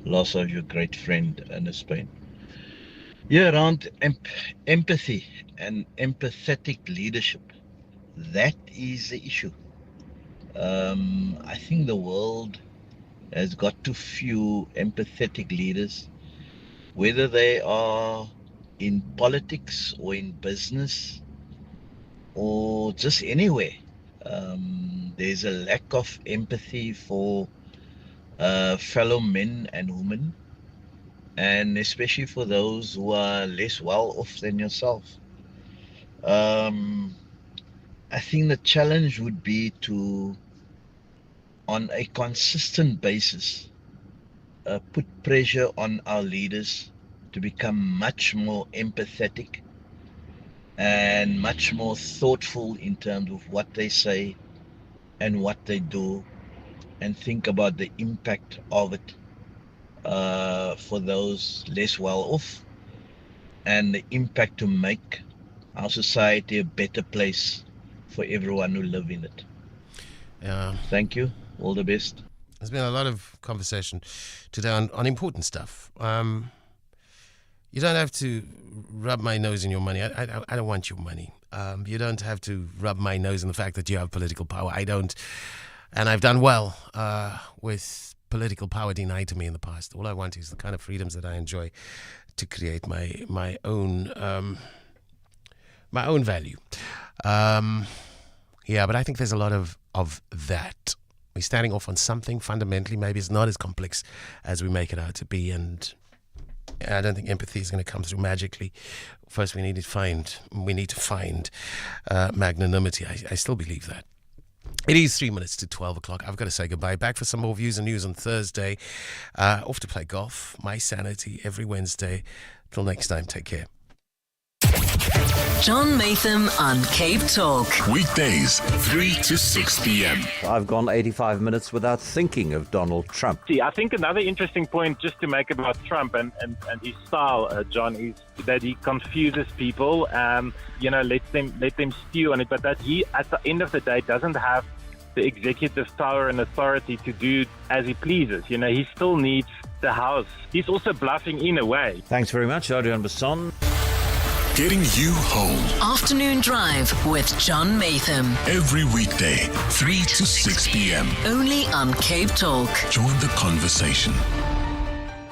loss of your great friend, Ernest Payne. Yeah, around empathy and empathetic leadership. That is the issue. I think the world has got too few empathetic leaders, whether they are in politics or in business or just anywhere. There's a lack of empathy for fellow men and women, and especially for those who are less well off than yourself. I think the challenge would be to, on a consistent basis, put pressure on our leaders to become much more empathetic and much more thoughtful in terms of what they say and what they do, and think about the impact of it for those less well off, and the impact to make our society a better place for everyone who live in it. Yeah. Thank you. All the best. There's been a lot of conversation today on important stuff. You don't have to rub my nose in your money. I don't want your money. You don't have to rub my nose in the fact that you have political power. I don't. And I've done well with political power denied to me in the past. All I want is the kind of freedoms that I enjoy to create my own value. Yeah, but I think there's a lot of that. We're standing off on something fundamentally. Maybe it's not as complex as we make it out to be, and I don't think empathy is going to come through magically. First, we need to find magnanimity. I still believe that. It is 3 minutes to 12 o'clock. I've got to say goodbye. Back for some more views and news on Thursday. Off to play golf. My sanity every Wednesday. Till next time, take care. John Matham on Cape Talk. Weekdays, 3 to 6 p.m. I've gone 85 minutes without thinking of Donald Trump. See, I think another interesting point just to make about Trump and his style, John, is that he confuses people, let them stew on it, but that he, at the end of the day, doesn't have the executive power and authority to do as he pleases. He still needs the House. He's also bluffing in a way. Thanks very much, Adrian Basson. Getting you home. Afternoon Drive with John Matham. Every weekday, 3 to 6 p.m. Only on Cape Talk. Join the conversation.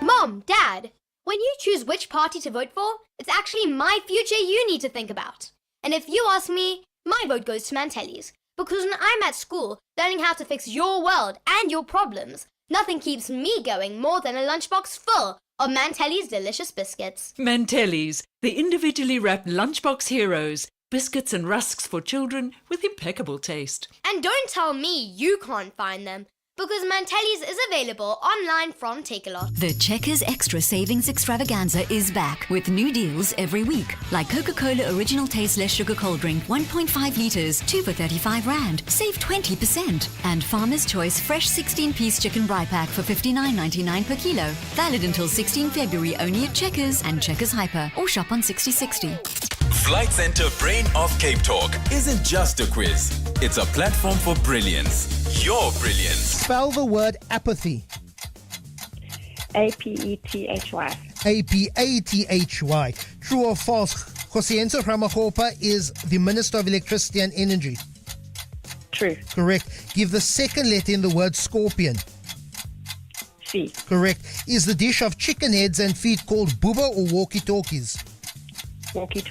Mom, Dad, when you choose which party to vote for, it's actually my future you need to think about. And if you ask me, my vote goes to Mantelli's. Because when I'm at school, learning how to fix your world and your problems, Nothing keeps me going more than a lunchbox full of Mantelli's delicious biscuits. Mantelli's, the individually wrapped lunchbox heroes. Biscuits and rusks for children with impeccable taste. And don't tell me you can't find them, because Mantelli's is available online from Takealot. The Checkers Extra Savings Extravaganza is back with new deals every week. Like Coca-Cola Original Tasteless Sugar Cold Drink 1.5 litres, 2 for 35 Rand. Save 20%. And Farmer's Choice Fresh 16-piece Chicken Bri Pack for 59.99 per kilo. Valid until 16 February only at Checkers and Checkers Hyper, or shop on 6060. Flight Centre Brain of CapeTalk isn't just a quiz. It's a platform for brilliance. Your brilliance. Spell the word apathy. A-P-E-T-H-Y. A-P-A-T-H-Y. True or false? Josienzo Ramahopa is the Minister of Electricity and Energy. True. Correct. Give the second letter in the word scorpion. C. Correct. Is the dish of chicken heads and feet called booba or walkie-talkies? Walkie-talkie.